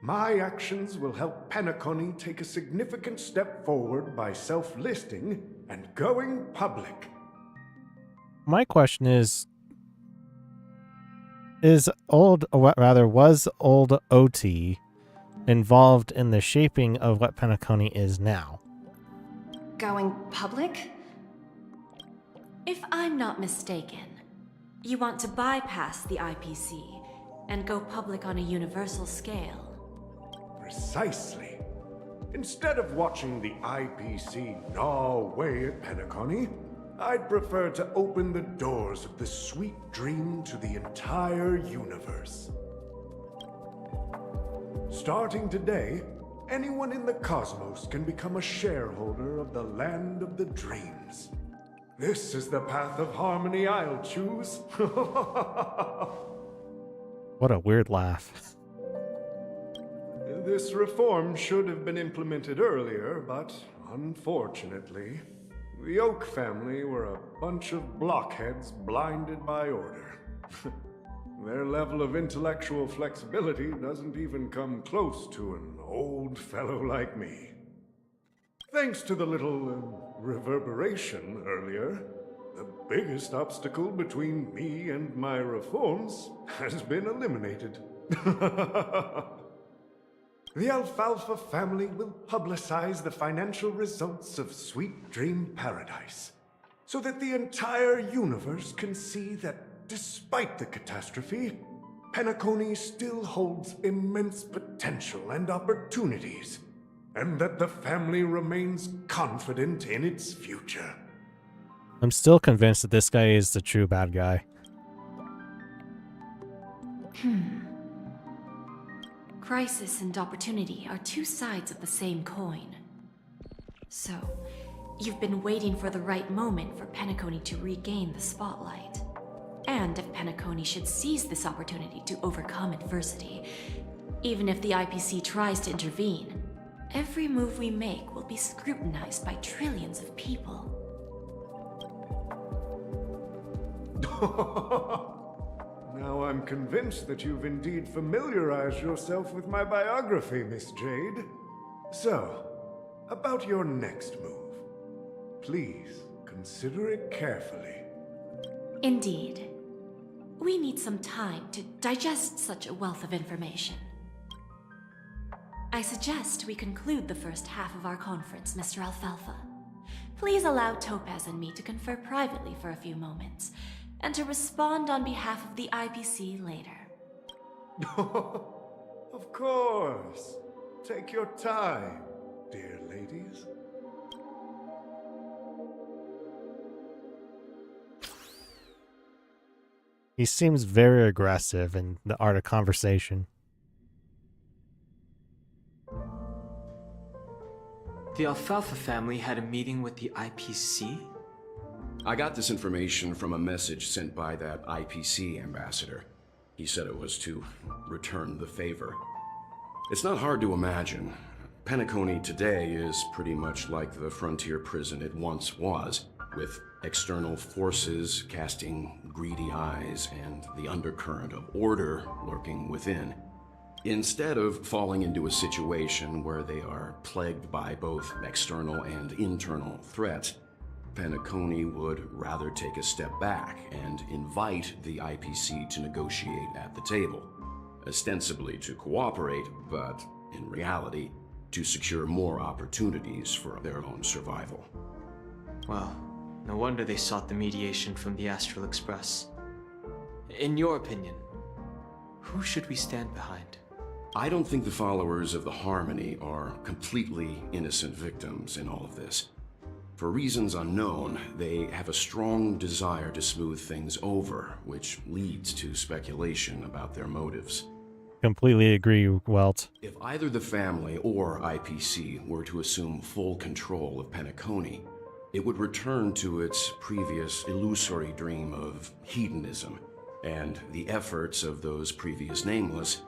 My actions will help Penacony take a significant step forward by self-listing and going public. My question was old OT involved in the shaping of what Penacony is now? Going public? If I'm not mistaken, you want to bypass the IPC and go public on a universal scale. Precisely. Instead of watching the IPC gnaw away at Penacony, I'd prefer to open the doors of the sweet dream to the entire universe. Starting today, anyone in the cosmos can become a shareholder of the land of the dreams. This is the path of harmony I'll choose. What a weird laugh. This reform should have been implemented earlier, but unfortunately, the Oak family were a bunch of blockheads blinded by order. Their level of intellectual flexibility doesn't even come close to an old fellow like me. Thanks to the little reverberation earlier, the biggest obstacle between me and my reforms has been eliminated. The Alfalfa family will publicize the financial results of Sweet Dream Paradise, so that the entire universe can see that despite the catastrophe, Penacony still holds immense potential and opportunities, and that the family remains confident in its future. I'm still convinced that this guy is the true bad guy. Crisis and opportunity are two sides of the same coin. So, you've been waiting for the right moment for Penacony to regain the spotlight. And if Penacony should seize this opportunity to overcome adversity, even if the IPC tries to intervene, every move we make will be scrutinized by trillions of people. Now I'm convinced that you've indeed familiarized yourself with my biography, Miss Jade. So, about your next move. Please, consider it carefully. Indeed. We need some time to digest such a wealth of information. I suggest we conclude the first half of our conference, Mr. Alfalfa. Please allow Topaz and me to confer privately for a few moments, and to respond on behalf of the IPC later. Of course. Take your time, dear ladies. He seems very aggressive in the art of conversation. The Alfalfa family had a meeting with the IPC? I got this information from a message sent by that IPC ambassador. He said it was to return the favor. It's not hard to imagine. Penacony today is pretty much like the frontier prison it once was, with external forces casting greedy eyes and the undercurrent of order lurking within. Instead of falling into a situation where they are plagued by both external and internal threats, Penacony would rather take a step back and invite the IPC to negotiate at the table, ostensibly to cooperate, but in reality, to secure more opportunities for their own survival. Well, no wonder they sought the mediation from the Astral Express. In your opinion, who should we stand behind? I don't think the followers of the Harmony are completely innocent victims in all of this. For reasons unknown, they have a strong desire to smooth things over, which leads to speculation about their motives. Completely agree, Welt. If either the family or IPC were to assume full control of Penacony, it would return to its previous illusory dream of hedonism, and the efforts of those previous nameless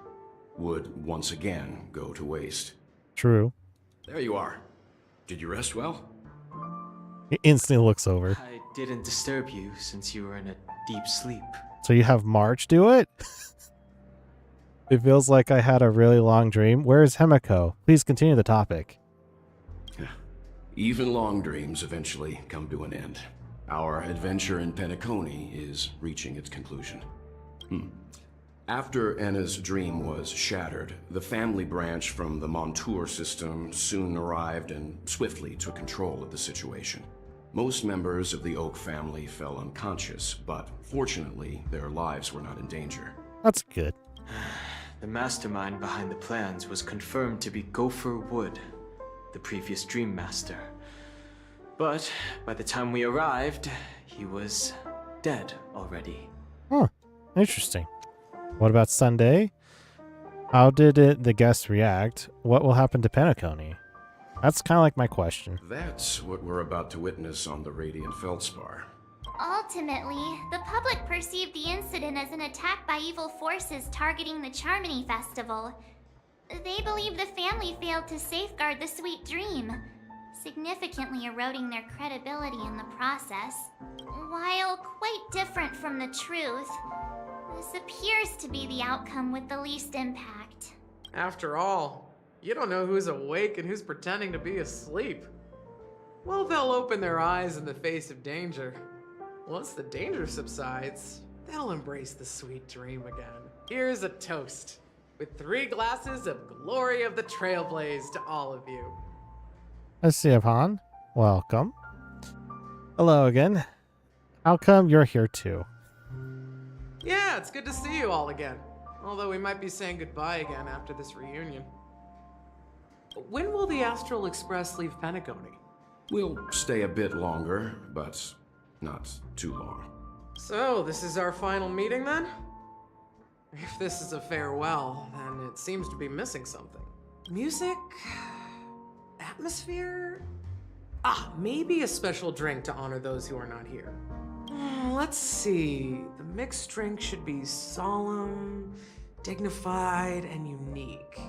would once again go to waste. True. There you are. Did you rest well? He instantly looks over. I didn't disturb you since you were in a deep sleep. So you have March do it? It feels like I had a really long dream. Where is Himiko? Please continue the topic. Even long dreams eventually come to an end. Our adventure in Penacony is reaching its conclusion. After Enna's dream was shattered, the family branch from the Montour system soon arrived and swiftly took control of the situation. Most members of the Oak family fell unconscious, but fortunately, their lives were not in danger. That's good. The mastermind behind the plans was confirmed to be Gopher Wood, the previous Dream Master. But by the time we arrived, he was dead already. Huh. Interesting. What about Sunday? How did the guests react? What will happen to Penacony? That's kind of like my question. That's what we're about to witness on the Radiant Feldspar. Ultimately, the public perceived the incident as an attack by evil forces targeting the Charmony Festival. They believe the family failed to safeguard the sweet dream, significantly eroding their credibility in the process. While quite different from the truth, this appears to be the outcome with the least impact. After all, you don't know who's awake and who's pretending to be asleep. Well, they'll open their eyes in the face of danger. Once the danger subsides, they'll embrace the sweet dream again. Here's a toast, with 3 glasses of Glory of the Trailblaze to all of you. Siobhan, welcome. Hello again. How come you're here too? Yeah, it's good to see you all again. Although we might be saying goodbye again after this reunion. When will the Astral Express leave Penacony? We'll stay a bit longer, but not too long. So, this is our final meeting then? If this is a farewell, then it seems to be missing something. Music? Atmosphere? Maybe a special drink to honor those who are not here. Let's see. The mixed drink should be solemn, dignified, and unique.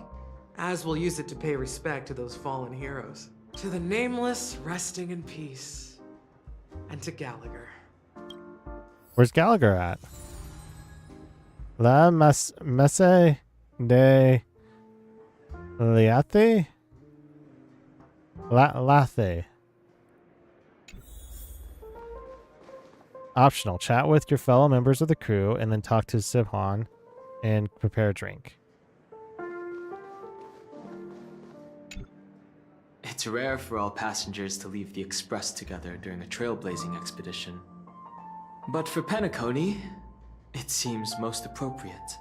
As we'll use it to pay respect to those fallen heroes. To the nameless, resting in peace. And to Gallagher. Where's Gallagher at? La Messe de Liathe? Lathe. Optional. Chat with your fellow members of the crew and then talk to Sibhan and prepare a drink. It's rare for all passengers to leave the Express together during a trailblazing expedition. But for Penacony, it seems most appropriate.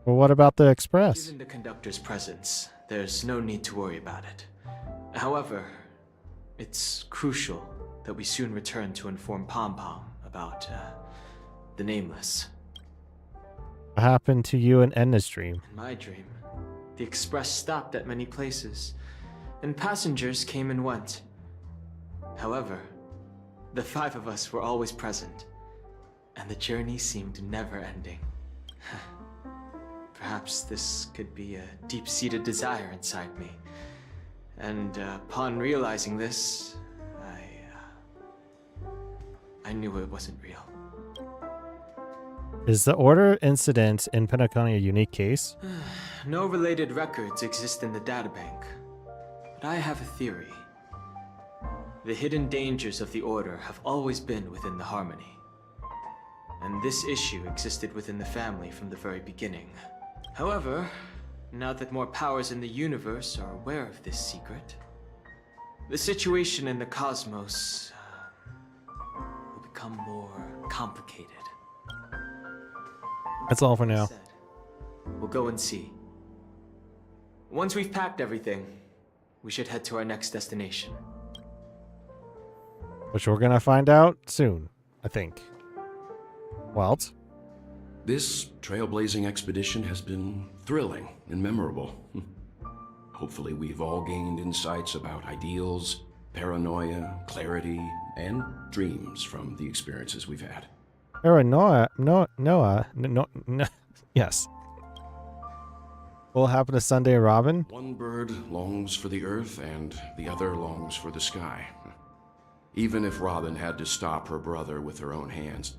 Well, what about the Express? Given the conductor's presence, there's no need to worry about it. However, it's crucial that we soon return to inform Pom Pom about the Nameless. What happened to you in Enna's dream? In my dream, the Express stopped at many places, and passengers came and went. However, the 5 of us were always present, and the journey seemed never ending. Perhaps this could be a deep-seated desire inside me. And upon realizing this, I knew it wasn't real. Is the Order incident in Penacony a unique case? No related records exist in the databank, but I have a theory. The hidden dangers of the Order have always been within the Harmony, and this issue existed within the family from the very beginning. However, now that more powers in the universe are aware of this secret, the situation in the cosmos will become more complicated. That's all for now. We'll go and see. Once we've packed everything, we should head to our next destination. Which we're gonna find out soon, I think. Walt? This trailblazing expedition has been thrilling and memorable. Hopefully we've all gained insights about ideals, paranoia, clarity, and dreams from the experiences we've had. Paranoia? No, yes. What happened to Sunday Robin? One bird longs for the earth and the other longs for the sky. Even if Robin had to stop her brother with her own hands,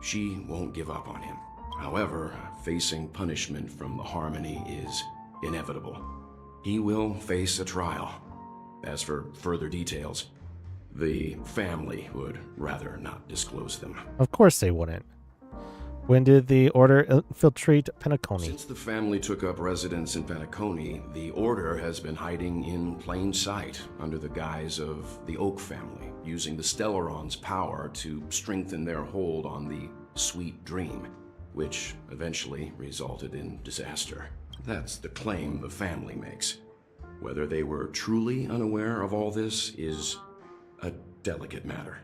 she won't give up on him. However, facing punishment from the Harmony is inevitable. He will face a trial. As for further details, the family would rather not disclose them. Of course they wouldn't. When did the Order infiltrate Penacony? Since the family took up residence in Penacony, the Order has been hiding in plain sight under the guise of the Oak family, using the Stellaron's power to strengthen their hold on the Sweet Dream, which eventually resulted in disaster. That's the claim the family makes. Whether they were truly unaware of all this is a delicate matter.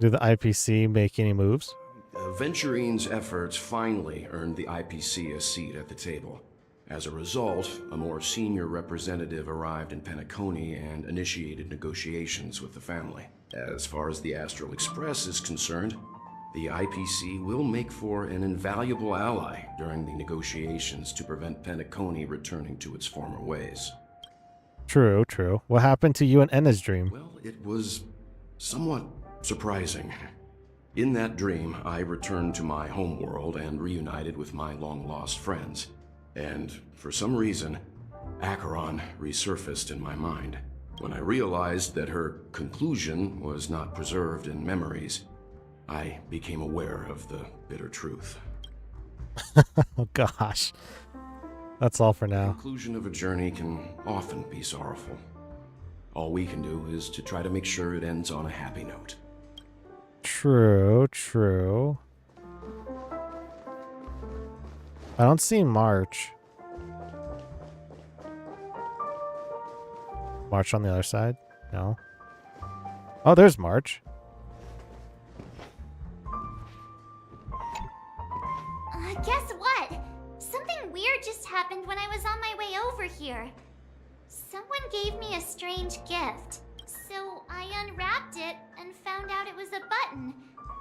Did the IPC make any moves? Venturine's efforts finally earned the IPC a seat at the table. As a result, a more senior representative arrived in Penacony and initiated negotiations with the family. As far as the Astral Express is concerned, the IPC will make for an invaluable ally during the negotiations to prevent Penacony returning to its former ways. True, true. What happened to you and Enna's dream? Well, it was somewhat surprising. In that dream, I returned to my homeworld and reunited with my long-lost friends. And for some reason, Acheron resurfaced in my mind. When I realized that her conclusion was not preserved in memories, I became aware of the bitter truth. Oh gosh. That's all for now. The conclusion of a journey can often be sorrowful. All we can do is to try to make sure it ends on a happy note. True, true. I don't see March. March on the other side? No. Oh, there's March. Guess what? Something weird just happened when I was on my way over here. Someone gave me a strange gift. So I unwrapped it and found out it was a button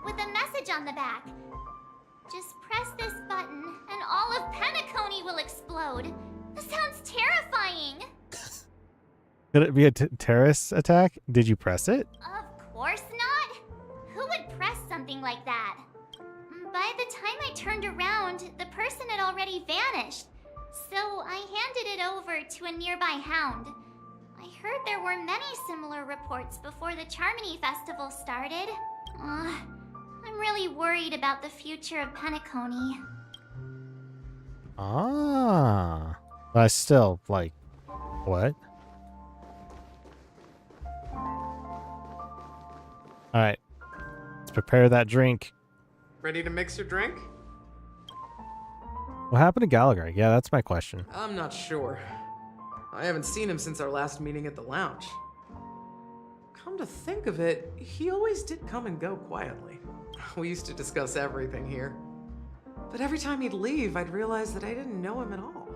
with a message on the back. Just press this button and all of Penacony will explode. This sounds terrifying. Could it be a terrorist attack? Did you press it? Of course not. Who would press something like that? By the time I turned around, the person had already vanished. So I handed it over to a nearby hound. I heard there were many similar reports before the Charmony Festival started. I'm really worried about the future of Penacony. Ah. But I still, like, what? Alright. Let's prepare that drink. Ready to mix your drink? What happened to Gallagher? Yeah, that's my question. I'm not sure. I haven't seen him since our last meeting at the lounge. Come to think of it, he always did come and go quietly. We used to discuss everything here. But every time he'd leave, I'd realize that I didn't know him at all.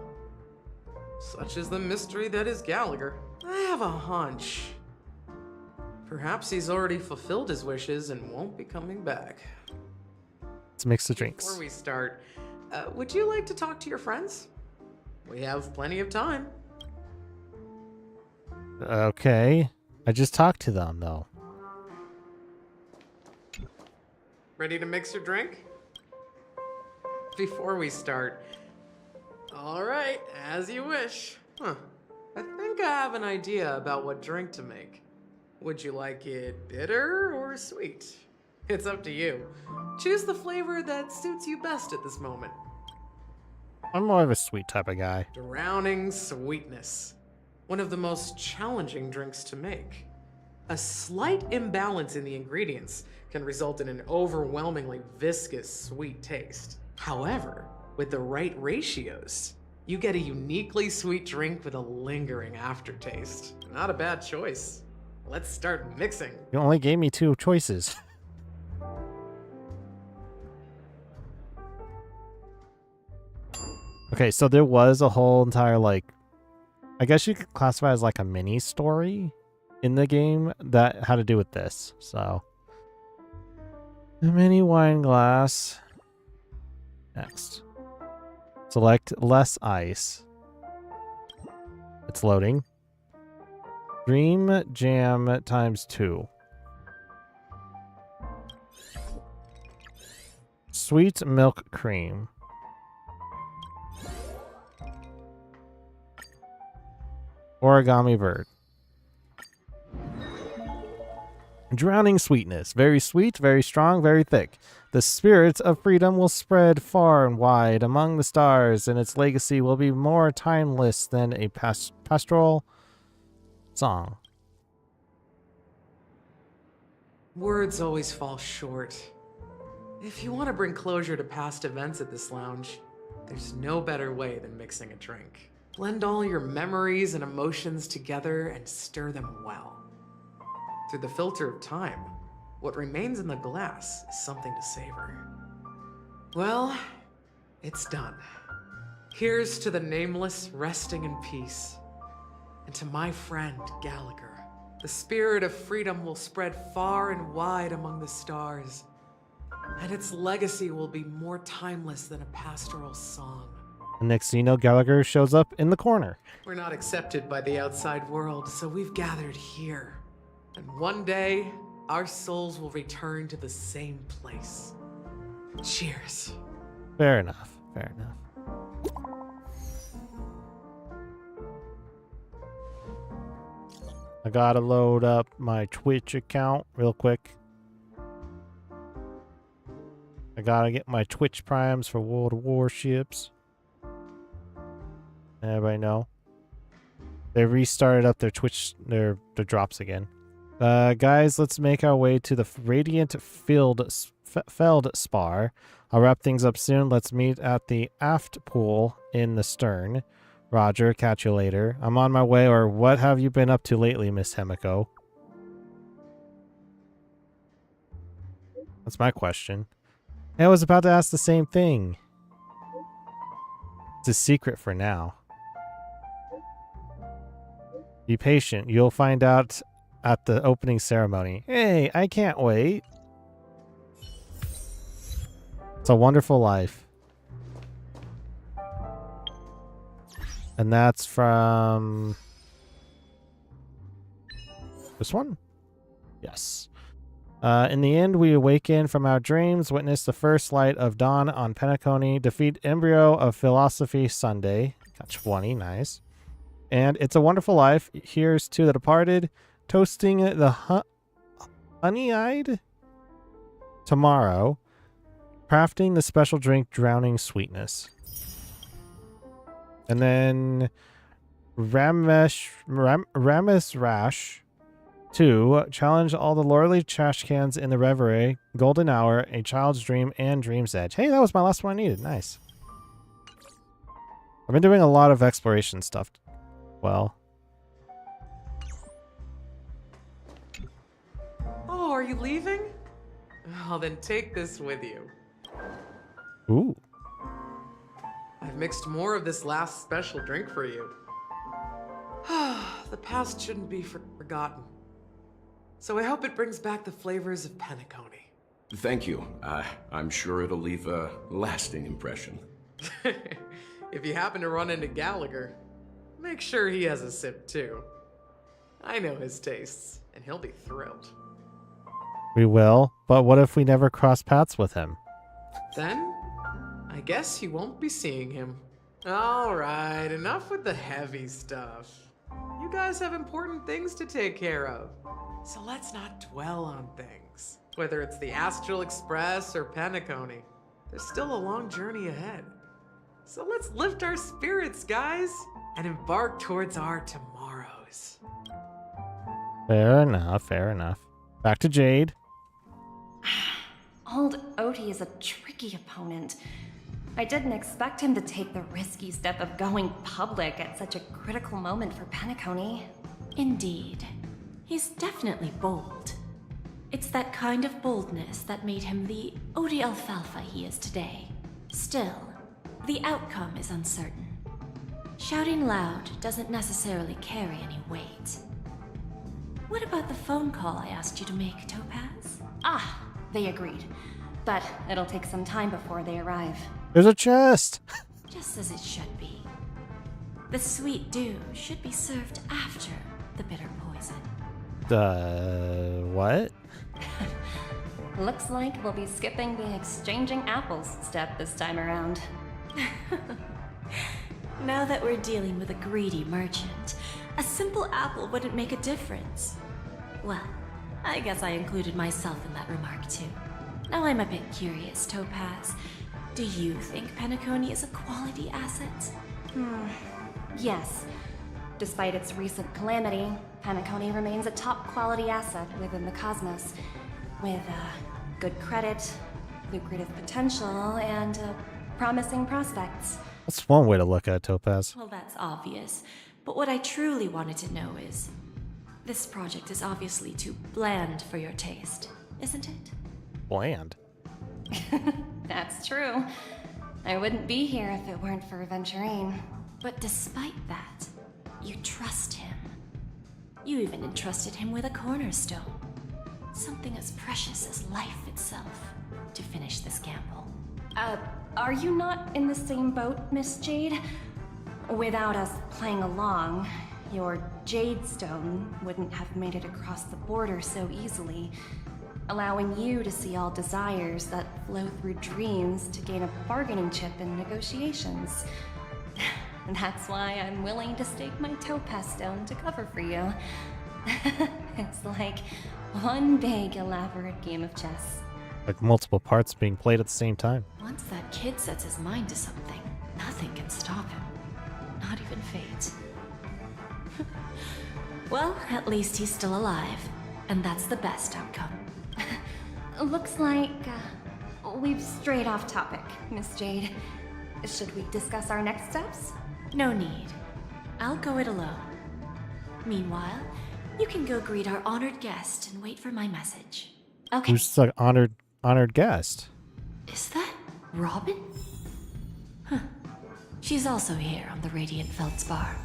Such is the mystery that is Gallagher. I have a hunch. Perhaps he's already fulfilled his wishes and won't be coming back. Let's mix the drinks. Before we start, would you like to talk to your friends? We have plenty of time. Okay. I just talked to them, though. Ready to mix your drink? Before we start... Alright, as you wish. I think I have an idea about what drink to make. Would you like it bitter or sweet? It's up to you. Choose the flavor that suits you best at this moment. I'm more of a sweet type of guy. Drowning sweetness. One of the most challenging drinks to make. A slight imbalance in the ingredients can result in an overwhelmingly viscous sweet taste. However, with the right ratios, you get a uniquely sweet drink with a lingering aftertaste. Not a bad choice. Let's start mixing. You only gave me 2 choices. Okay, so there was a whole entire, like, I guess you could classify it as like a mini story in the game that had to do with this. So, a mini wine glass. Next. Select less ice. It's loading. Dream Jam times 2. Sweet milk cream. Origami bird. Drowning sweetness. Very sweet, very strong, very thick. The spirit of freedom will spread far and wide among the stars, and its legacy will be more timeless than a pastoral song. Words always fall short. If you want to bring closure to past events at this lounge, there's no better way than mixing a drink. Blend all your memories and emotions together and stir them well. Through the filter of time, what remains in the glass is something to savor. Well, it's done. Here's to the nameless resting in peace. And to my friend Gallagher, the spirit of freedom will spread far and wide among the stars, and its legacy will be more timeless than a pastoral song. And next thing you know, Gallagher shows up in the corner. We're not accepted by the outside world, so we've gathered here. And one day, our souls will return to the same place. Cheers. Fair enough. Fair enough. I gotta load up my Twitch account real quick. I gotta get my Twitch primes for World of Warships. Everybody know. They restarted up their Twitch, their drops again. Guys, let's make our way to the Radiant Feldspar. I'll wrap things up soon. Let's meet at the aft pool in the stern. Roger, catch you later. I'm on my way, or what have you been up to lately, Miss Hemiko? That's my question. I was about to ask the same thing. It's a secret for now. Be patient. You'll find out at the opening ceremony. Hey, I can't wait. It's a Wonderful Life. And that's from this one? Yes. In the end, we awaken from our dreams, witness the first light of dawn on Penacony, defeat embryo of Philosophy Sunday. Got 20, nice. And It's a Wonderful Life. Here's to the departed, toasting the honey-eyed tomorrow, crafting the special drink Drowning Sweetness. And then Ramesh Rash 2, challenge all the lordly trash cans in the Reverie, Golden Hour, A Child's Dream, and Dream's Edge. Hey, that was my last one I needed. Nice. I've been doing a lot of exploration stuff. Well. Oh, are you leaving? Oh, then take this with you. Ooh. I've mixed more of this last special drink for you. The past shouldn't be forgotten. So I hope it brings back the flavors of Penacony. Thank you. I'm sure it'll leave a lasting impression. If you happen to run into Gallagher, make sure he has a sip too. I know his tastes, and he'll be thrilled. We will, but what if we never cross paths with him? Then, I guess you won't be seeing him. Alright, enough with the heavy stuff. You guys have important things to take care of. So let's not dwell on things. Whether it's the Astral Express or Penacony, there's still a long journey ahead. So let's lift our spirits, guys, and embark towards our tomorrows. Fair enough, fair enough. Back to Jade. Old Odie is a tricky opponent. I didn't expect him to take the risky step of going public at such a critical moment for Penacony. Indeed. He's definitely bold. It's that kind of boldness that made him the Odie Alfalfa he is today. Still, the outcome is uncertain. Shouting loud doesn't necessarily carry any weight. What about the phone call I asked you to make, Topaz? Ah, they agreed. But it'll take some time before they arrive. There's a chest! Just as it should be. The sweet dew should be served after the bitter poison. What? Looks like we'll be skipping the exchanging apples step this time around. Now that we're dealing with a greedy merchant, a simple apple wouldn't make a difference. Well, I guess I included myself in that remark too. Now I'm a bit curious, Topaz. Do you think Penacony is a quality asset? Yes. Despite its recent calamity, Penacony remains a top quality asset within the cosmos. With good credit, lucrative potential, and promising prospects. That's one way to look at it, Topaz. Well, that's obvious. But what I truly wanted to know is, this project is obviously too bland for your taste, isn't it? Bland? That's true. I wouldn't be here if it weren't for Venturine. But despite that, you trust him. You even entrusted him with a cornerstone. Something as precious as life itself, to finish this gamble. Are you not in the same boat, Miss Jade? Without us playing along, your Jade Stone wouldn't have made it across the border so easily, allowing you to see all desires that flow through dreams to gain a bargaining chip in negotiations. That's why I'm willing to stake my Topaz Stone to cover for you. It's like one big elaborate game of chess. Like multiple parts being played at the same time. Once that kid sets his mind to something, nothing can stop him. Not even fate. Well, at least he's still alive, and that's the best outcome. Looks like we've strayed off topic, Miss Jade. Should we discuss our next steps? No need. I'll go it alone. Meanwhile, you can go greet our honored guest and wait for my message. Okay. Who's the honored guest? Is that Robin? Huh. She's also here on the Radiant Feldspar.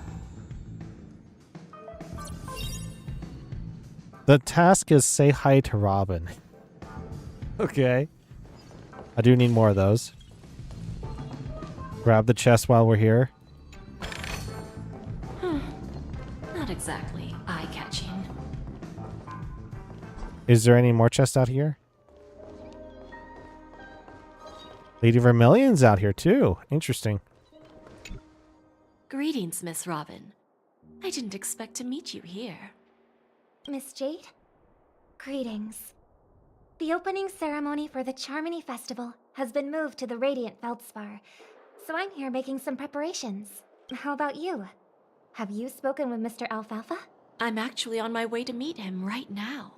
The task is say hi to Robin. Okay. I do need more of those. Grab the chest while we're here. Not exactly eye-catching. Is there any more chests out here? Lady Vermilion's out here too. Interesting. Greetings, Miss Robin. I didn't expect to meet you here. Miss Jade? Greetings. The opening ceremony for the Charmony Festival has been moved to the Radiant Feldspar, so I'm here making some preparations. How about you? Have you spoken with Mr. Alfalfa? I'm actually on my way to meet him right now.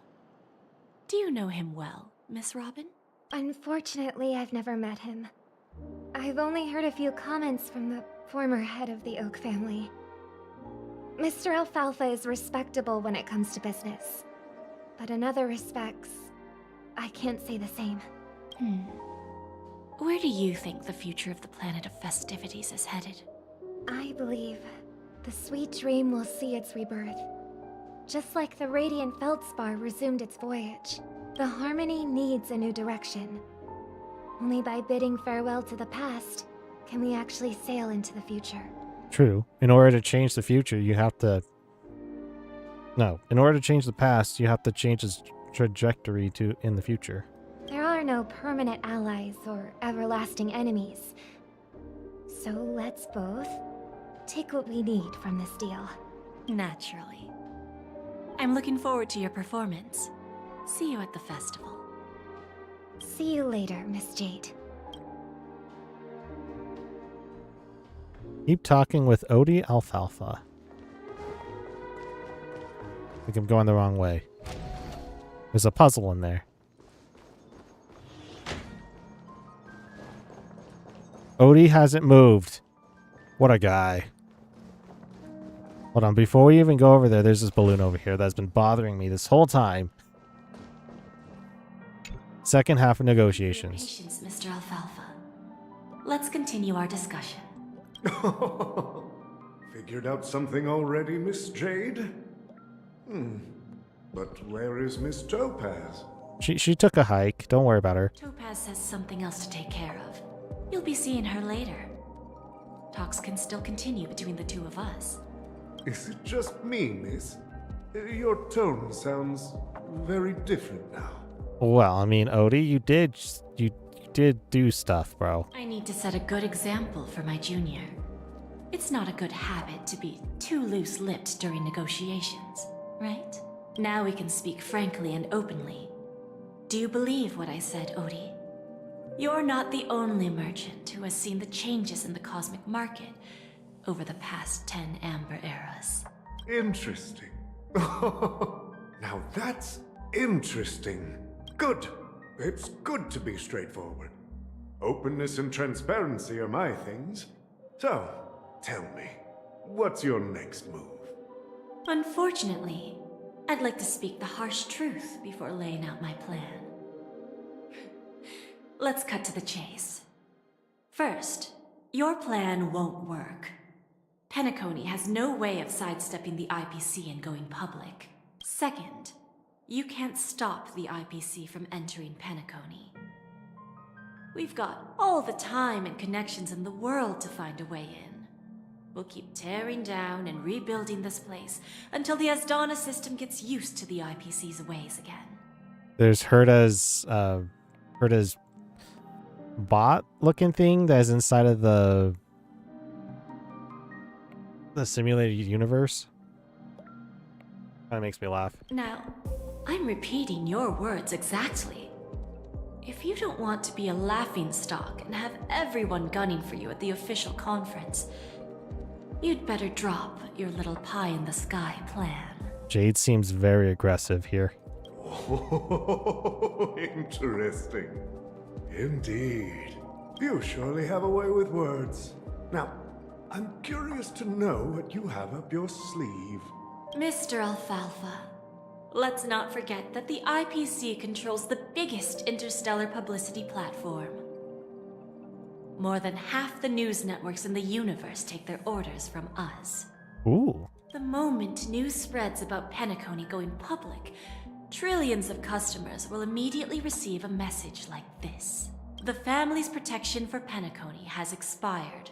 Do you know him well, Miss Robin? Unfortunately, I've never met him. I've only heard a few comments from the former head of the Oak family. Mr. Alfalfa is respectable when it comes to business, but in other respects, I can't say the same. Where do you think the future of the planet of festivities is headed? I believe the sweet dream will see its rebirth. Just like the Radiant Feldspar resumed its voyage, the Harmony needs a new direction. Only by bidding farewell to the past can we actually sail into the future. True. In order to change the future, you have to... No. In order to change the past, you have to change its trajectory to in the future. There are no permanent allies or everlasting enemies. So let's both take what we need from this deal. Naturally. I'm looking forward to your performance. See you at the festival. See you later, Miss Jade. Keep talking with Odie Alfalfa. I think I'm going the wrong way. There's a puzzle in there. Odie hasn't moved. What a guy. Hold on, before we even go over there, there's this balloon over here that's been bothering me this whole time. Second half of negotiations. Patience, Mr. Alfalfa. Let's continue our discussion. Figured out something already, Miss Jade? But where is Miss Topaz? She took a hike. Don't worry about her. Topaz has something else to take care of. You'll be seeing her later. Talks can still continue between the two of us. Is it just me, miss? Your tone sounds very different now. Well, I mean, Odie, you did do stuff, bro. I need to set a good example for my junior. It's not a good habit to be too loose-lipped during negotiations, right? Now we can speak frankly and openly. Do you believe what I said, Odie? You're not the only merchant who has seen the changes in the cosmic market over the past 10 Amber Eras. Interesting. Now that's interesting. Good. It's good to be straightforward. Openness and transparency are my things. So, tell me, what's your next move? Unfortunately, I'd like to speak the harsh truth before laying out my plan. Let's cut to the chase. First, your plan won't work. Penacony has no way of sidestepping the IPC and going public. Second, you can't stop the IPC from entering Penacony. We've got all the time and connections in the world to find a way in. We'll keep tearing down and rebuilding this place until the Asdana system gets used to the IPC's ways again. There's Herta's bot-looking thing that's inside of the simulated universe. Kind of makes me laugh. Now, I'm repeating your words exactly. If you don't want to be a laughingstock and have everyone gunning for you at the official conference, you'd better drop your little pie-in-the-sky plan. Jade seems very aggressive here. Oh, interesting. Indeed. You surely have a way with words. Now, I'm curious to know what you have up your sleeve. Mr. Alfalfa, let's not forget that the IPC controls the biggest interstellar publicity platform. More than half the news networks in the universe take their orders from us. Ooh. The moment news spreads about Penacony going public, trillions of customers will immediately receive a message like this. The family's protection for Penacony has expired.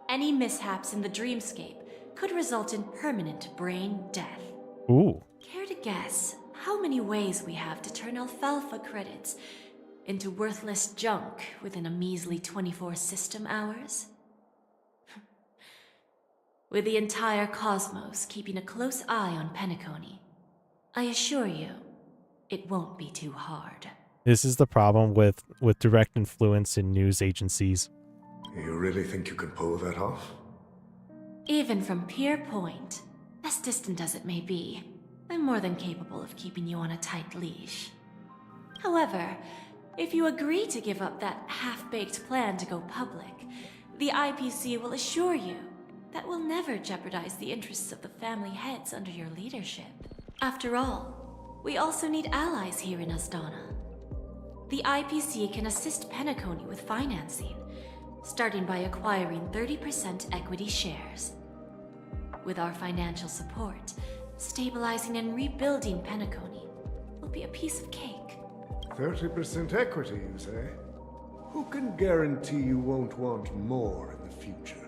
Any mishaps in the dreamscape could result in permanent brain death. Ooh. Care to guess how many ways we have to turn alfalfa credits into worthless junk within a measly 24 system hours? With the entire cosmos keeping a close eye on Penacony, I assure you, it won't be too hard. This is the problem with direct influence in news agencies. You really think you can pull that off? Even from Pier Point, as distant as it may be, I'm more than capable of keeping you on a tight leash. However, if you agree to give up that half-baked plan to go public, the IPC will assure you that we'll never jeopardize the interests of the family heads under your leadership. After all, we also need allies here in Asdana. The IPC can assist Penacony with financing, starting by acquiring 30% equity shares. With our financial support, stabilizing and rebuilding Penacony will be a piece of cake. 30% equity, you say? Who can guarantee you won't want more in the future?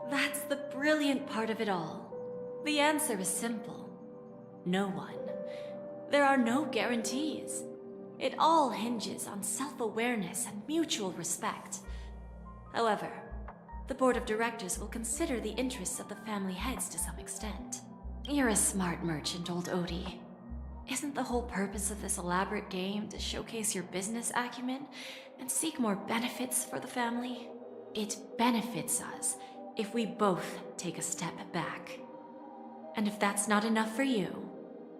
That's the brilliant part of it all. The answer is simple. No one. There are no guarantees. It all hinges on self-awareness and mutual respect. However, the board of directors will consider the interests of the family heads to some extent. You're a smart merchant, old Odie. Isn't the whole purpose of this elaborate game to showcase your business acumen and seek more benefits for the family? It benefits us if we both take a step back. And if that's not enough for you,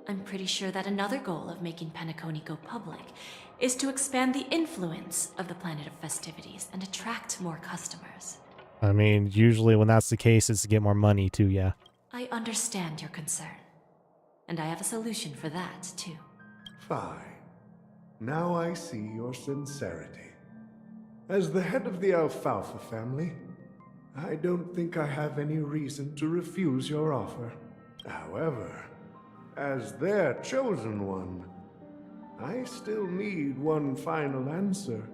I'm pretty sure that another goal of making Penacony go public is to expand the influence of the Planet of Festivities and attract more customers. I mean, usually when that's the case, it's to get more money too, yeah. I understand your concern, and I have a solution for that, too. Fine. Now I see your sincerity. As the head of the Alfalfa family, I don't think I have any reason to refuse your offer. However, as their chosen one, I still need one final answer.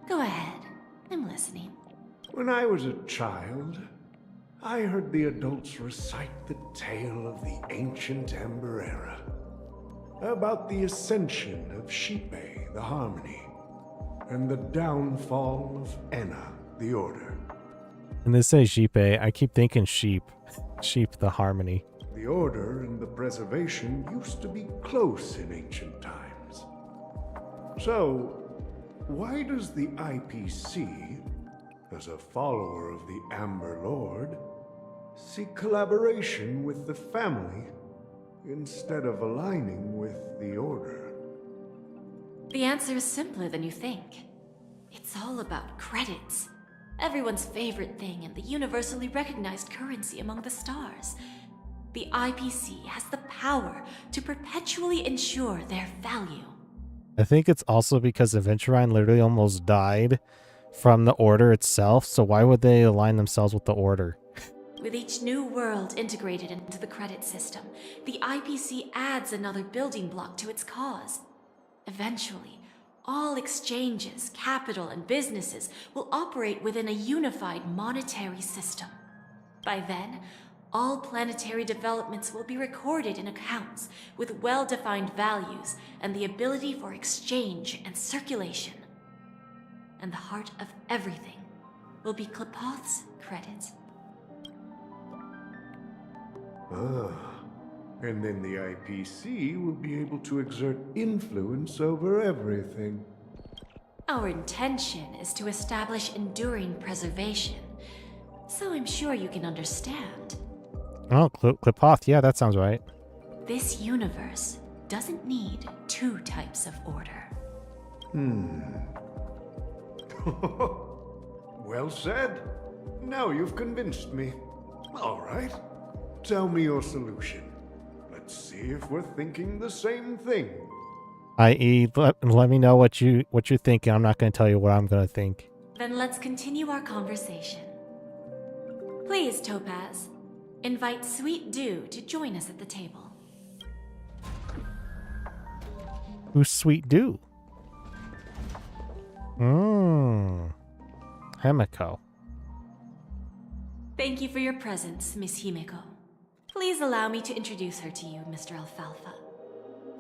Go ahead. I'm listening. When I was a child, I heard the adults recite the tale of the ancient Ember Era, about the ascension of Xipe, the Harmony, and the downfall of Enna, the Order. And they say Xipe, I keep thinking sheep. Sheep, the Harmony. The Order and the Preservation used to be close in ancient times. So, why does the IPC, as a follower of the Amber Lord, seek collaboration with the family instead of aligning with the Order? The answer is simpler than you think. It's all about credits. Everyone's favorite thing and the universally recognized currency among the stars. The IPC has the power to perpetually ensure their value. I think it's also because Aventurine literally almost died from the Order itself, so why would they align themselves with the Order? With each new world integrated into the credit system, the IPC adds another building block to its cause. Eventually, all exchanges, capital, and businesses will operate within a unified monetary system. By then, all planetary developments will be recorded in accounts with well-defined values and the ability for exchange and circulation. And the heart of everything will be Klepoth's credits. And then the IPC will be able to exert influence over everything. Our intention is to establish enduring preservation, so I'm sure you can understand. Oh, Klepoth, yeah, that sounds right. This universe doesn't need two types of order. Well said. Now you've convinced me. All right. Tell me your solution. Let's see if we're thinking the same thing. I.e., let me know what you're thinking. I'm not going to tell you what I'm going to think. Then let's continue our conversation. Please, Topaz, invite Sweet Dew to join us at the table. Who's Sweet Dew? Himeko. Thank you for your presence, Miss Himeko. Please allow me to introduce her to you, Mr. Alfalfa.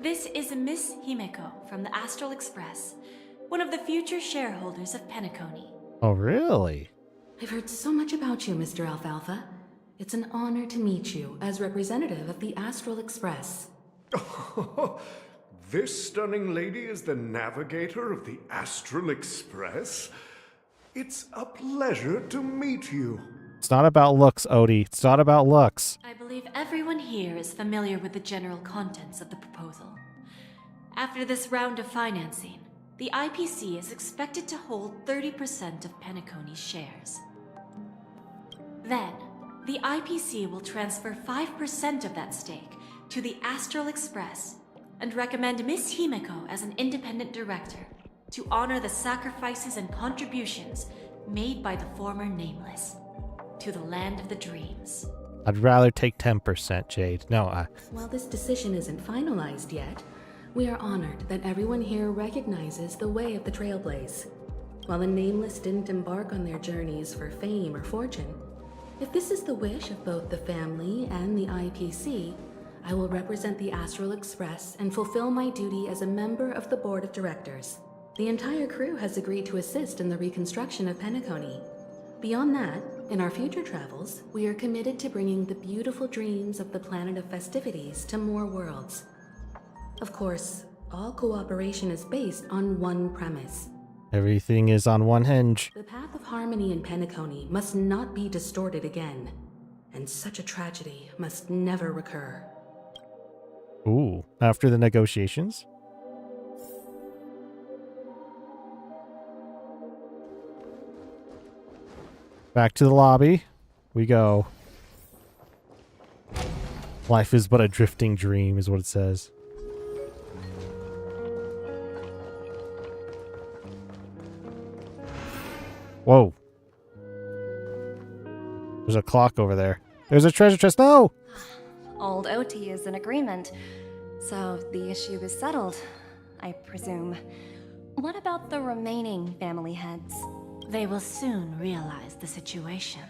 This is Miss Himeko from the Astral Express, one of the future shareholders of Penacony. Oh, really? I've heard so much about you, Mr. Alfalfa. It's an honor to meet you as representative of the Astral Express. This stunning lady is the navigator of the Astral Express? It's a pleasure to meet you. It's not about looks, Odie. It's not about looks. I believe everyone here is familiar with the general contents of the proposal. After this round of financing, the IPC is expected to hold 30% of Penacony's shares. Then, the IPC will transfer 5% of that stake to the Astral Express and recommend Miss Himeko as an independent director to honor the sacrifices and contributions made by the former Nameless to the land of the dreams. I'd rather take 10%, Jade. No, While this decision isn't finalized yet, we are honored that everyone here recognizes the way of the Trailblaze. While the Nameless didn't embark on their journeys for fame or fortune, if this is the wish of both the family and the IPC, I will represent the Astral Express and fulfill my duty as a member of the board of directors. The entire crew has agreed to assist in the reconstruction of Penacony. Beyond that, in our future travels, we are committed to bringing the beautiful dreams of the Planet of Festivities to more worlds. Of course, all cooperation is based on one premise. Everything is on one hinge. The path of harmony in Penacony must not be distorted again, and such a tragedy must never recur. Ooh, after the negotiations? Back to the lobby we go. Life is but a drifting dream, is what it says. Whoa. There's a clock over there. There's a treasure chest. No! Old OT is in agreement, so the issue is settled, I presume. What about the remaining family heads? They will soon realize the situation.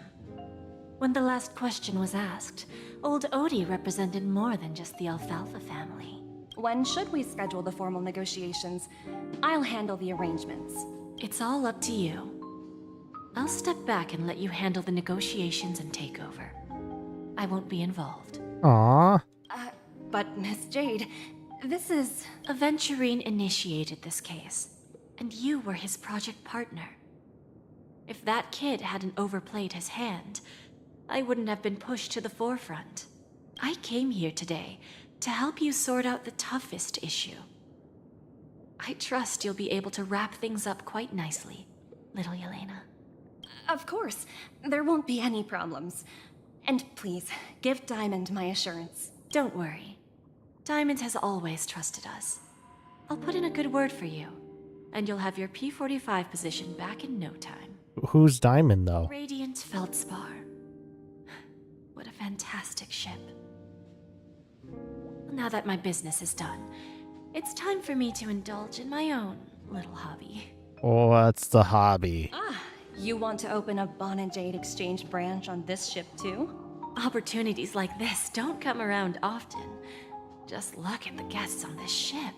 When the last question was asked, old Odie represented more than just the Alfalfa family. When should we schedule the formal negotiations? I'll handle the arrangements. It's all up to you. I'll step back and let you handle the negotiations and takeover. I won't be involved. Aww. But Miss Jade, this is... Aventurine initiated this case, and you were his project partner. If that kid hadn't overplayed his hand, I wouldn't have been pushed to the forefront. I came here today to help you sort out the toughest issue. I trust you'll be able to wrap things up quite nicely, little Yelena. Of course. There won't be any problems. And please, give Diamond my assurance. Don't worry. Diamond has always trusted us. I'll put in a good word for you, and you'll have your P-45 position back in no time. Who's Diamond, though? Radiant Feldspar. What a fantastic ship. Now that my business is done, it's time for me to indulge in my own little hobby. Oh, that's the hobby. You want to open a Bon and Jade exchange branch on this ship too? Opportunities like this don't come around often. Just look at the guests on this ship.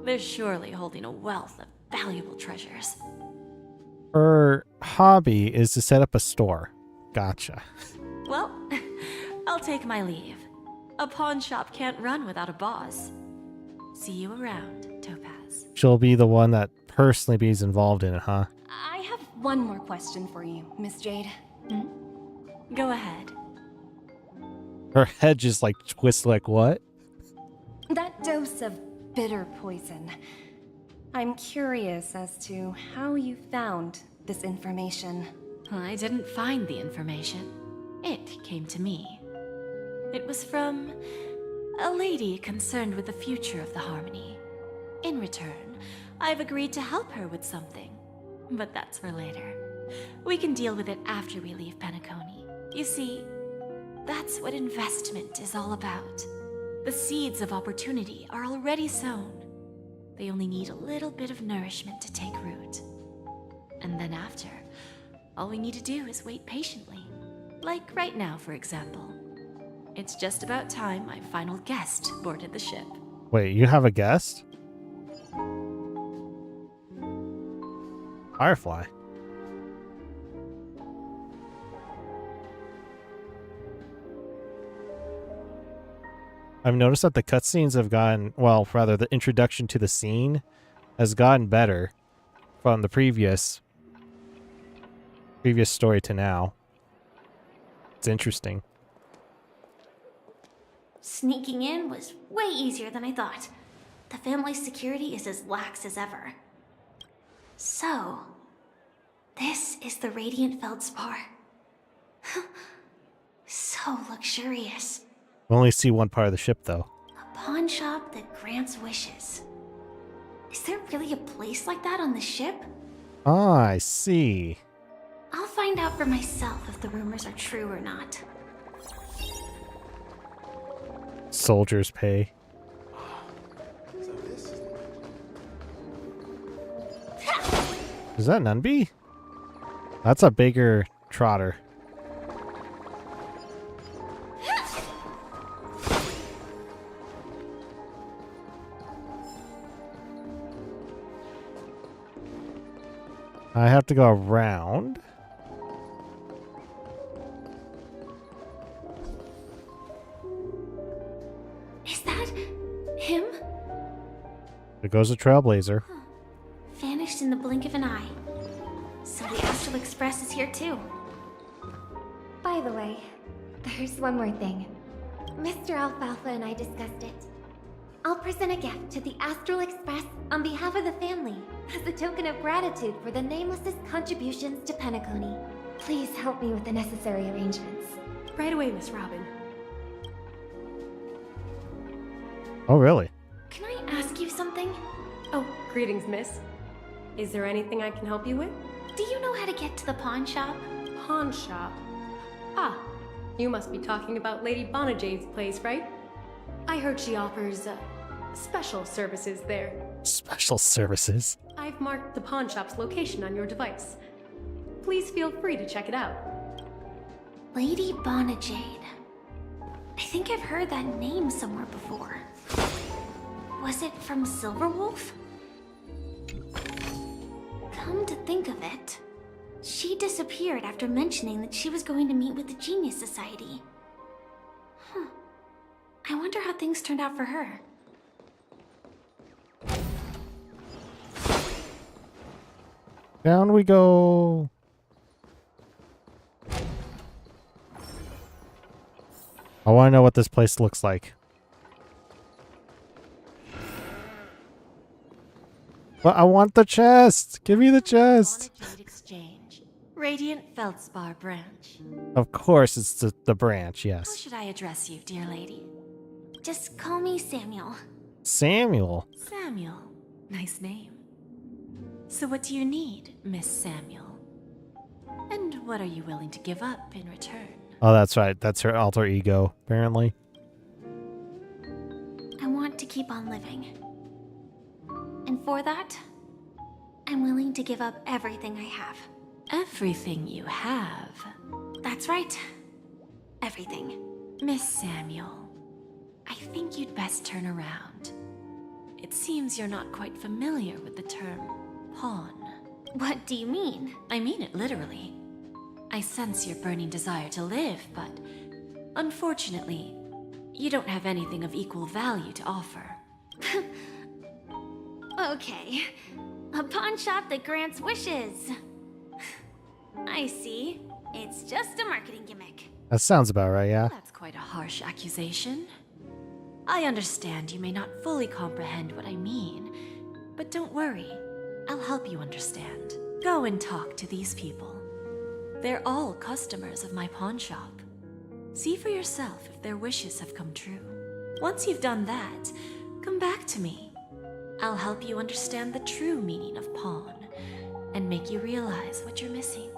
They're surely holding a wealth of valuable treasures. Her hobby is to set up a store. Gotcha. Well, I'll take my leave. A pawn shop can't run without a boss. See you around, Topaz. She'll be the one that personally be involved in it, huh? I have one more question for you, Miss Jade. Go ahead. Her head just like twists like what? That dose of bitter poison. I'm curious as to how you found this information. I didn't find the information. It came to me. It was from a lady concerned with the future of the Harmony. In return, I've agreed to help her with something. But that's for later. We can deal with it after we leave Penacony. You see, that's what investment is all about. The seeds of opportunity are already sown. They only need a little bit of nourishment to take root. And then after, all we need to do is wait patiently. Like right now, for example. It's just about time my final guest boarded the ship. Wait, you have a guest? Firefly. I've noticed that the cutscenes have gotten, well, rather the introduction to the scene has gotten better from the previous story to now. It's interesting. Sneaking in was way easier than I thought. The family's security is as lax as ever. So, this is the Radiant Feldspar. So luxurious. We only see one part of the ship, though. A pawn shop that grants wishes. Is there really a place like that on the ship? Ah, I see. I'll find out for myself if the rumors are true or not. Soldiers pay. Is that Nunby? That's a bigger trotter. I have to go around. Is that him? There goes the Trailblazer. Vanished in the blink of an eye. So the Astral Express is here too. By the way, there's one more thing. Mr. Alfalfa and I discussed it. I'll present a gift to the Astral Express on behalf of the family as a token of gratitude for the Nameless's contributions to Penacony. Please help me with the necessary arrangements. Right away, Miss Robin. Oh, really? Can I ask you something? Oh, greetings, miss. Is there anything I can help you with? Do you know how to get to the pawn shop? Pawn shop? Ah, you must be talking about Lady Bonajade's place, right? I heard she offers, special services there. Special services? I've marked the pawn shop's location on your device. Please feel free to check it out. Lady Bonajade. I think I've heard that name somewhere before. Was it from Silverwolf? Come to think of it, she disappeared after mentioning that she was going to meet with the Genius Society. I wonder how things turned out for her. Down we go. I want to know what this place looks like. But I want the chest. Give me the chest. Exchange. Radiant Feldspar branch. Of course, it's the branch, How yes. should I address you, dear lady? Just call me Samuel. Samuel. Samuel. Nice name. So what do you need, Miss Samuel? And what are you willing to give up in return? Oh, that's right. That's her alter ego, apparently. I want to keep on living. And for that, I'm willing to give up everything I have. Everything you have? That's right. Everything. Miss Samuel, I think you'd best turn around. It seems you're not quite familiar with the term pawn. What do you mean? I mean it literally. I sense your burning desire to live, but unfortunately, you don't have anything of equal value to offer. Okay. A pawn shop that grants wishes. I see. It's just a marketing gimmick. That sounds about right, yeah. That's quite a harsh accusation. I understand you may not fully comprehend what I mean, but don't worry. I'll help you understand. Go and talk to these people. They're all customers of my pawn shop. See for yourself if their wishes have come true. Once you've done that, come back to me. I'll help you understand the true meaning of pawn and make you realize what you're missing.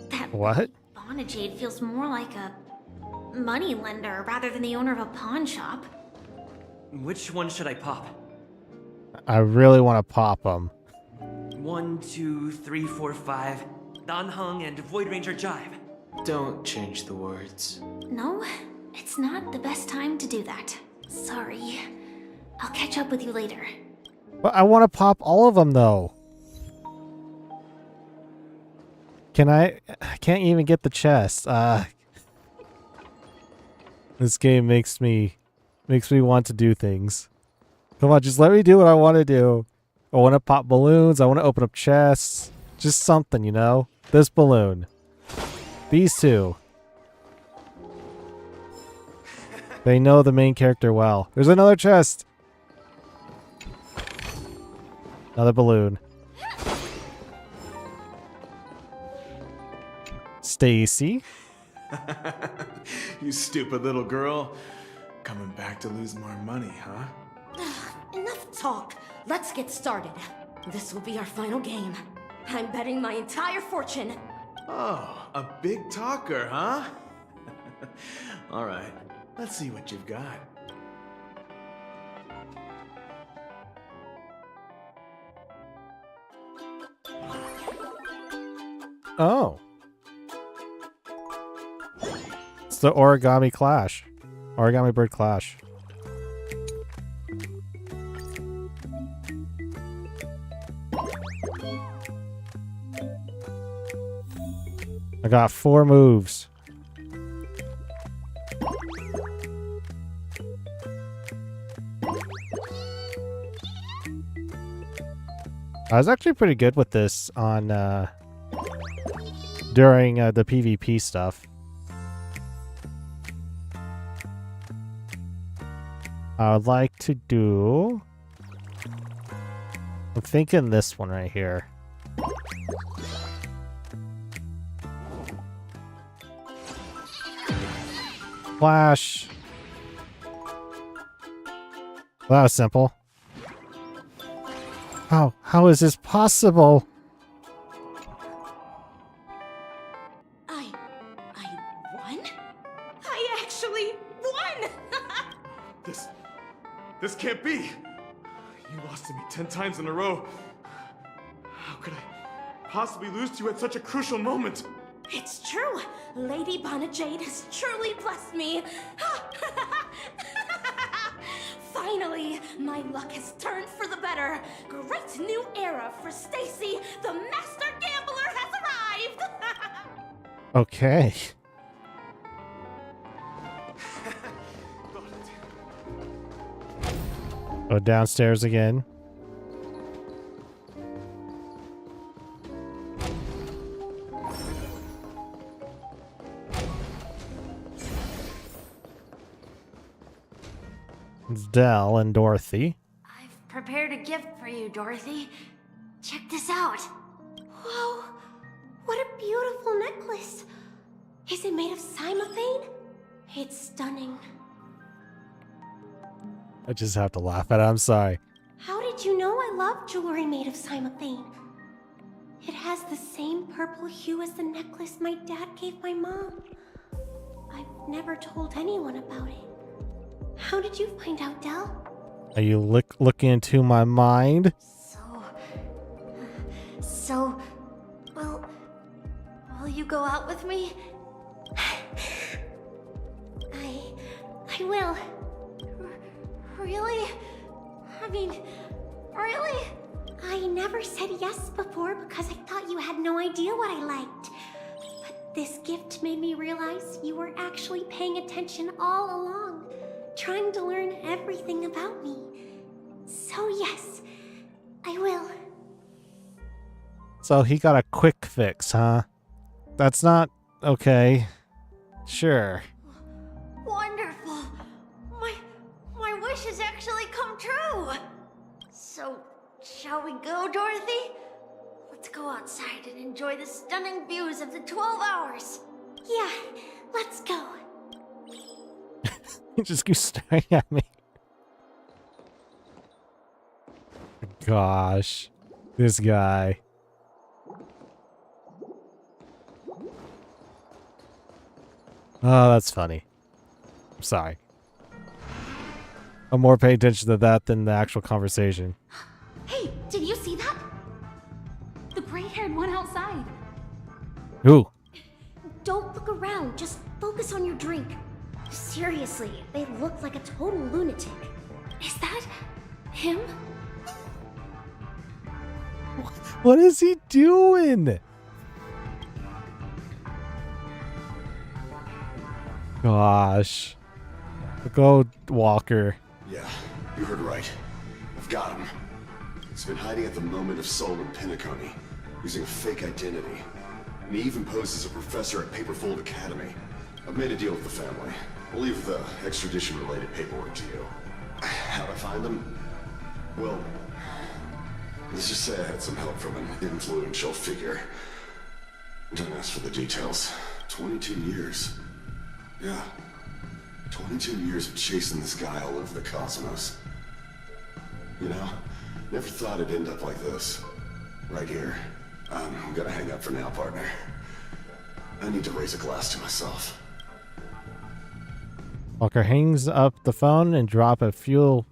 That What? Bonajade feels more like a money lender rather than the owner of a pawn shop. Which one should I pop? I really want to pop them. 1, 2, 3, 4, 5. Dan Heng and Void Ranger Jive. Don't change the words. No, it's not the best time to do that. Sorry. I'll catch up with you later. But I want to pop all of them, though. Can I can't even get the chest. This game makes me want to do things. Come on, just let me do what I want to do. I want to pop balloons. I want to open up chests. Just something, you know? This balloon. These two. They know the main character well. There's another chest. Another balloon. Stacy. You stupid little girl. Coming back to lose more money, huh? Enough talk. Let's get started. This will be our final game. I'm betting my entire fortune. Oh, a big talker, huh? All right, let's see what you've got. Oh. It's the Origami Clash. Origami Bird Clash. I got 4 moves. I was actually pretty good with this on during the PvP stuff. I would like to do... I'm thinking this one right here. Flash. Well, that was simple. How is this possible? I won? I actually won! This can't be! You lost to me 10 times in a row. How could I possibly lose to you at such a crucial moment? It's true! Lady Bonajade has truly blessed me! Finally, my luck has turned for the better. Great new era for Stacy. The master gambler has arrived! Okay. Go downstairs again. It's Dell and Dorothy. I've prepared a gift for you, Dorothy. Check this out. Whoa! What a beautiful necklace! Is it made of cymophane? It's stunning. I just have to laugh at it. I'm sorry. How did you know I love jewelry made of cymophane? It has the same purple hue as the necklace my dad gave my mom. I've never told anyone about it. How did you find out, Dell? Are you looking into my mind? So, will you go out with me? I will. Really? I mean, really? I never said yes before because I thought you had no idea what I liked. But this gift made me realize you were actually paying attention all along, trying to learn everything about me. So yes, I will. So he got a quick fix, huh? That's not okay. Sure. Wonderful. My wish has actually come true. So, shall we go, Dorothy? Let's go outside and enjoy the stunning views of the 12 hours. Yeah, let's go. He just keeps staring at me. Gosh. This guy. Oh, that's funny. I'm sorry. I'm more paying attention to that than the actual conversation. Hey, did you see that? The gray-haired one outside. Who? Don't look around, just focus on your drink. Seriously, they look like a total lunatic. Is that him? What is he doing? Gosh. Go, Walker. Yeah, you heard right. I've got him. He's been hiding at the moment of soul in Penacony, using a fake identity. And he even posed as a professor at Paperfold Academy. I've made a deal with the family. We'll leave the extradition-related paperwork to you. How'd I find him? Well, let's just say I had some help from an influential figure. Don't ask for the details. 22 years. Yeah. 22 years of chasing this guy all over the cosmos. You know, never thought it'd end up like this. Right here. I'm gonna hang up for now, partner. I need to raise a glass to myself. Walker hangs up the phone and drop a fuel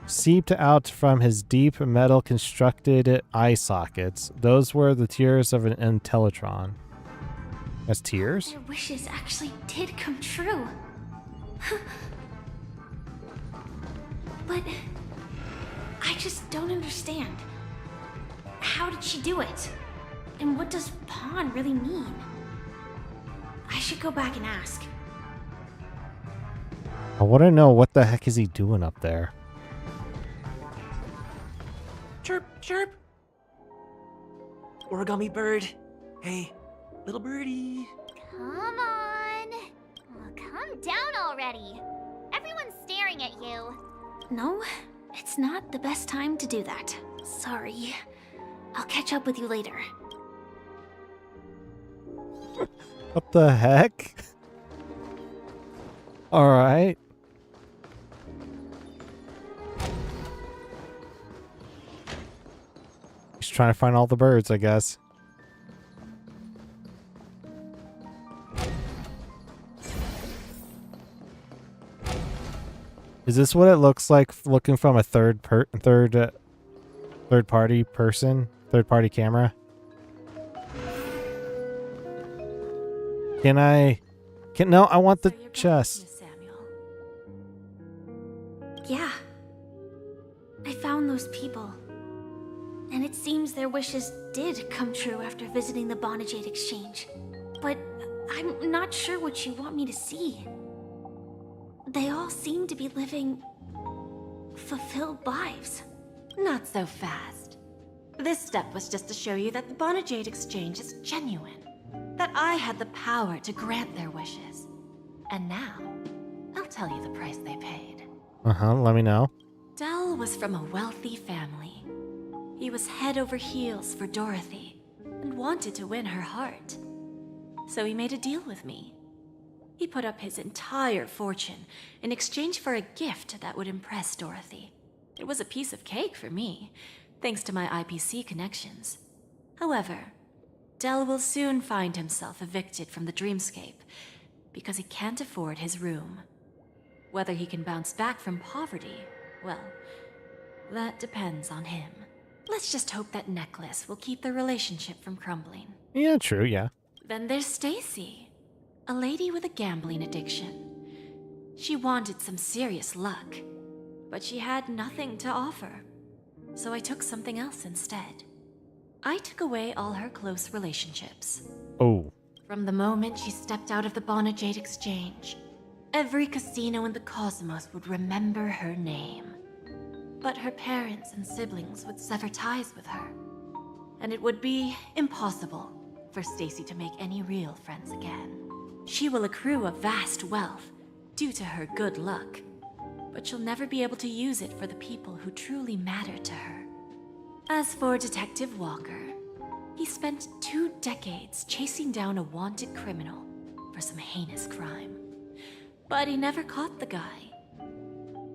seeped out from his deep metal constructed eye sockets. Those were the tears of an Intellitron. That's tears? Their wishes actually did come true. But I just don't understand. How did she do it? And what does pawn really mean? I should go back and ask. I want to know what the heck is he doing up there. Chirp, chirp. origami bird. Hey, little birdie. Come on. Oh, calm down already. Everyone's staring at you. No, it's not the best time to do that. Sorry. I'll catch up with you later. What the heck? Alright. He's trying to find all the birds, I guess. Is this what it looks like looking from a third party person? Third party camera? No, I want the chest. Yeah. I found those people. And it seems their wishes did come true after visiting the Bonajade Exchange. But I'm not sure what you want me to see. They all seem to be living fulfilled lives. Not so fast. This step was just to show you that the Bonajade Exchange is genuine. That I had the power to grant their wishes. And now, I'll tell you the price they paid. Let me know. Del was from a wealthy family. He was head over heels for Dorothy and wanted to win her heart. So he made a deal with me. He put up his entire fortune in exchange for a gift that would impress Dorothy. It was a piece of cake for me, thanks to my IPC connections. However, Del will soon find himself evicted from the dreamscape because he can't afford his room. Whether he can bounce back from poverty, well, that depends on him. Let's just hope that necklace will keep their relationship from crumbling. Yeah, true, yeah. Then there's Stacy, a lady with a gambling addiction. She wanted some serious luck, but she had nothing to offer. So I took something else instead. I took away all her close relationships. Oh. From the moment she stepped out of the Bonajade Exchange, every casino in the cosmos would remember her name. But her parents and siblings would sever ties with her, and it would be impossible for Stacy to make any real friends again. She will accrue a vast wealth due to her good luck, but she'll never be able to use it for the people who truly matter to her. As for Detective Walker, he spent 2 decades chasing down a wanted criminal for some heinous crime. But he never caught the guy.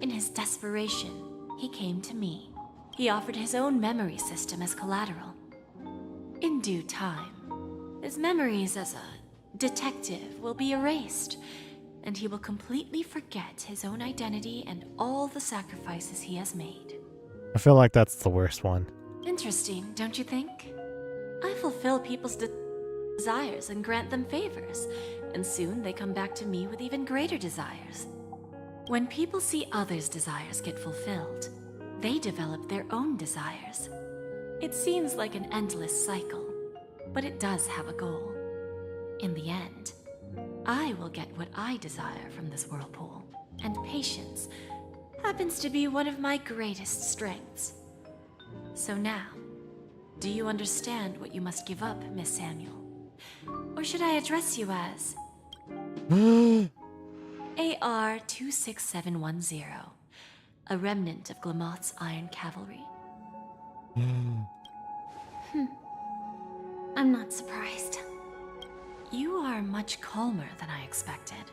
In his desperation, he came to me. He offered his own memory system as collateral. In due time, his memories as a detective will be erased, and he will completely forget his own identity and all the sacrifices he has made. I feel like that's the worst one. Interesting, don't you think? I fulfill people's desires and grant them favors, and soon they come back to me with even greater desires. When people see others' desires get fulfilled, they develop their own desires. It seems like an endless cycle, but it does have a goal. In the end, I will get what I desire from this whirlpool, and patience happens to be one of my greatest strengths. So now, do you understand what you must give up, Miss Samuel? Or should I address you as AR-26710, a remnant of Glamoth's Iron Cavalry? I'm not surprised. You are much calmer than I expected.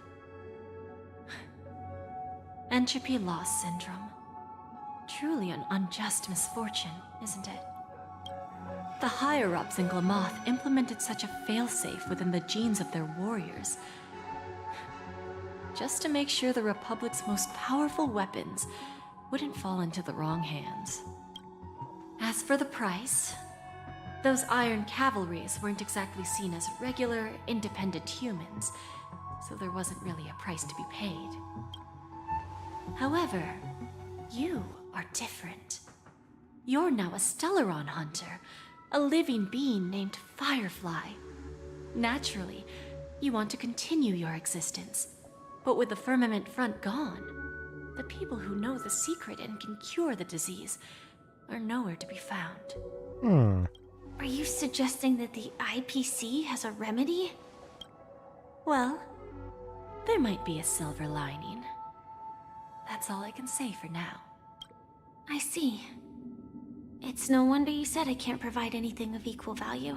Entropy loss syndrome. Truly an unjust misfortune, isn't it? The higher-ups in Glamoth implemented such a failsafe within the genes of their warriors, just to make sure the Republic's most powerful weapons wouldn't fall into the wrong hands. As for the price, those Iron Cavalries weren't exactly seen as regular, independent humans, so there wasn't really a price to be paid. However, you are different. You're now a Stellaron hunter, a living being named Firefly. Naturally, you want to continue your existence, but with the firmament front gone, the people who know the secret and can cure the disease are nowhere to be found. Are you suggesting that the IPC has a remedy? Well, there might be a silver lining. That's all I can say for now. I see. It's no wonder you said I can't provide anything of equal value.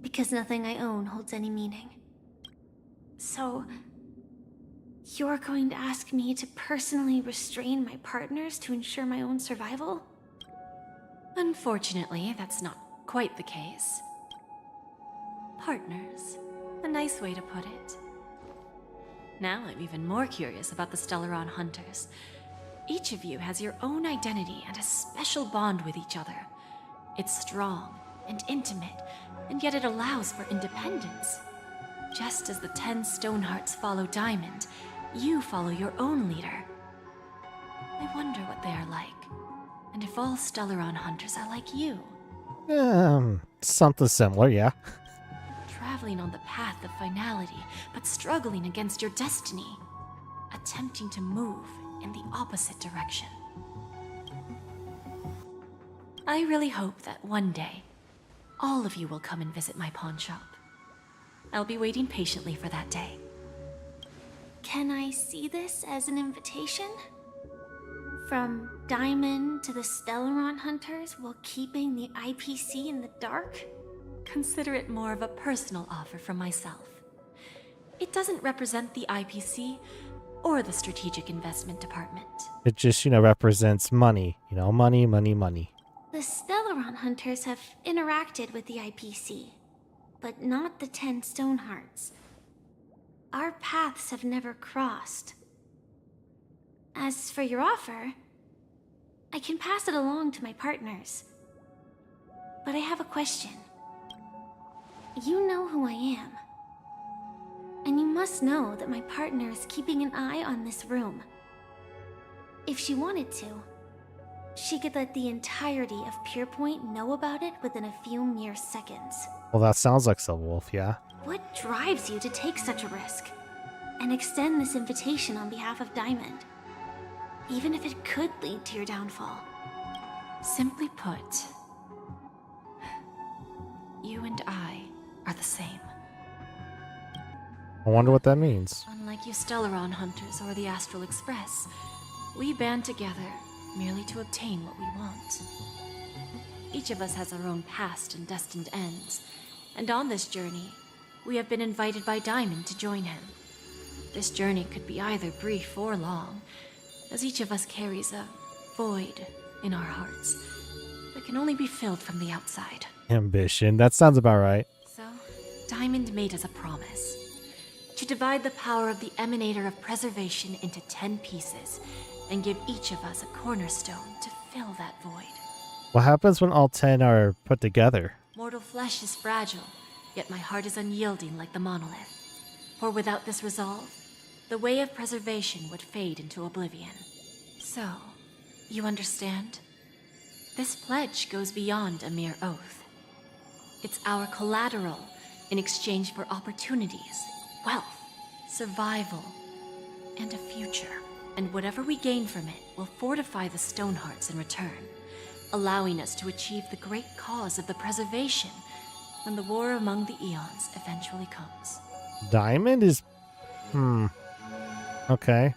Because nothing I own holds any meaning. So, you're going to ask me to personally restrain my partners to ensure my own survival? Unfortunately, that's not quite the case. Partners. A nice way to put it. Now I'm even more curious about the Stellaron Hunters. Each of you has your own identity and a special bond with each other. It's strong and intimate, and yet it allows for independence. Just as the 10 Stonehearts follow Diamond, you follow your own leader. I wonder what they are like, and if all Stellaron Hunters are like you. Something similar, yeah. Traveling on the path of finality, but struggling against your destiny. Attempting to move in the opposite direction. I really hope that one day, all of you will come and visit my pawn shop. I'll be waiting patiently for that day. Can I see this as an invitation? From Diamond to the Stellaron Hunters while keeping the IPC in the dark? Consider it more of a personal offer from myself. It doesn't represent the IPC or the Strategic Investment Department. It just, represents money. Money, money, money. The Stellaron Hunters have interacted with the IPC, but not the 10 Stonehearts. Our paths have never crossed. As for your offer, I can pass it along to my partners. But I have a question. You know who I am. And you must know that my partner is keeping an eye on this room. If she wanted to, she could let the entirety of Purepoint know about it within a few mere seconds. Well, that sounds like Silverwolf, yeah. What drives you to take such a risk and extend this invitation on behalf of Diamond, even if it could lead to your downfall? Simply put, you and I are the same. I wonder what that means. Unlike you Stellaron Hunters or the Astral Express, we band together merely to obtain what we want. Each of us has our own past and destined ends, and on this journey, we have been invited by Diamond to join him. This journey could be either brief or long, as each of us carries a void in our hearts that can only be filled from the outside. Ambition, that sounds about right. So, Diamond made us a promise to divide the power of the Emanator of Preservation into 10 pieces and give each of us a cornerstone to fill that void. What happens when all 10 are put together? Mortal flesh is fragile, yet my heart is unyielding like the monolith. For without this resolve, the way of preservation would fade into oblivion. So, you understand? This pledge goes beyond a mere oath. It's our collateral in exchange for opportunities, wealth, survival, and a future. And whatever we gain from it will fortify the Stonehearts in return, allowing us to achieve the great cause of the preservation when the war among the eons eventually comes. Diamond is... Okay.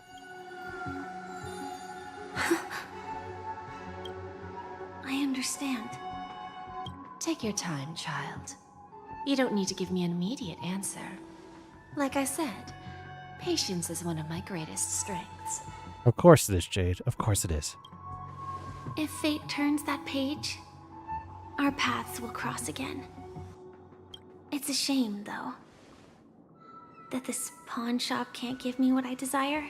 I understand. Take your time, child. You don't need to give me an immediate answer. Like I said, patience is one of my greatest strengths. Of course it is, Jade. Of course it is. If fate turns that page, our paths will cross again. It's a shame, though, that this pawn shop can't give me what I desire.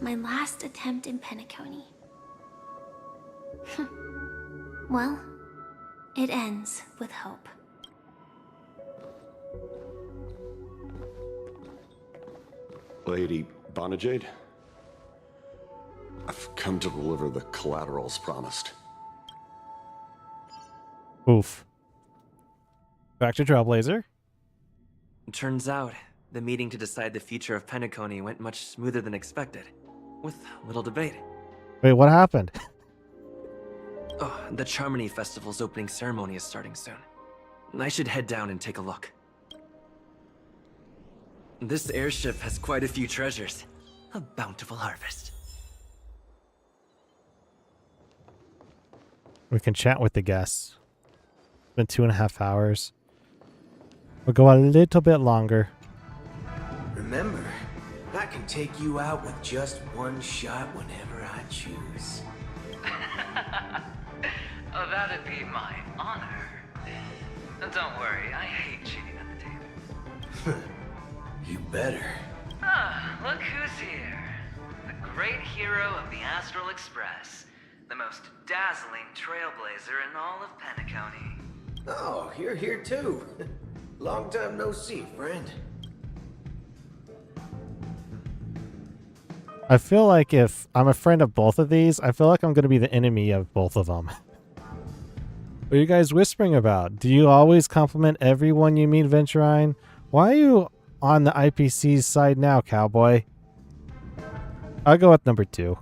My last attempt in Penacony. Well, it ends with hope. Lady Bonajade, I've come to deliver the collaterals promised. Oof. Back to Trailblazer. Turns out, the meeting to decide the future of Penacony went much smoother than expected, with little debate. Wait, what happened? Oh, the Charmony Festival's opening ceremony is starting soon. I should head down and take a look. This airship has quite a few treasures. A bountiful harvest. We can chat with the guests. It's been 2.5 hours. We'll go a little bit longer. Remember, I can take you out with just one shot whenever I choose. Oh, that'd be my honor. Don't worry, I hate cheating at the table. You better. Ah, look who's here. The great hero of the Astral Express. The most dazzling trailblazer in all of Penacony. Oh, you're here too. Long time no see, friend. I feel like if I'm a friend of both of these, I feel like I'm going to be the enemy of both of them. What are you guys whispering about? Do you always compliment everyone you meet, Venturine? Why are you on the IPC's side now, cowboy? I'll go with number 2.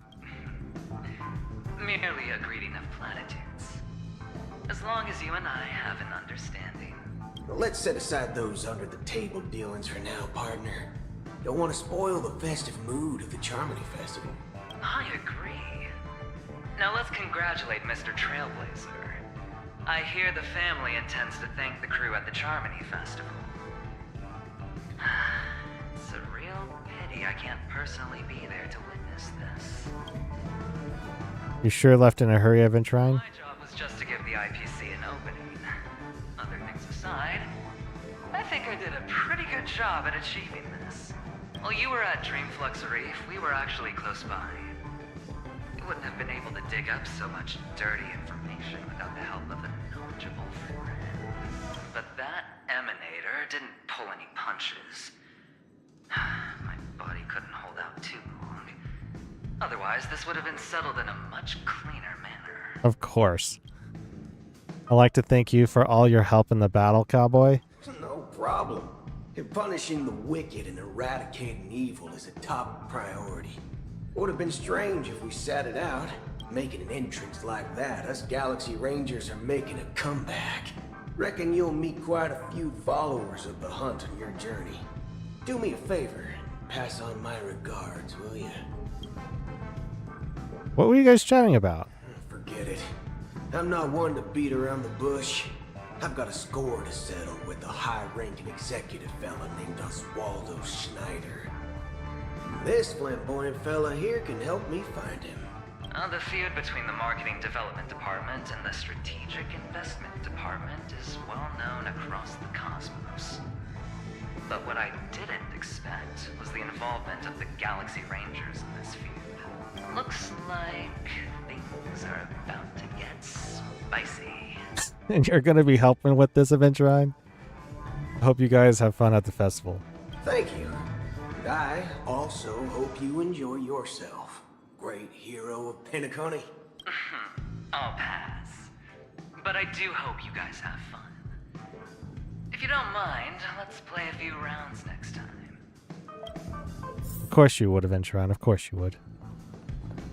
Merely a greeting of platitudes. As long as you and I have an understanding. Well, let's set aside those under-the-table dealings for now, partner. Don't want to spoil the festive mood of the Charmony Festival. I agree. Now let's congratulate Mr. Trailblazer. I hear the family intends to thank the crew at the Charmony Festival. It's a real pity I can't personally be there to witness this. You sure left in a hurry, Venturine? My job was just to give the IPC an opening. Other things aside, I think I did a pretty good job at achieving this. While you were at Dreamflux Reef, we were actually close by. You wouldn't have been able to dig up so much dirty information without the help of a knowledgeable friend. But that emanator didn't pull any punches. My body couldn't hold out too long. Otherwise, this would have been settled in a much cleaner manner. Of course. I'd like to thank you for all your help in the battle, cowboy. No problem. Punishing the wicked and eradicating evil is a top priority. Would have been strange if we sat it out. Making an entrance like that, us Galaxy Rangers are making a comeback. Reckon you'll meet quite a few followers of the hunt on your journey. Do me a favor, pass on my regards, will you? What were you guys chatting about? Forget it. I'm not one to beat around the bush. I've got a score to settle with a high-ranking executive fella named Oswaldo Schneider. This flamboyant fella here can help me find him. The feud between the Marketing Development Department and the Strategic Investment Department is well known across the cosmos. But what I didn't expect was the involvement of the Galaxy Rangers in this feud. Looks like things are about to get spicy. And you're going to be helping with this, Venturine? I hope you guys have fun at the festival. Thank you. And I also hope you enjoy yourself, great hero of Penacony. I'll pass. But I do hope you guys have fun. If you don't mind, let's play a few rounds next time. Of course you would, Venturine. Of course you would.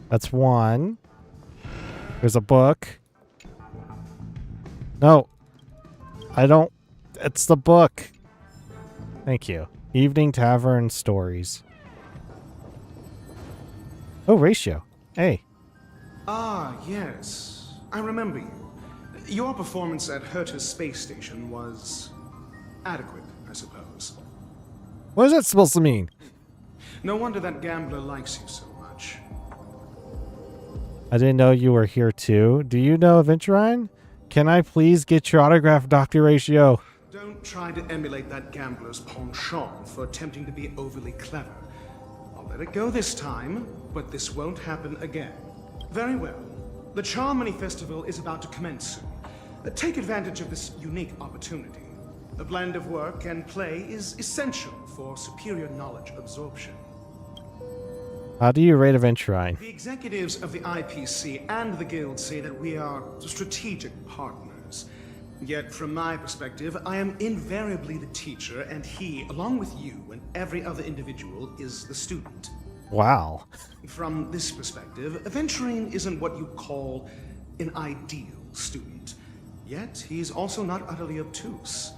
That's 1. There's a book. No. I don't. It's the book. Thank you. Evening Tavern Stories. Oh, Ratio. Hey. Ah, yes. I remember you. Your performance at Herta's space station was adequate, I suppose. What is that supposed to mean? No wonder that gambler likes you so much. I didn't know you were here too. Do you know Venturine? Can I please get your autograph, Dr. Ratio? Don't try to emulate that gambler's penchant for attempting to be overly clever. I'll let it go this time, but this won't happen again. Very well. The Charmony Festival is about to commence soon. Take advantage of this unique opportunity. A blend of work and play is essential for superior knowledge absorption. How do you rate Venturine? The executives of the IPC and the Guild say that we are strategic partners. Yet, from my perspective, I am invariably the teacher, and he, along with you and every other individual, is the student. Wow. From this perspective, Venturine isn't what you call an ideal student. Yet, he's also not utterly obtuse.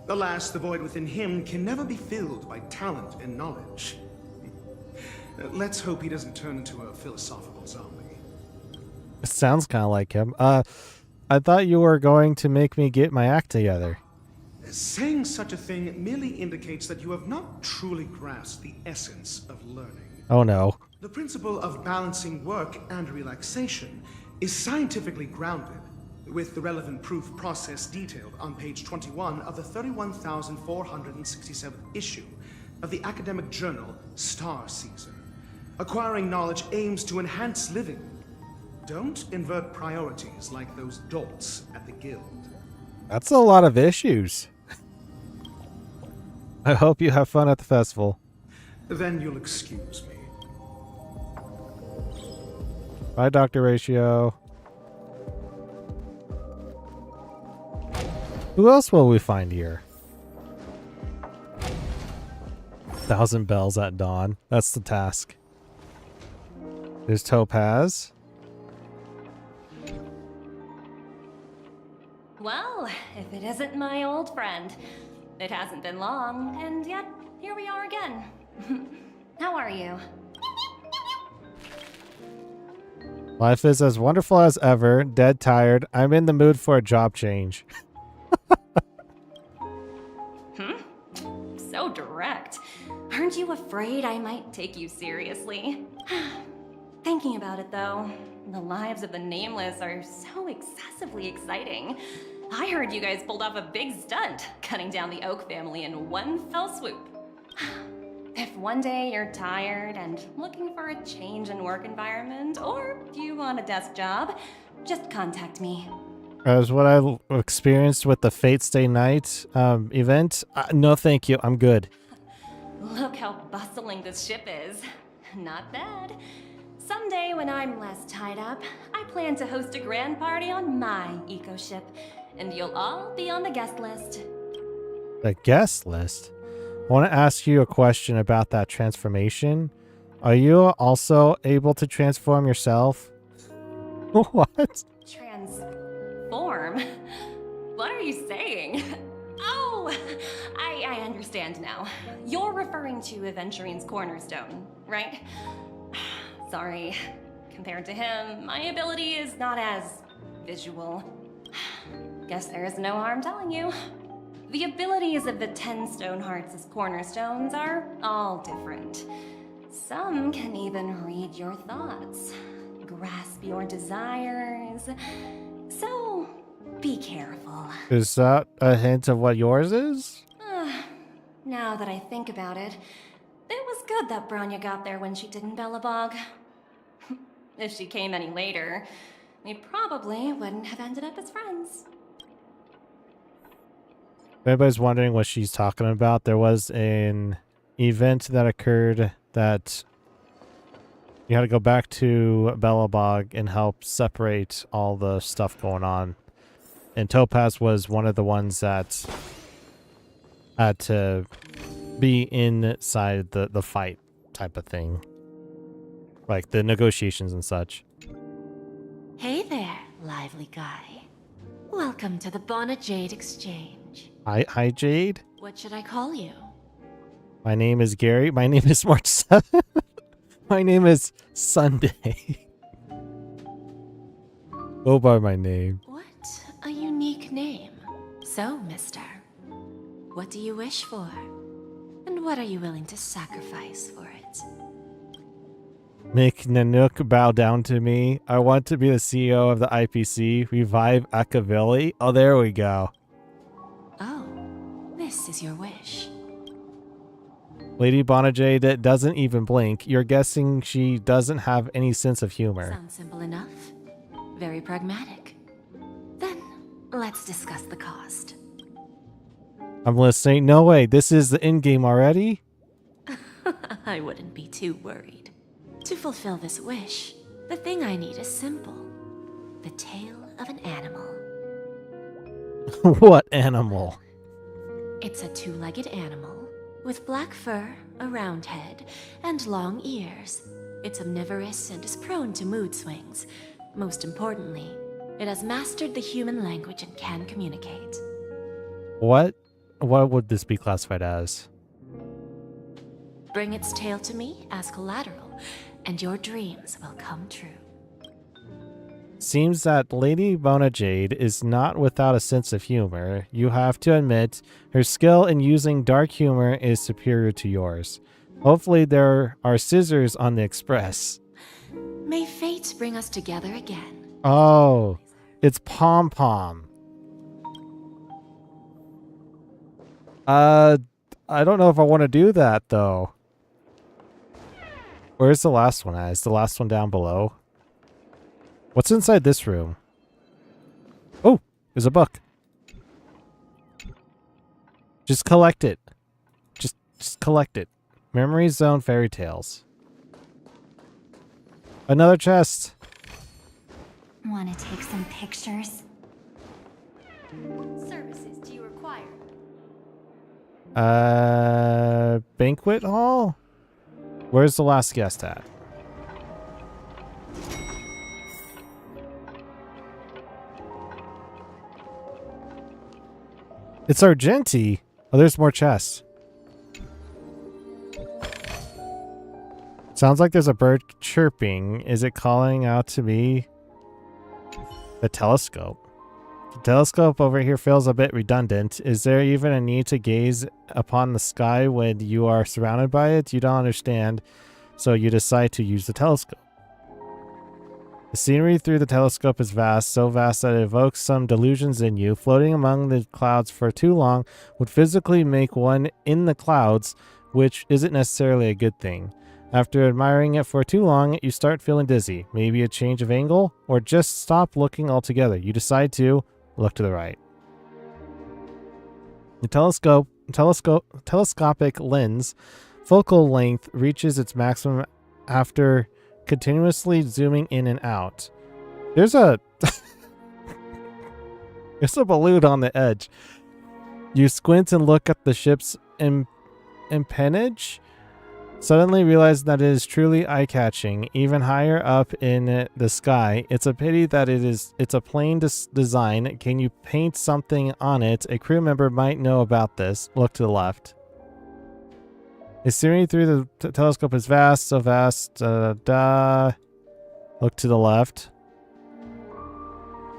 Alas, the void within him can never be filled by talent and knowledge. Let's hope he doesn't turn into a philosophical zombie. It sounds kind of like him. I thought you were going to make me get my act together. Saying such a thing merely indicates that you have not truly grasped the essence of learning. Oh no. The principle of balancing work and relaxation is scientifically grounded, with the relevant proof process detailed on page 21 of the 31,467th issue of the academic journal Star Season. Acquiring knowledge aims to enhance living. Don't invert priorities like those dolts at the guild. That's a lot of issues. I hope you have fun at the festival. Then you'll excuse me. Bye, Dr. Ratio. Who else will we find here? 1,000 bells at dawn. That's the task. There's Topaz. Well, if it isn't my old friend. It hasn't been long, and yet, here we are again. How are you? Life is as wonderful as ever. Dead tired. I'm in the mood for a job change. So direct. Aren't you afraid I might take you seriously? Thinking about it, though, the lives of the Nameless are so excessively exciting. I heard you guys pulled off a big stunt, cutting down the Oak family in one fell swoop. If one day you're tired and looking for a change in work environment, or you want a desk job, just contact me. As what I experienced with the Fate Stay Night event, no thank you, I'm good. Look how bustling this ship is. Not bad. Someday when I'm less tied up, I plan to host a grand party on my eco-ship, and you'll all be on the guest list. The guest list? I want to ask you a question about that transformation. Are you also able to transform yourself? What? Transform? What are you saying? Oh, I understand now. You're referring to Aventurine's cornerstone, right? Sorry. Compared to him, my ability is not as visual. Guess there is no harm telling you. The abilities of the 10 Stonehearts' cornerstones are all different. Some can even read your thoughts, grasp your desires. So, be careful. Is that a hint of what yours is? Now that I think about it, it was good that Branya got there when she did in Belobog. If she came any later, we probably wouldn't have ended up as friends. If anybody's wondering what she's talking about, there was an event that occurred that you had to go back to Belobog and help separate all the stuff going on. And Topaz was one of the ones that had to be inside the fight type of thing. Like the negotiations and such. Hey there, lively guy. Welcome to the Bona Jade Exchange. Hi, Jade. What should I call you? My name is Gary. My name is March 7. My name is Sunday. Go by my name. What a unique name. So, mister, what do you wish for? And what are you willing to sacrifice for it? Make Nanook bow down to me. I want to be the CEO of the IPC. Revive Akavilli. Oh, there we go. Oh, this is your wish. Lady Bonajay that doesn't even blink. You're guessing she doesn't have any sense of humor. Sounds simple enough. Very pragmatic. Then, let's discuss the cost. I'm listening. No way. This is the end game already? I wouldn't be too worried. To fulfill this wish, the thing I need is simple. The tail of an animal. What animal? It's a two-legged animal with black fur, a round head, and long ears. It's omnivorous and is prone to mood swings. Most importantly, It has mastered the human language and can communicate. What would this be classified as? Bring its tail to me as collateral, and your dreams will come true. Seems that Lady Bona Jade is not without a sense of humor. You have to admit, her skill in using dark humor is superior to yours. Hopefully there are scissors on the express. May fate bring us together again. Oh, it's Pom Pom. I don't know if I want to do that, though. Where's the last one at? Is the last one down below? What's inside this room? Oh, there's a book. Just collect it. Just collect it. Memory Zone Fairy Tales. Another chest. Want to take some pictures? What services do you require? Banquet hall? Where's the last guest at? It's Argenti. Oh, there's more chests. Sounds like there's a bird chirping. Is it calling out to me? The telescope. The telescope over here feels a bit redundant. Is there even a need to gaze upon the sky when you are surrounded by it? You don't understand, so you decide to use the telescope. The scenery through the telescope is vast, so vast that it evokes some delusions in you. Floating among the clouds for too long would physically make one in the clouds, which isn't necessarily a good thing. After admiring it for too long, you start feeling dizzy. Maybe a change of angle, or just stop looking altogether. You decide to look to the right. The telescopic lens focal length reaches its maximum after continuously zooming in and out. There's a there's a balloon on the edge. You squint and look at the ship's empennage, suddenly realize that it is truly eye-catching, even higher up in the sky. It's a pity that it's a plain design. Can you paint something on it? A crew member might know about this. Look to the left. The scenery through the telescope is vast, so vast. Look to the left.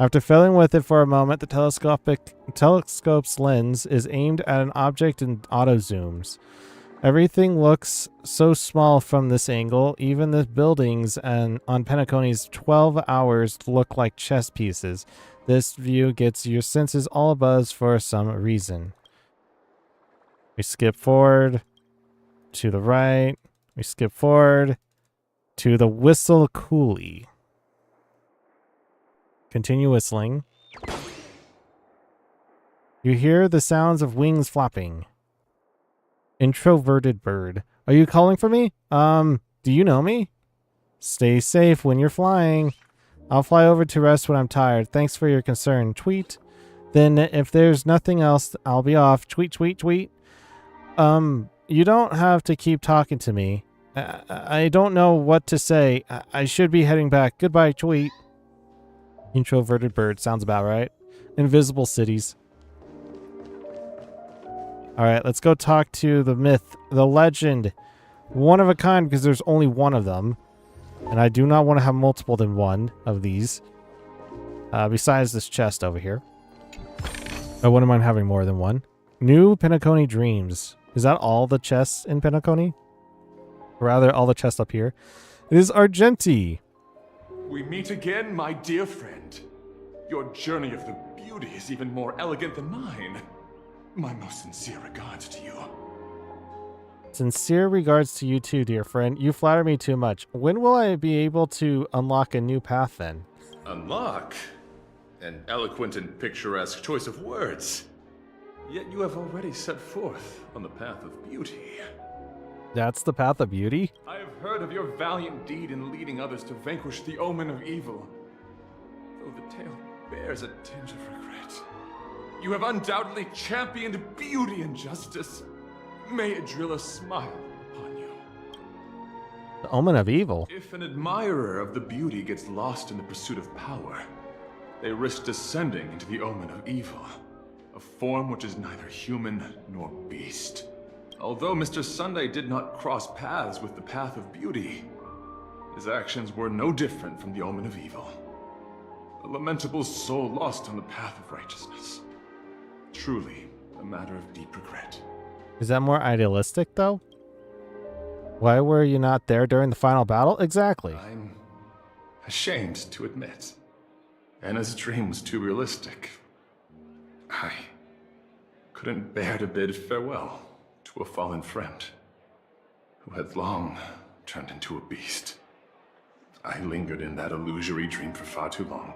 After fiddling with it for a moment, the telescope's lens is aimed at an object and auto-zooms. Everything looks so small from this angle. Even the buildings on Penacony's 12 hours look like chess pieces. This view gets your senses all abuzz for some reason. We skip forward to the right. We skip forward to the whistle coolie. Continue whistling. You hear the sounds of wings flapping. Introverted bird. Are you calling for me? Do you know me? Stay safe when you're flying. I'll fly over to rest when I'm tired. Thanks for your concern. Tweet. Then if there's nothing else, I'll be off. Tweet, tweet, tweet. You don't have to keep talking to me. I don't know what to say. I should be heading back. Goodbye, tweet. Introverted bird. Sounds about right. Invisible cities. Alright, let's go talk to the myth, the legend. One of a kind, because there's only one of them. And I do not want to have multiple than one of these. Besides this chest over here. I wouldn't mind having more than one. New Penacony Dreams. Is that all the chests in Penacony? Or rather, all the chests up here. It is Argenti. We meet again, my dear friend. Your journey of the beauty is even more elegant than mine. My most sincere regards to you. Sincere regards to you too, dear friend. You flatter me too much. When will I be able to unlock a new path then? Unlock? An eloquent and picturesque choice of words. Yet you have already set forth on the path of beauty. That's the path of beauty? I have heard of your valiant deed in leading others to vanquish the omen of evil. Though the tale bears a tinge of regret. You have undoubtedly championed beauty and justice. May it drill a smile upon you. The omen of evil? If an admirer of the beauty gets lost in the pursuit of power, they risk descending into the omen of evil, a form which is neither human nor beast. Although Mr. Sunday did not cross paths with the path of beauty, his actions were no different from the omen of evil. A lamentable soul lost on the path of righteousness. Truly a matter of deep regret. Is that more idealistic, though? Why were you not there during the final battle? Exactly. I'm ashamed to admit. Anna's dream was too realistic. I couldn't bear to bid farewell to a fallen friend who had long turned into a beast. I lingered in that illusory dream for far too long.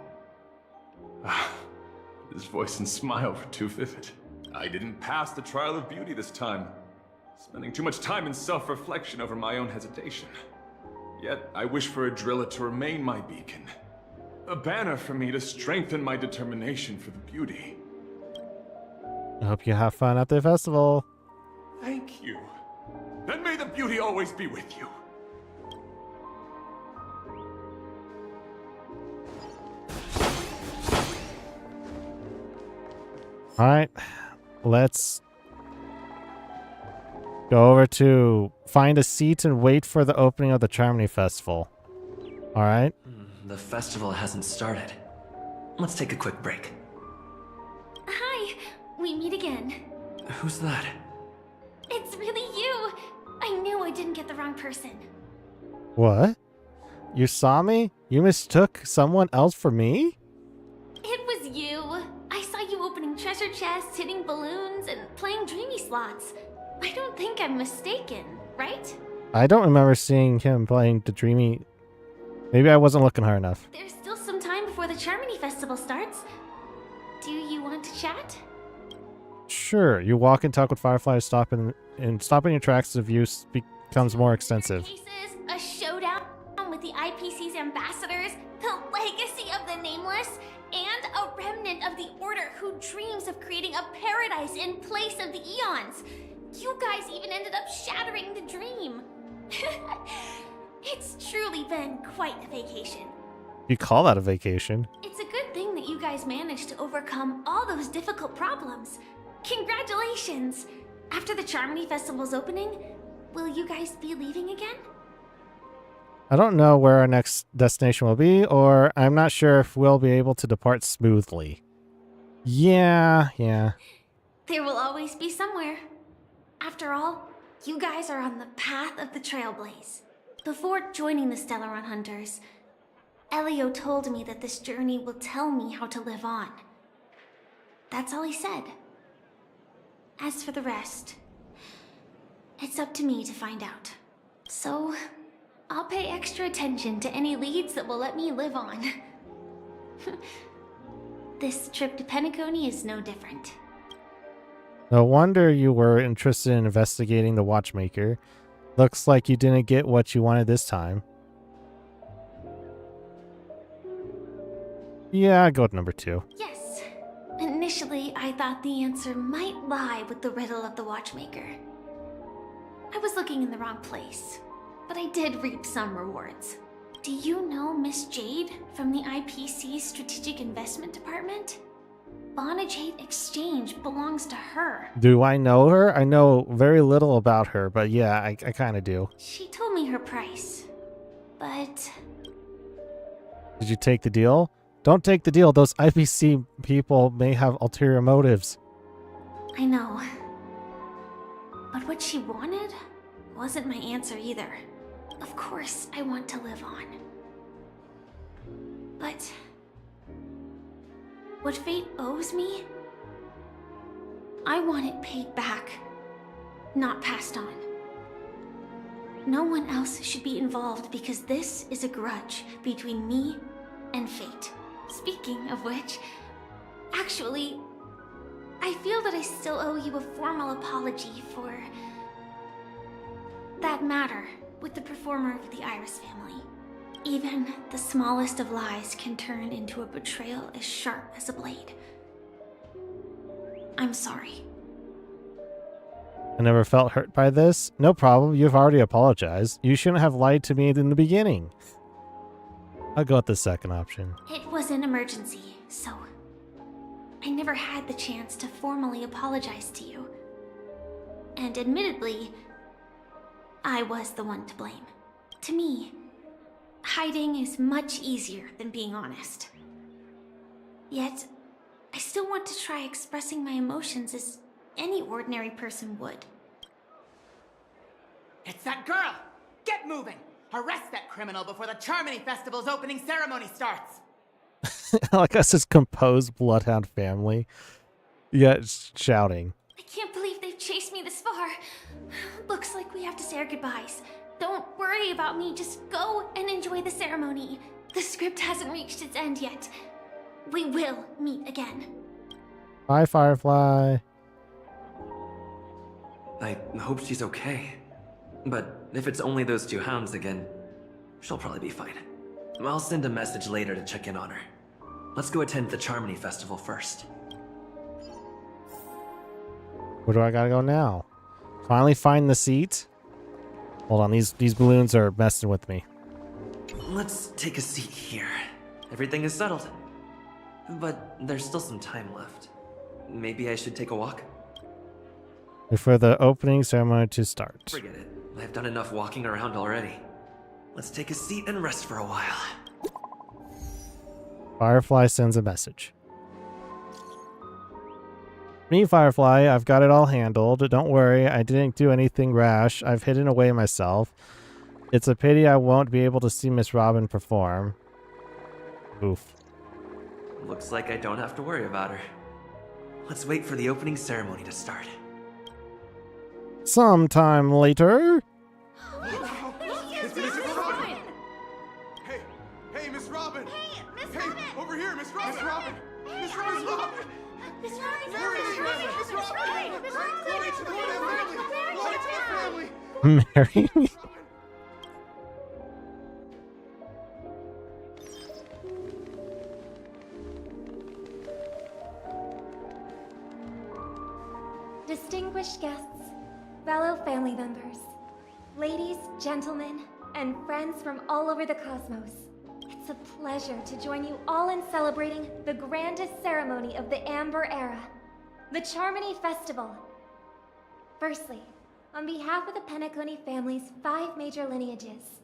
His voice and smile were too vivid. I didn't pass the trial of beauty this time, spending too much time in self-reflection over my own hesitation. Yet I wish for Adrilla to remain my beacon, a banner for me to strengthen my determination for the beauty. I hope you have fun at the festival. Thank you. Then may the beauty always be with you. Alright, let's go over to find a seat and wait for the opening of the Cyrene Festival. Alright? The festival hasn't started. Let's take a quick break. Hi, we meet again. Who's that? It's really you. I knew I didn't get the wrong person. What? You saw me? You mistook someone else for me? It was you. I saw you opening treasure chests, hitting balloons, and playing dreamy slots. I don't think I'm mistaken, right? I don't remember seeing him playing the dreamy... Maybe I wasn't looking hard enough. There's still some time before the Cyrene Festival starts. Do you want to chat? Sure, you walk and talk with Firefly, stopping your tracks as the view becomes more extensive. Cases, a showdown with the IPC's ambassadors, the legacy of the Nameless, and a remnant of the Order who dreams of creating a paradise in place of the Eons. You guys even ended up shattering the dream. It's truly been quite a vacation. You call that a vacation? It's a good thing that you guys managed to overcome all those difficult problems. Congratulations! After the Cyrene Festival's opening, will you guys be leaving again? I don't know where our next destination will be, or I'm not sure if we'll be able to depart smoothly. Yeah. There will always be somewhere. After all, you guys are on the path of the Trailblaze. Before joining the Stellaron Hunters, Elio told me that this journey will tell me how to live on. That's all he said. As for the rest, it's up to me to find out. So, I'll pay extra attention to any leads that will let me live on. This trip to Penacony is no different. No wonder you were interested in investigating the Watchmaker. Looks like you didn't get what you wanted this time. Yeah, I'd go with number 2. Yes. Initially, I thought the answer might lie with the riddle of the Watchmaker. I was looking in the wrong place, but I did reap some rewards. Do you know Miss Jade from the IPC's Strategic Investment Department? Bonajade Exchange belongs to her. Do I know her? I know very little about her, but yeah, I kind of do. She told me her price, but... Did you take the deal? Don't take the deal. Those IPC people may have ulterior motives. I know. But what she wanted wasn't my answer either. Of course, I want to live on. But... what fate owes me, I want it paid back, not passed on. No one else should be involved because this is a grudge between me and fate. Speaking of which, actually, I feel that I still owe you a formal apology for that matter with the performer of the Iris family. Even the smallest of lies can turn into a betrayal as sharp as a blade. I'm sorry. I never felt hurt by this. No problem, you've already apologized. You shouldn't have lied to me in the beginning. I'll go with the second option. It was an emergency, I never had the chance to formally apologize to you. And admittedly, I was the one to blame. To me, hiding is much easier than being honest. Yet, I still want to try expressing my emotions as any ordinary person would. It's that girl! Get moving! Arrest that criminal before the Charmony Festival's opening ceremony starts! Like us, this composed bloodhound family. Yeah, it's shouting. I can't believe they've chased me this far. Looks like we have to say our goodbyes. Don't worry about me, just go and enjoy the ceremony. The script hasn't reached its end yet. We will meet again. Bye, Firefly. I hope she's okay. But if it's only those two hounds again, she'll probably be fine. I'll send a message later to check in on her. Let's go attend the Charmony Festival first. Where do I gotta go now? Finally find the seat? Hold on, these balloons are messing with me. Let's take a seat here. Everything is settled. But there's still some time left. Maybe I should take a walk? Wait for the opening ceremony to start. Forget it. I've done enough walking around already. Let's take a seat and rest for a while. Firefly sends a message. Me, Firefly, I've got it all handled. Don't worry, I didn't do anything rash. I've hidden away myself. It's a pity I won't be able to see Miss Robin perform. Oof. Looks like I don't have to worry about her. Let's wait for the opening ceremony to start. Sometime later. Hey, Miss Robin! Hey, Miss Robin! Over here, Miss Robin! Miss Robin! Miss Robin! Miss Robin! Marry me? Distinguished guests, fellow family members, ladies, gentlemen, and friends from all over the cosmos. It's a pleasure to join you all in celebrating the grandest ceremony of the Amber Era, the Charmony Festival. Firstly, on behalf of the Penacony family's 5 major lineages,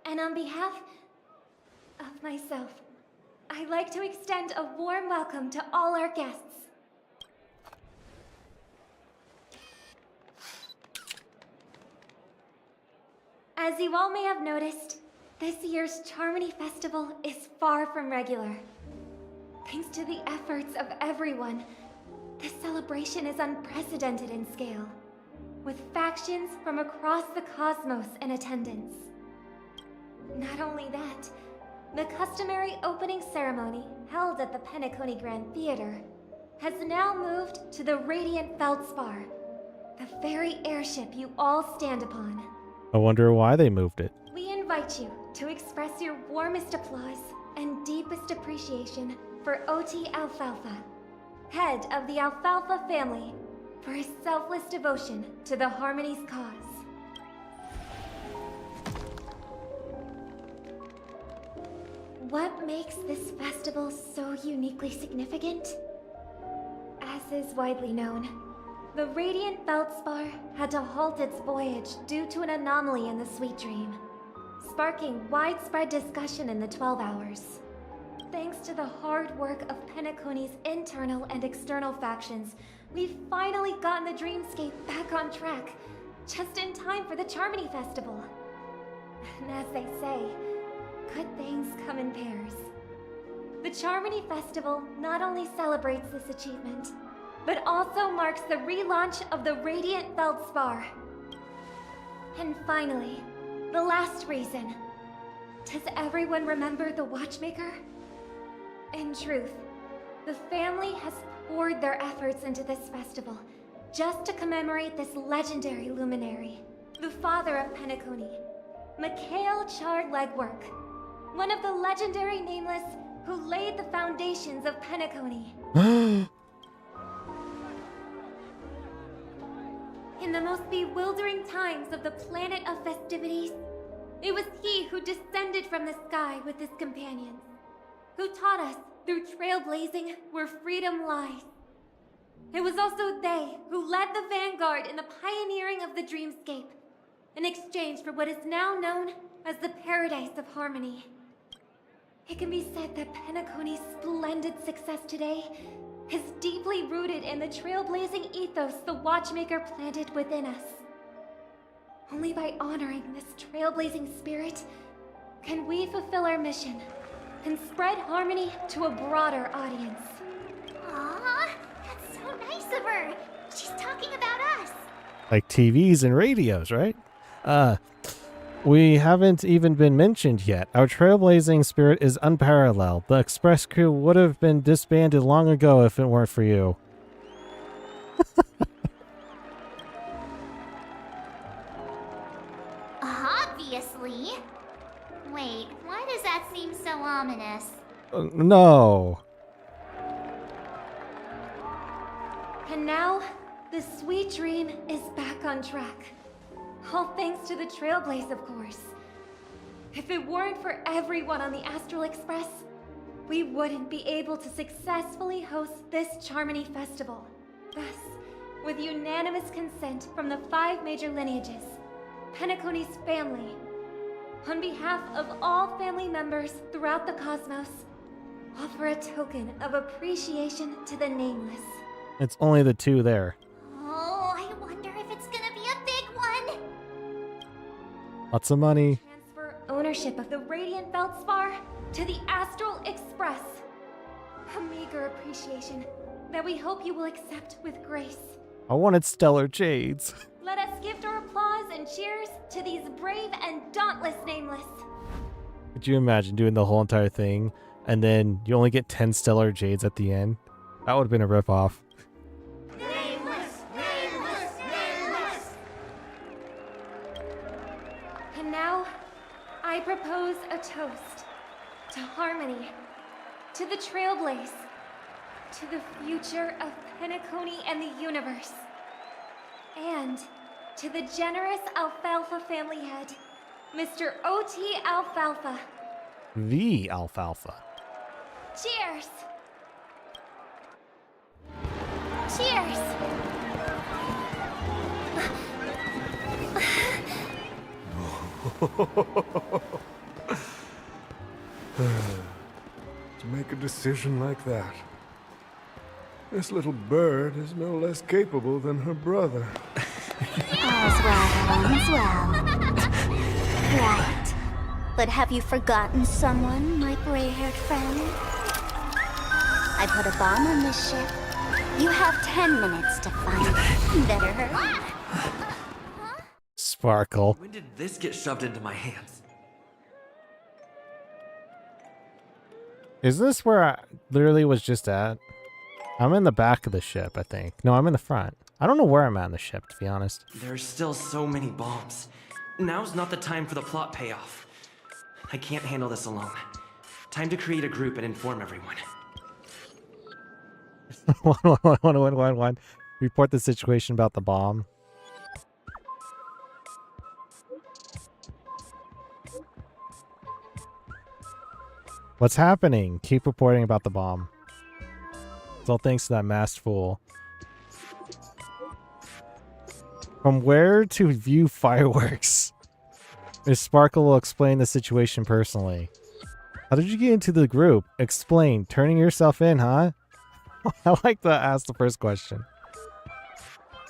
and on behalf of myself, I'd like to extend a warm welcome to all our guests. As you all may have noticed, this year's Charmony Festival is far from regular. Thanks to the efforts of everyone, this celebration is unprecedented in scale, with factions from across the cosmos in attendance. Not only that, the customary opening ceremony held at the Penacony Grand Theater has now moved to the Radiant Feldspar, the very airship you all stand upon. I wonder why they moved it. We invite you to express your warmest applause and deepest appreciation for OT Alfalfa, head of the Alfalfa family, for his selfless devotion to the Harmony's cause. What makes this festival so uniquely significant? As is widely known, the Radiant Feldspar had to halt its voyage due to an anomaly in the Sweet Dream, sparking widespread discussion in the 12 Hours. Thanks to the hard work of Penacony's internal and external factions, we've finally gotten the Dreamscape back on track, just in time for the Charmony Festival. And as they say, good things come in pairs. The Charmony Festival not only celebrates this achievement, but also marks the relaunch of the Radiant Feldspar. And finally, the last reason. Does everyone remember the Watchmaker? In truth, the family has poured their efforts into this festival just to commemorate this legendary luminary, the father of Penacony, Mikhail Char-Legwork, one of the legendary Nameless who laid the foundations of Penacony. In the most bewildering times of the planet of festivities, it was he who descended from the sky with his companions, who taught us through trailblazing where freedom lies. It was also they who led the vanguard in the pioneering of the dreamscape, in exchange for what is now known as the Paradise of Harmony. It can be said that Penacony's splendid success today is deeply rooted in the trailblazing ethos the Watchmaker planted within us. Only by honoring this trailblazing spirit can we fulfill our mission and spread harmony to a broader audience. Aw, that's so nice of her. She's talking about us. Like TVs and radios, right? We haven't even been mentioned yet. Our trailblazing spirit is unparalleled. The express crew would have been disbanded long ago if it weren't for you. Obviously. Wait, why does that seem so ominous? No. And now, the sweet dream is back on track. All thanks to the Trailblaze, of course. If it weren't for everyone on the Astral Express, we wouldn't be able to successfully host this Charmony Festival. Thus, with unanimous consent from the 5 major lineages, Penacony's family, on behalf of all family members throughout the cosmos, offer a token of appreciation to the Nameless. It's only the 2 there. Oh, I wonder if it's gonna be a big one. Lots of money. Transfer ownership of the Radiant Feldspar to the Astral Express. A meager appreciation that we hope you will accept with grace. I wanted stellar jades. Let us gift our applause and cheers to these brave and dauntless Nameless. Could you imagine doing the whole entire thing and then you only get 10 stellar jades at the end? That would have been a ripoff. Nameless! Nameless! Nameless! And now, I propose a toast to harmony, to the Trailblaze, to the future of Penacony and the universe, and to the generous Alfalfa family head, Mr. O.T. Alfalfa. The Alfalfa. Cheers! Cheers! To make a decision like that. This little bird is no less capable than her brother. All's well, all's well. Right. But have you forgotten someone, my gray-haired friend? I put a bomb on this ship. You have 10 minutes to find it. Better hurry. Sparkle. When did this get shoved into my hands? Is this where I literally was just at? I'm in the back of the ship, I think. No, I'm in the front. I don't know where I'm at in the ship, to be honest. There's still so many bombs. Now's not the time for the plot payoff. I can't handle this alone. Time to create a group and inform everyone. 1. Report the situation about the bomb. What's happening? Keep reporting about the bomb. It's all thanks to that masked fool. From where to view fireworks? Miss Sparkle will explain the situation personally. How did you get into the group? Explain. Turning yourself in, huh? I like to ask the first question.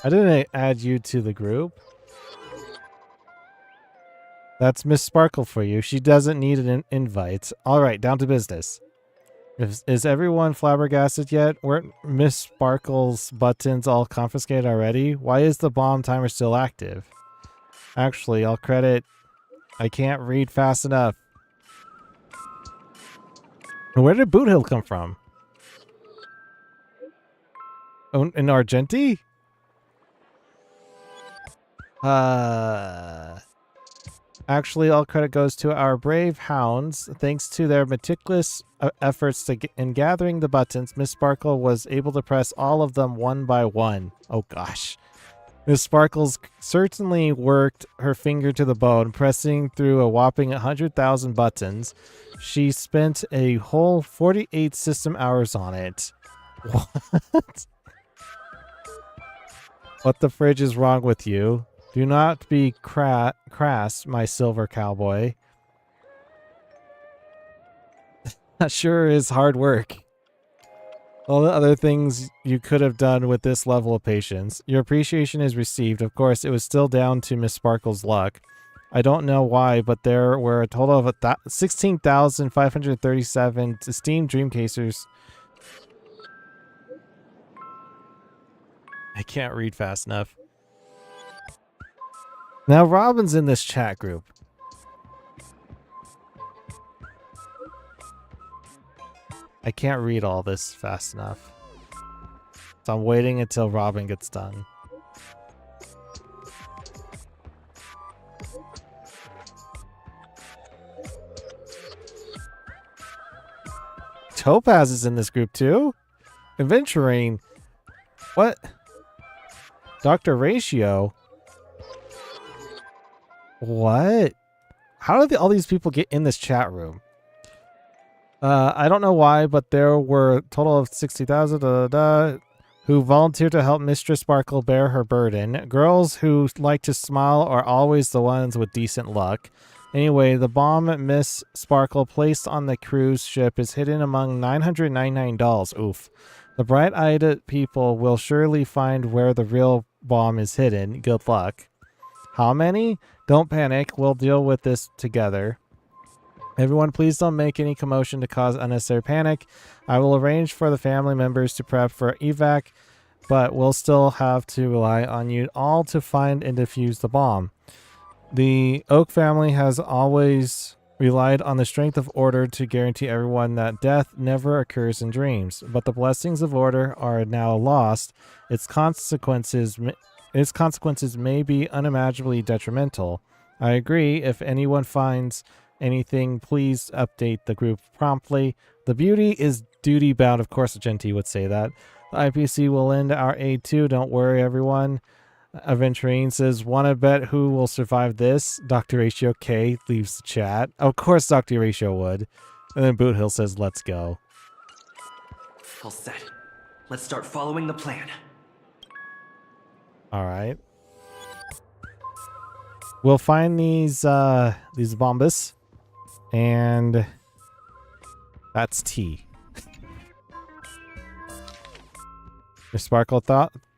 I didn't add you to the group. That's Miss Sparkle for you. She doesn't need an invite. All right, down to business. Is everyone flabbergasted yet? Weren't Miss Sparkle's buttons all confiscated already? Why is the bomb timer still active? Actually, I'll credit... I can't read fast enough. Where did Boot Hill come from? Oh, in Argenti? Actually, all credit goes to our brave hounds. Thanks to their meticulous efforts in gathering the buttons, Miss Sparkle was able to press all of them one by one. Oh gosh. Miss Sparkles certainly worked her finger to the bone, pressing through a whopping 100,000 buttons. She spent a whole 48 system hours on it. What? What the fridge is wrong with you? Do not be crass, my silver cowboy. That sure is hard work. All the other things you could have done with this level of patience. Your appreciation is received. Of course, it was still down to Miss Sparkle's luck. I don't know why, but there were a total of 16,537 esteemed Dreamcasters. I can't read fast enough. Now Robin's in this chat group. I can't read all this fast enough. So I'm waiting until Robin gets done. Topaz is in this group too? Adventuring. What? Dr. Ratio? What? How did all these people get in this chat room? I don't know why, but there were a total of 60,000 who volunteered to help Mistress Sparkle bear her burden. Girls who like to smile are always the ones with decent luck. Anyway, the bomb Miss Sparkle placed on the cruise ship is hidden among 999 dolls. Oof. The bright-eyed people will surely find where the real bomb is hidden. Good luck. How many? Don't panic. We'll deal with this together. Everyone, please don't make any commotion to cause unnecessary panic. I will arrange for the family members to prep for evac, but we'll still have to rely on you all to find and defuse the bomb. The Oak family has always relied on the strength of order to guarantee everyone that death never occurs in dreams, but the blessings of order are now lost. Its consequences may be unimaginably detrimental. I agree. If anyone finds anything, please update the group promptly. The beauty is duty bound. Of course, Genty would say that. The IPC will lend our aid too. Don't worry, everyone. Aventurine says, wanna bet who will survive this? Dr. Ratio K leaves the chat. Of course Dr. Ratio would. And then Boot Hill says, let's go. All set. Let's start following the plan. Alright. We'll find these bombas. And that's T. Miss Sparkle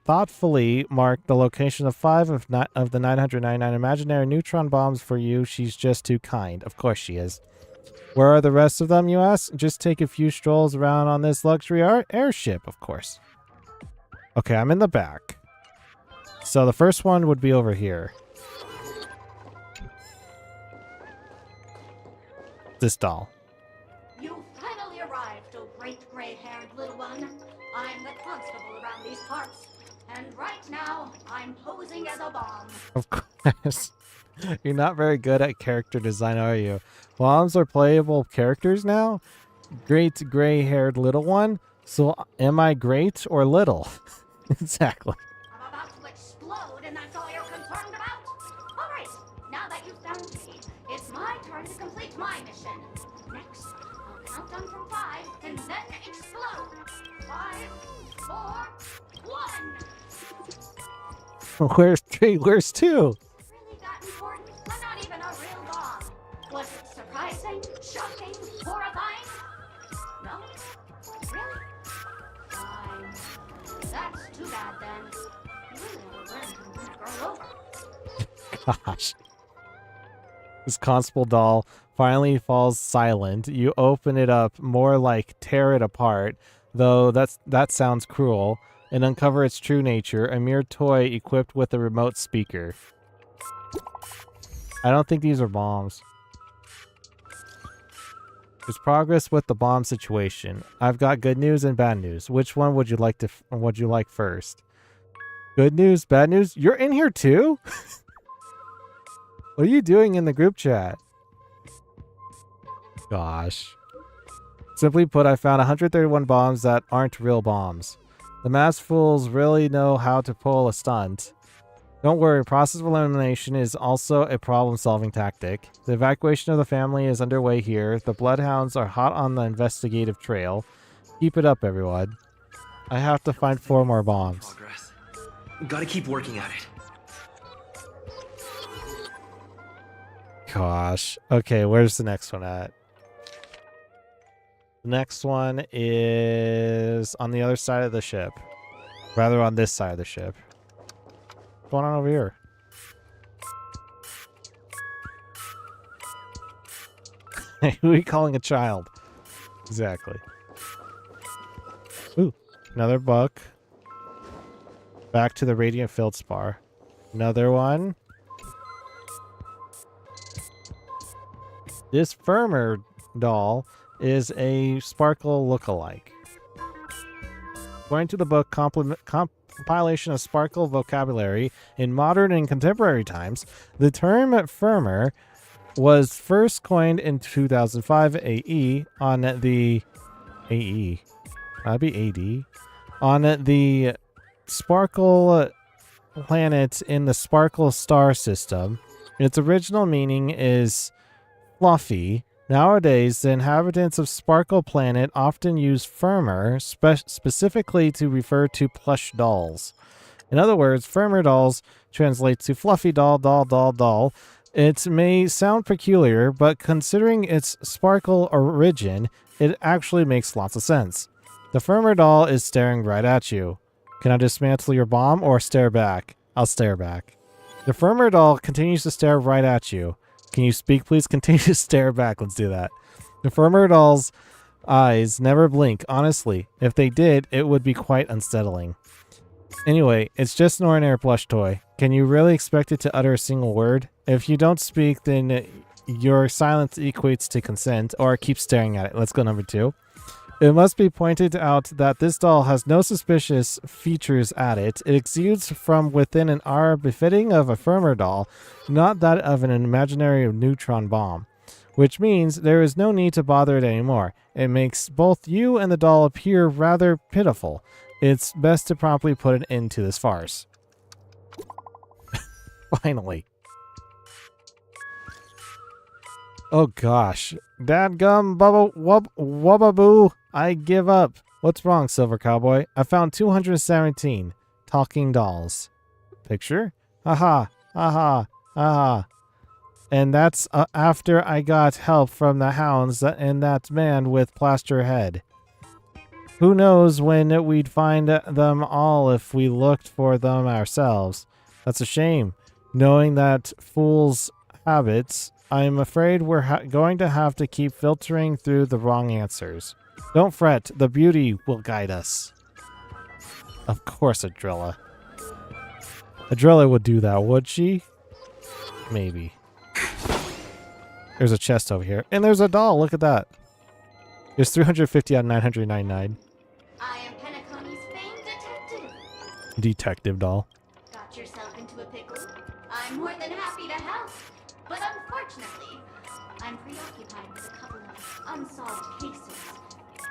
thoughtfully marked the location of 5 of the 999 imaginary neutron bombs for you. She's just too kind. Of course she is. Where are the rest of them, you ask? Just take a few strolls around on this luxury airship, of course. Okay, I'm in the back. So the first one would be over here. This doll. You finally arrived, oh great gray-haired little one. I'm the constable around these parts, and right now I'm posing as a bomb. Of course. You're not very good at character design, are you? Bombs are playable characters now? Great gray-haired little one? So am I great or little? Exactly. I'm about to explode, and that's all you're concerned about? Alright, now that you've found me, it's my turn to complete my mission. Next, I'll count down from 5 and then explode. 5, 4, 1. Where's 3? Where's 2? Really that important? I'm not even a real bomb. Was it surprising, shocking, horrifying? No? Really? Fine. That's too bad then. You really ought to learn to win a girl over. Gosh. This constable doll finally falls silent. You open it up, more like tear it apart, though that sounds cruel, and uncover its true nature, a mere toy equipped with a remote speaker. I don't think these are bombs. There's progress with the bomb situation. I've got good news and bad news. Which one would you like first? Good news, bad news? You're in here too? What are you doing in the group chat? Gosh. Simply put, I found 131 bombs that aren't real bombs. The masked fools really know how to pull a stunt. Don't worry, process of elimination is also a problem-solving tactic. The evacuation of the family is underway here. The Bloodhounds are hot on the investigative trail. Keep it up, everyone. I have to find 4 more bombs. Progress. Gotta keep working at it. Gosh. Okay, where's the next one at? The next one is on the other side of the ship. Rather, on this side of the ship. What's going on over here? Who are you calling a child? Exactly. Ooh, another book. Back to the Radiant Feldspar. Another one. This Firmer doll is a Sparkle lookalike. According to the book Compilation of Sparkle Vocabulary in Modern and Contemporary Times, the term Firmer was first coined in 2005 AE on the AE. That'd be AD. On the Sparkle planet in the Sparkle star system. Its original meaning is fluffy. Nowadays, the inhabitants of Sparkle Planet often use Firmer specifically to refer to plush dolls. In other words, Firmer dolls translates to fluffy doll, doll, doll, doll. It may sound peculiar, but considering its Sparkle origin, it actually makes lots of sense. The Firmer doll is staring right at you. Can I dismantle your bomb or stare back? I'll stare back. The Firmer doll continues to stare right at you. Can you speak, please? Continue to stare back. Let's do that. The Firmer doll's eyes never blink. Honestly, if they did, it would be quite unsettling. Anyway, it's just an ordinary plush toy. Can you really expect it to utter a single word? If you don't speak, then your silence equates to consent, or keep staring at it. Let's go number 2. It must be pointed out that this doll has no suspicious features at it. It exudes from within an aura befitting of a Firmer doll, not that of an imaginary neutron bomb. Which means there is no need to bother it anymore. It makes both you and the doll appear rather pitiful. It's best to promptly put an end to this farce. Finally. Oh gosh. Dadgum bubba wubbaboo. I give up. What's wrong, Silver Cowboy? I found 217 talking dolls. Picture? Haha. Haha. Haha. And that's after I got help from the hounds and that man with plaster head. Who knows when we'd find them all if we looked for them ourselves. That's a shame. Knowing that fool's habits, I'm afraid we're going to have to keep filtering through the wrong answers. Don't fret, the beauty will guide us. Of course, Adrilla. Adrilla would do that, would she? Maybe. There's a chest over here. And there's a doll, look at that. There's 350 out of 999. I am Penacony's famed detective. Detective doll. Got yourself into a pickle? I'm more than happy to help. But unfortunately, I'm preoccupied with a couple of unsolved cases.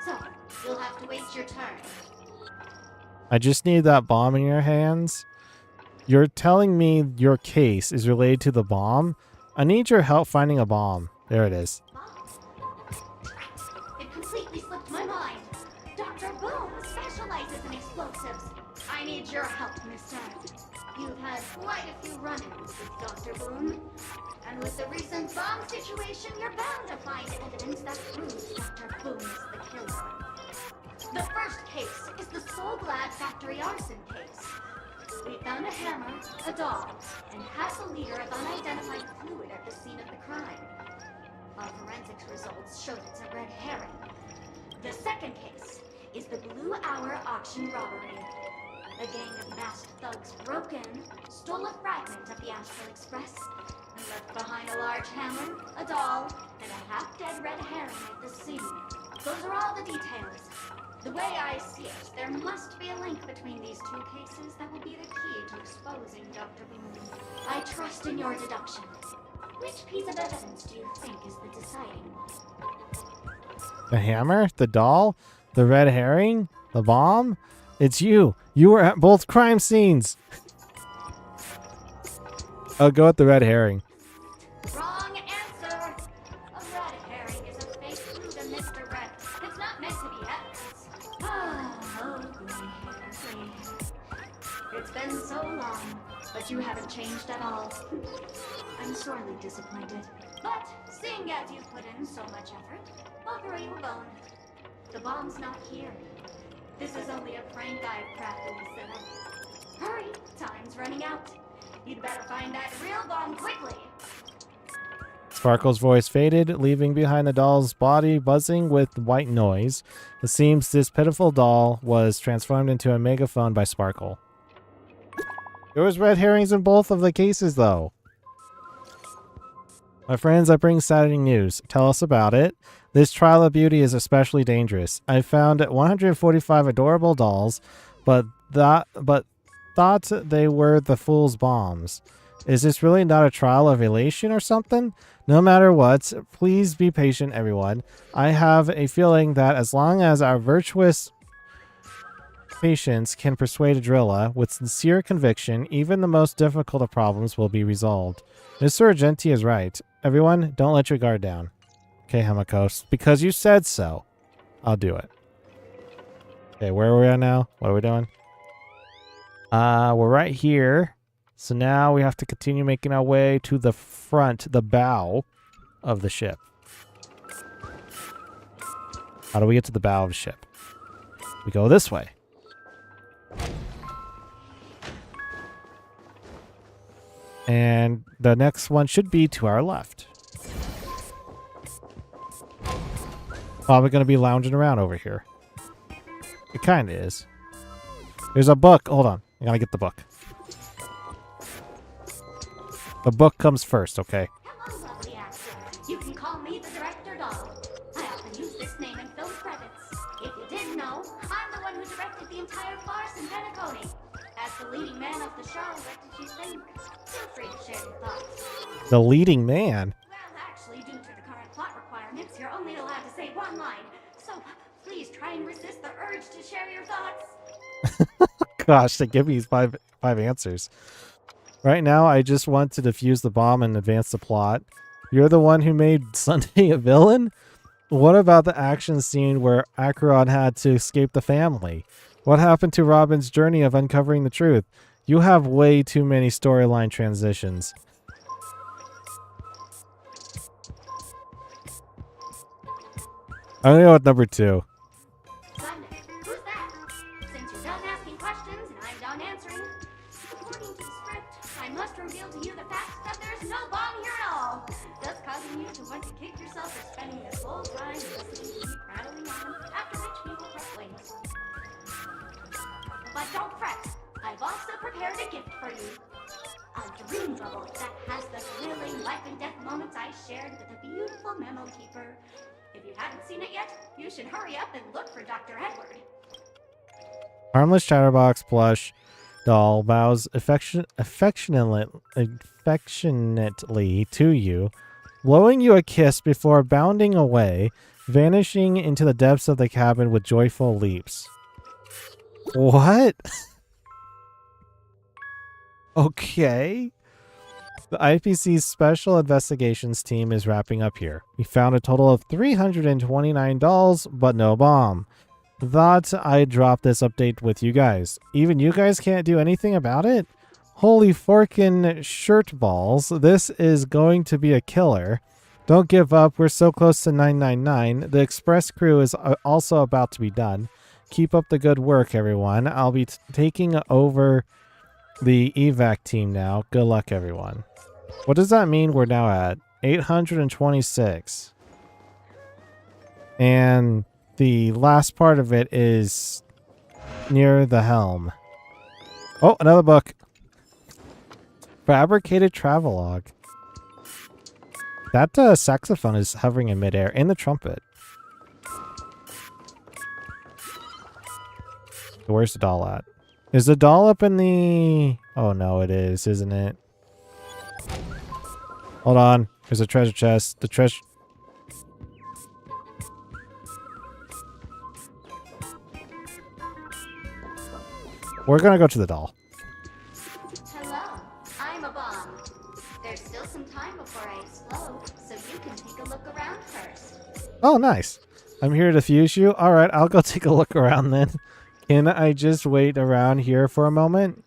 So, you'll have to wait your turn. I just need that bomb in your hands. You're telling me your case is related to the bomb? I need your help finding a bomb. There it is. It completely slipped my mind. Dr. Boom specializes in explosives. I need your help, mister. You've had quite a few run-ins with Dr. Boom. And with the recent bomb situation, you're bound to find evidence that proves Dr. Boom is the killer. The first case is the Soul Glad Factory arson case. We found a hammer, a doll, and half a liter of unidentified fluid at the scene of the crime. Our forensics results showed it's a red herring. The second case is the Blue Hour auction robbery. A gang of masked thugs broke in, stole a fragment of the Astral Express, and left behind a large hammer, a doll, and a half-dead red herring at the scene. Those are all the details. The way I see it, there must be a link between these two cases that will be the key to exposing Dr. Boom. I trust in your deduction. Which piece of evidence do you think is the deciding one? The hammer? The doll? The red herring? The bomb? It's you. You were at both crime scenes. I'll go with the red herring. Wrong answer. A red herring is a fake food and misdirect. It's not meant to be evidence. It's been so long, but you haven't changed at all. I'm sorely disappointed. But seeing as you've put in so much effort, I'll throw you a bone. The bomb's not here. This is only a prank I've craftily set up. Hurry, time's running out. You'd better find that real bomb quickly. Sparkle's voice faded, leaving behind the doll's body buzzing with white noise. It seems this pitiful doll was transformed into a megaphone by Sparkle. There was red herrings in both of the cases, though. My friends, I bring saddening news. Tell us about it. This trial of beauty is especially dangerous. I found 145 adorable dolls, but thought they were the fool's bombs. Is this really not a trial of elation or something? No matter what, please be patient, everyone. I have a feeling that as long as our virtuous patience can persuade Adrilla with sincere conviction, even the most difficult of problems will be resolved. Mr. Argenti is right. Everyone, don't let your guard down. Okay, Hamakos, because you said so, I'll do it. Okay, where are we at now? What are we doing? We're right here. So now we have to continue making our way to the front, the bow of the ship. How do we get to the bow of the ship? We go this way. And the next one should be to our left. Probably going to be lounging around over here. It kind of is. There's a book. Hold on. I got to get the book. The book comes first, okay? Hello, lovely actor. You can call me the director doll. I often use this name in film credits. If you didn't know, I'm the one who directed the entire farce in Penacony. As the leading man of the show, what did you think? Feel free to share your thoughts. The leading man? Well, actually, due to the current plot requirements, you're only allowed to say one line. So please try and resist the urge to share your thoughts. Gosh, they give me five answers. Right now, I just want to defuse the bomb and advance the plot. You're the one who made Sunday a villain? What about the action scene where Acheron had to escape the family? What happened to Robin's journey of uncovering the truth? You have way too many storyline transitions. I'm gonna go with number 2. Sunday, who's that? Since you're done asking questions and I'm done answering, according to the script, I must reveal to you the fact that there's no bomb here at all, thus causing you to want to kick yourself for spending this whole time listening to me prattling on, after which people press wings. But don't fret, I've also prepared a gift for you. A dream bubble that has the thrilling life and death moments I shared with a beautiful memo keeper. If you haven't seen it yet, you should hurry up and look for Dr. Edward. Harmless Chatterbox plush doll bows affectionately to you, blowing you a kiss before bounding away, vanishing into the depths of the cabin with joyful leaps. What? Okay. The IPC's Special Investigations team is wrapping up here. We found a total of 329 dolls, but no bomb. Thought I'd drop this update with you guys. Even you guys can't do anything about it? Holy forkin' shirt balls. This is going to be a killer. Don't give up. We're so close to 999. The express crew is also about to be done. Keep up the good work, everyone. I'll be taking over the evac team now. Good luck, everyone. What does that mean we're now at? 826. And the last part of it is near the helm. Oh, another book. Fabricated travelogue. That saxophone is hovering in midair, and the trumpet. Where's the doll at? Is the doll up in the... Oh no, it is, isn't it? Hold on. There's a treasure chest. The treasure... We're gonna go to the doll. Hello, I'm a bomb. Oh, nice. I'm here to fuse you. All right, I'll go take a look around then. Can I just wait around here for a moment?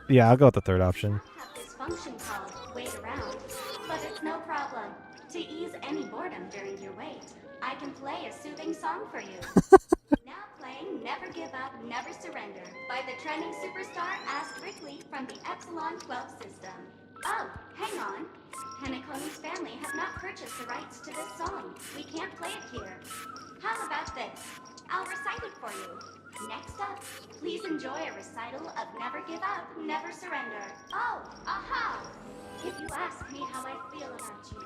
Yeah, I'll go with the third option. Have this function called wait around, but it's no problem. To ease any boredom during your wait, I can play a soothing song for you. Now playing Never Give Up, Never Surrender by the trending superstar Ask Wrigley from the Epsilon 12 system. Oh, hang on. Penacony's family have not purchased the rights to this song. We can't play it here. How about this? I'll recite it for you. Next up, please enjoy a recital of Never Give Up, Never Surrender. Oh, aha! If you ask me how I feel about you,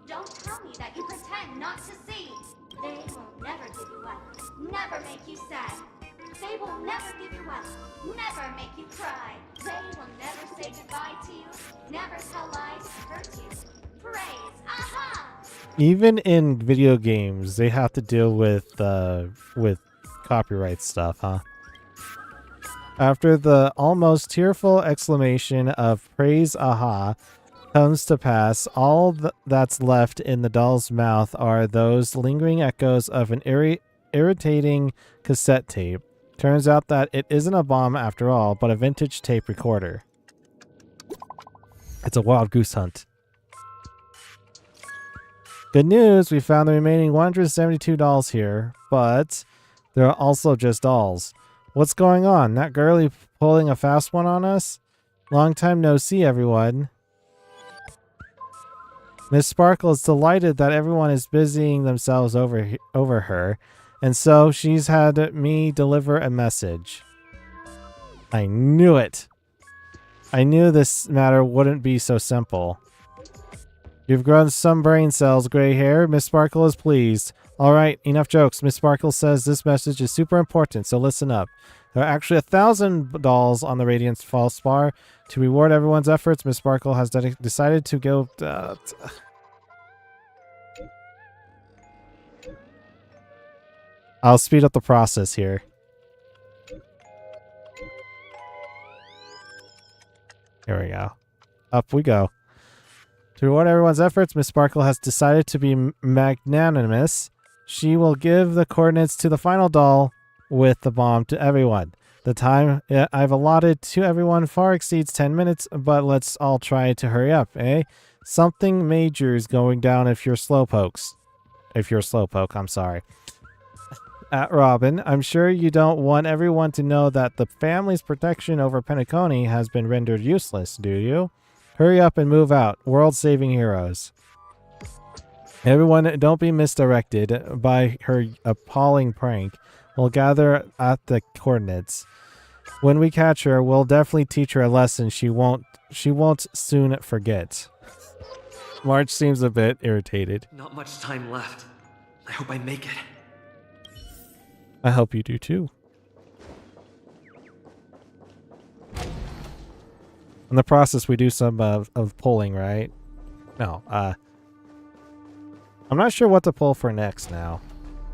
don't tell me that you pretend not to see. They will never give you up, never make you sad. They will never give you up, never make you cry. They will never say goodbye to you, never tell lies to hurt you. Praise, aha! Even in video games, they have to deal with copyright stuff, huh? After the almost tearful exclamation of praise, aha, comes to pass, all that's left in the doll's mouth are those lingering echoes of an irritating cassette tape. Turns out that it isn't a bomb after all, but a vintage tape recorder. It's a wild goose hunt. Good news, we found the remaining 172 dolls here, but they're also just dolls. What's going on? That girlie pulling a fast one on us? Long time no see, everyone. Miss Sparkle is delighted that everyone is busying themselves over her, and so she's had me deliver a message. I knew it. I knew this matter wouldn't be so simple. You've grown some brain cells, gray hair. Miss Sparkle is pleased. All right, enough jokes. Miss Sparkle says this message is super important, so listen up. There are actually 1,000 dolls on the Radiance False Bar. To reward everyone's efforts, Miss Sparkle has decided to go... I'll speed up the process here. Here we go. Up we go. To reward everyone's efforts, Miss Sparkle has decided to be magnanimous. She will give the coordinates to the final doll with the bomb to everyone. The time I've allotted to everyone far exceeds 10 minutes, but let's all try to hurry up, eh? Something major is going down if you're slowpokes. If you're a slowpoke, I'm sorry. Robin, I'm sure you don't want everyone to know that the family's protection over Penacony has been rendered useless, do you? Hurry up and move out, world-saving heroes. Everyone, don't be misdirected by her appalling prank. We'll gather at the coordinates. When we catch her, we'll definitely teach her a lesson she won't soon forget. March seems a bit irritated. Not much time left. I hope I make it. I hope you do too. In the process, we do some of pulling, right? No, I'm not sure what to pull for next now.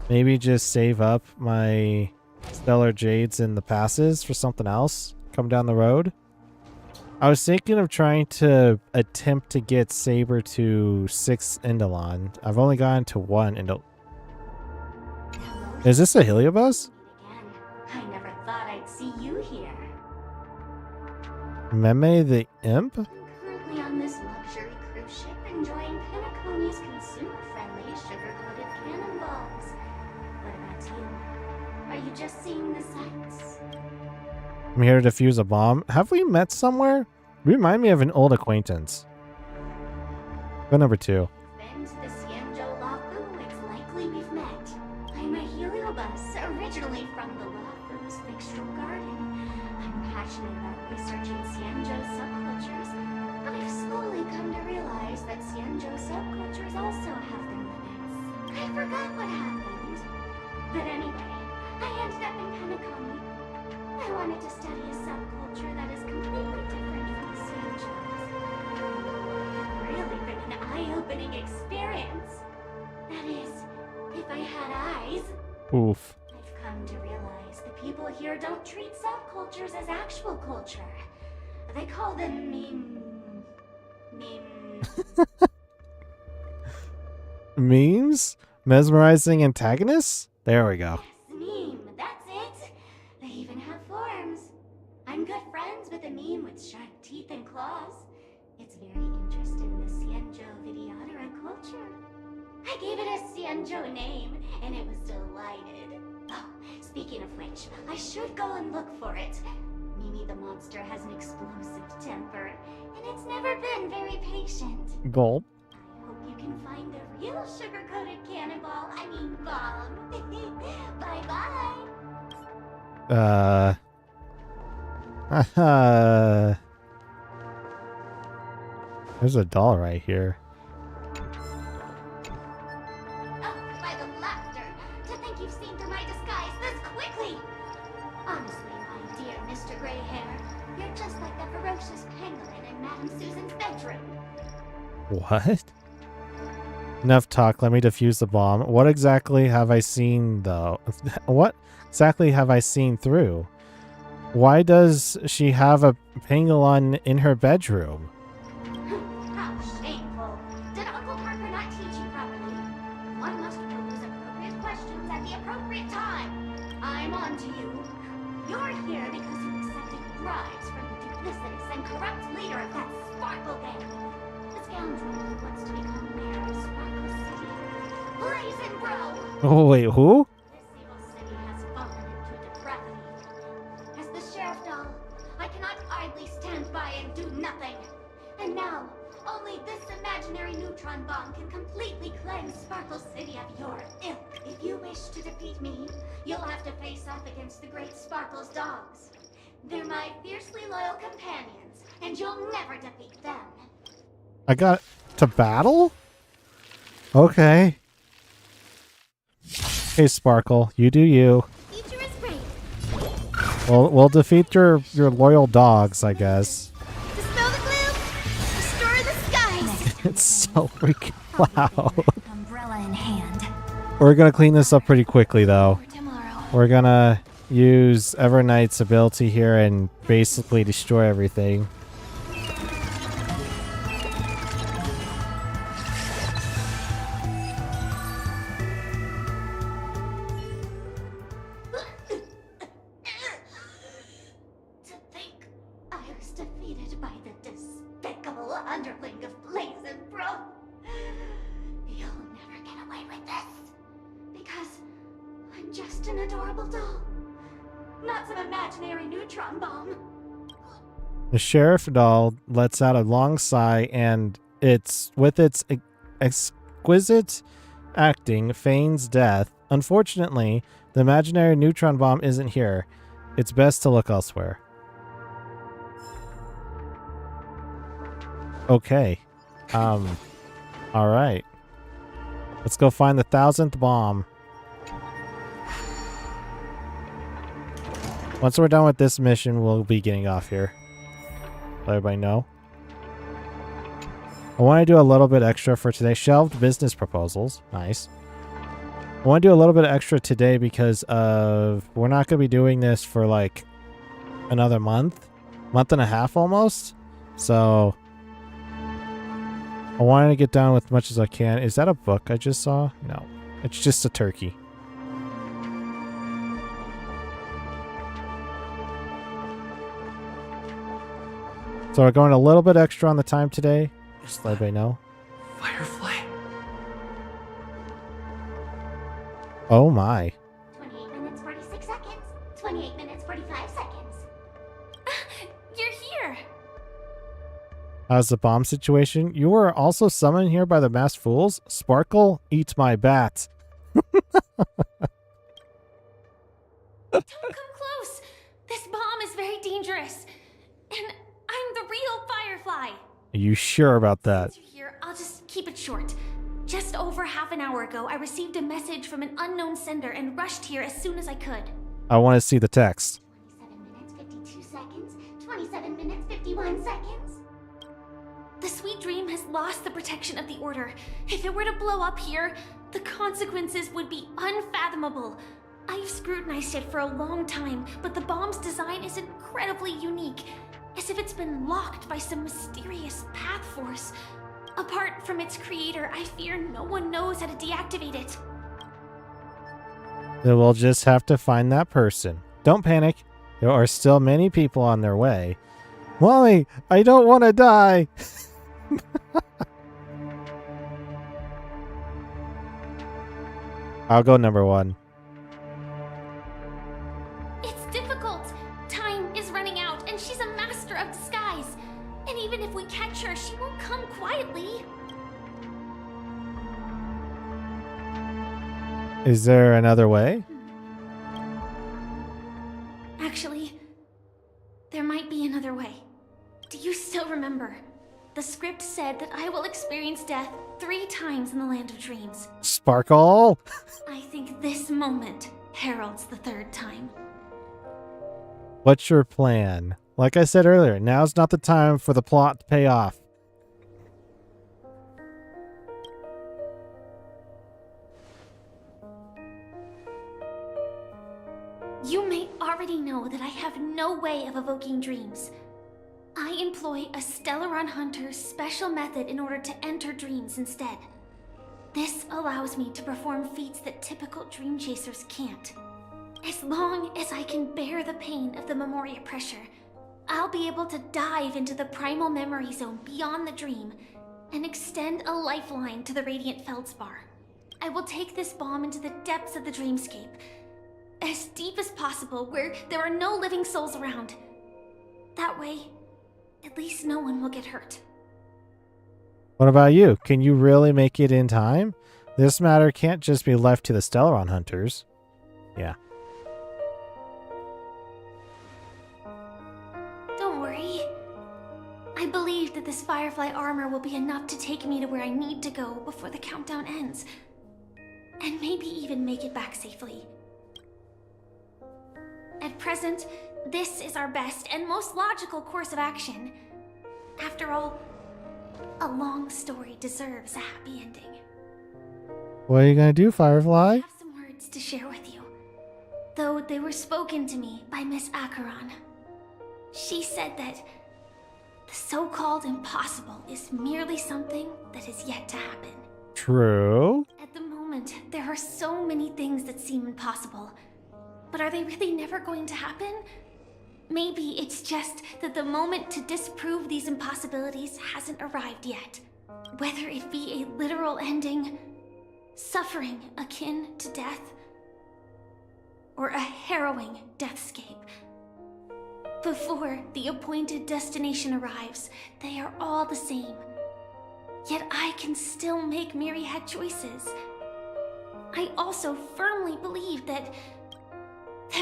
Maybe just save up my Stellar Jades and the passes for something else. Come down the road. I was thinking of trying to attempt to get Saber to 6 Indolon. I've only gotten to 1 Indolon. Is this a Heliobus? I never thought I'd see you here. Meme the Imp? Currently on this luxury cruise ship, enjoying Penacony's consumer-friendly sugar-coated cannonballs. What about you? Are you just seeing the sights? I'm here to defuse a bomb. Have we met somewhere? Remind me of an old acquaintance. Go number 2. Been to the Xianzhou Lafu, it's likely we've met. I'm a Heliobus, originally from the Lafu's Fixtural Garden. I'm passionate about researching Xianzhou subcultures, but I've slowly come to realize that Xianzhou subcultures also have their limits. I forgot what happened. But anyway, I ended up in Penacony. I wanted to study a subculture that is completely different from the Xianzhou's. It's really been an eye-opening experience. That is, if I had eyes. Oof. I've come to realize the people here don't treat subcultures as actual culture. They call them memes. Memes? Mesmerizing antagonists? There we go. Meme, that's it. They even have forms. I'm good friends with a meme with sharp teeth and claws. It's very interested in the Cienjo Videodera culture. I gave it a Cienjo name, and it was delighted. Oh, speaking of which, I should go and look for it. Mimi the monster has an explosive temper, and it's never been very patient. Gulp. I hope you can find the real sugar-coated cannonball, I mean bomb. Bye-bye. There's a doll right here. Oh, by the laughter! To think you've seen through my disguise this quickly! Honestly, my dear Mr. Grey Hair, you're just like that ferocious pangolin in Madame Susan's bedroom. What? Enough talk, let me defuse the bomb. What exactly have I seen, though? What exactly have I seen through? Why does she have a pangolin in her bedroom? How shameful! Did Uncle Parker not teach you properly? One must pose appropriate questions at the appropriate time. I'm on to you. You're here because you accepted bribes from the duplicitous and corrupt leader of that Sparkle gang. The scoundrel who wants to become mayor of Sparkle City. Blazing Bro! Oh, wait, who? This evil city has fallen into depravity. As the sheriff doll, I cannot idly stand by and do nothing. And now, only this imaginary neutron bomb can completely cleanse Sparkle City of your ilk. If you wish to defeat me, you'll have to face off against the great Sparkle's dogs. They're my fiercely loyal companions, and you'll never defeat them. I got to battle? Okay. Hey, Sparkle, you do you. Future is great. We'll defeat your loyal dogs, I guess. Dispel the gloom, restore the skies. It's so freaking loud. Umbrella in hand. We're gonna clean this up pretty quickly, though. Tomorrow. We're gonna use Everknight's ability here and basically destroy everything. To think I was defeated by the despicable underling of Blazin' Bro. You'll never get away with this. Because I'm just an adorable doll. Not some imaginary neutron bomb. The sheriff doll lets out a long sigh, and with its exquisite acting feigns death. Unfortunately, the imaginary neutron bomb isn't here. It's best to look elsewhere. Okay. All right. Let's go find the 1000th bomb. Once we're done with this mission, we'll be getting off here. Let everybody know. I want to do a little bit extra for today. Shelved business proposals. Nice. I want to do a little bit extra today because we're not going to be doing this for like another month and a half almost. So I wanted to get down with as much as I can. Is that a book I just saw? No, it's just a turkey. So we're going a little bit extra on the time today. Just let everybody know. Firefly? Oh my. 28 minutes, 46 seconds. 28 minutes, 45 seconds. You're here. How's the bomb situation? You were also summoned here by the masked fools? Sparkle, eat my bat. Don't come close. This bomb is very dangerous. And I'm the real Firefly. Are you sure about that? Since you're here, I'll just keep it short. Just over half an hour ago, I received a message from an unknown sender and rushed here as soon as I could. I want to see the text. 27 minutes, 52 seconds. 27 minutes, 51 seconds. The sweet dream has lost the protection of the Order. If it were to blow up here, the consequences would be unfathomable. I've scrutinized it for a long time, but the bomb's design is incredibly unique, as if it's been locked by some mysterious path force. Apart from its creator, I fear no one knows how to deactivate it. Then we'll just have to find that person. Don't panic. There are still many people on their way. Mommy, I don't want to die. I'll go number 1. It's difficult. Time is running out, and she's a master of disguise. And even if we catch her, she won't come quietly. Is there another way? Actually, there might be another way. Do you still remember? The script said that I will experience death 3 times in the Land of Dreams. Sparkle! I think this moment heralds the 3rd time. What's your plan? Like I said earlier, now's not the time for the plot to pay off. You may already know that I have no way of evoking dreams. I employ a Stellaron Hunter's special method in order to enter dreams instead. This allows me to perform feats that typical dream chasers can't. As long as I can bear the pain of the Memoria pressure, I'll be able to dive into the primal memory zone beyond the dream and extend a lifeline to the Radiant Feldspar. I will take this bomb into the depths of the dreamscape, as deep as possible, where there are no living souls around. That way, at least no one will get hurt. What about you? Can you really make it in time? This matter can't just be left to the Stellaron Hunters. Yeah. Don't worry. I believe that this Firefly armor will be enough to take me to where I need to go before the countdown ends. And maybe even make it back safely. At present, this is our best and most logical course of action. After all, a long story deserves a happy ending. What are you gonna do, Firefly? I have some words to share with you, though they were spoken to me by Miss Acheron. She said that the so-called impossible is merely something that is yet to happen. True. At the moment, there are so many things that seem impossible. But are they really never going to happen? Maybe it's just that the moment to disprove these impossibilities hasn't arrived yet. Whether it be a literal ending, suffering akin to death, or a harrowing deathscape. Before the appointed destination arrives, they are all the same. Yet I can still make myriad choices. I also firmly believe that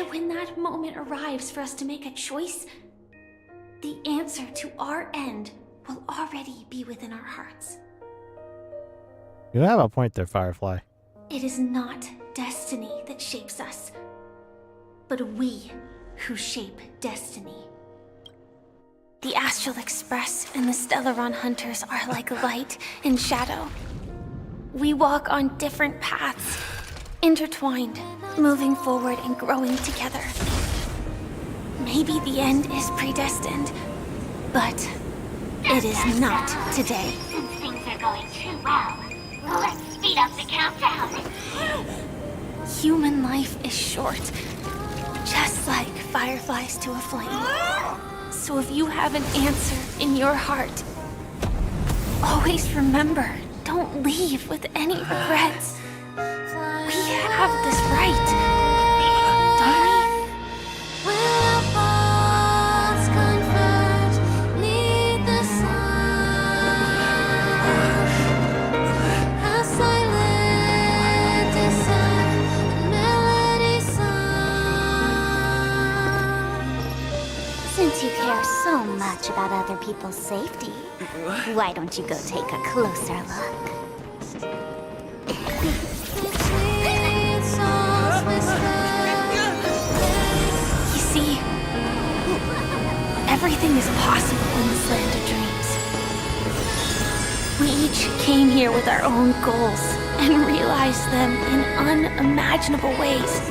when that moment arrives for us to make a choice, the answer to our end will already be within our hearts. You have a point there, Firefly. It is not destiny that shapes us, but we who shape destiny. The Astral Express and the Stellaron Hunters are like light and shadow. We walk on different paths, intertwined, moving forward and growing together. Maybe the end is predestined, but it is not today. Since things are going too well, let's speed up the countdown. Human life is short, just like fireflies to a flame. So if you have an answer in your heart, always remember, don't leave with any regrets. We have this right, don't we? Since you care so much about other people's safety, why don't you go take a closer look? You see, everything is possible in this land of dreams. We each came here with our own goals and realized them in unimaginable ways.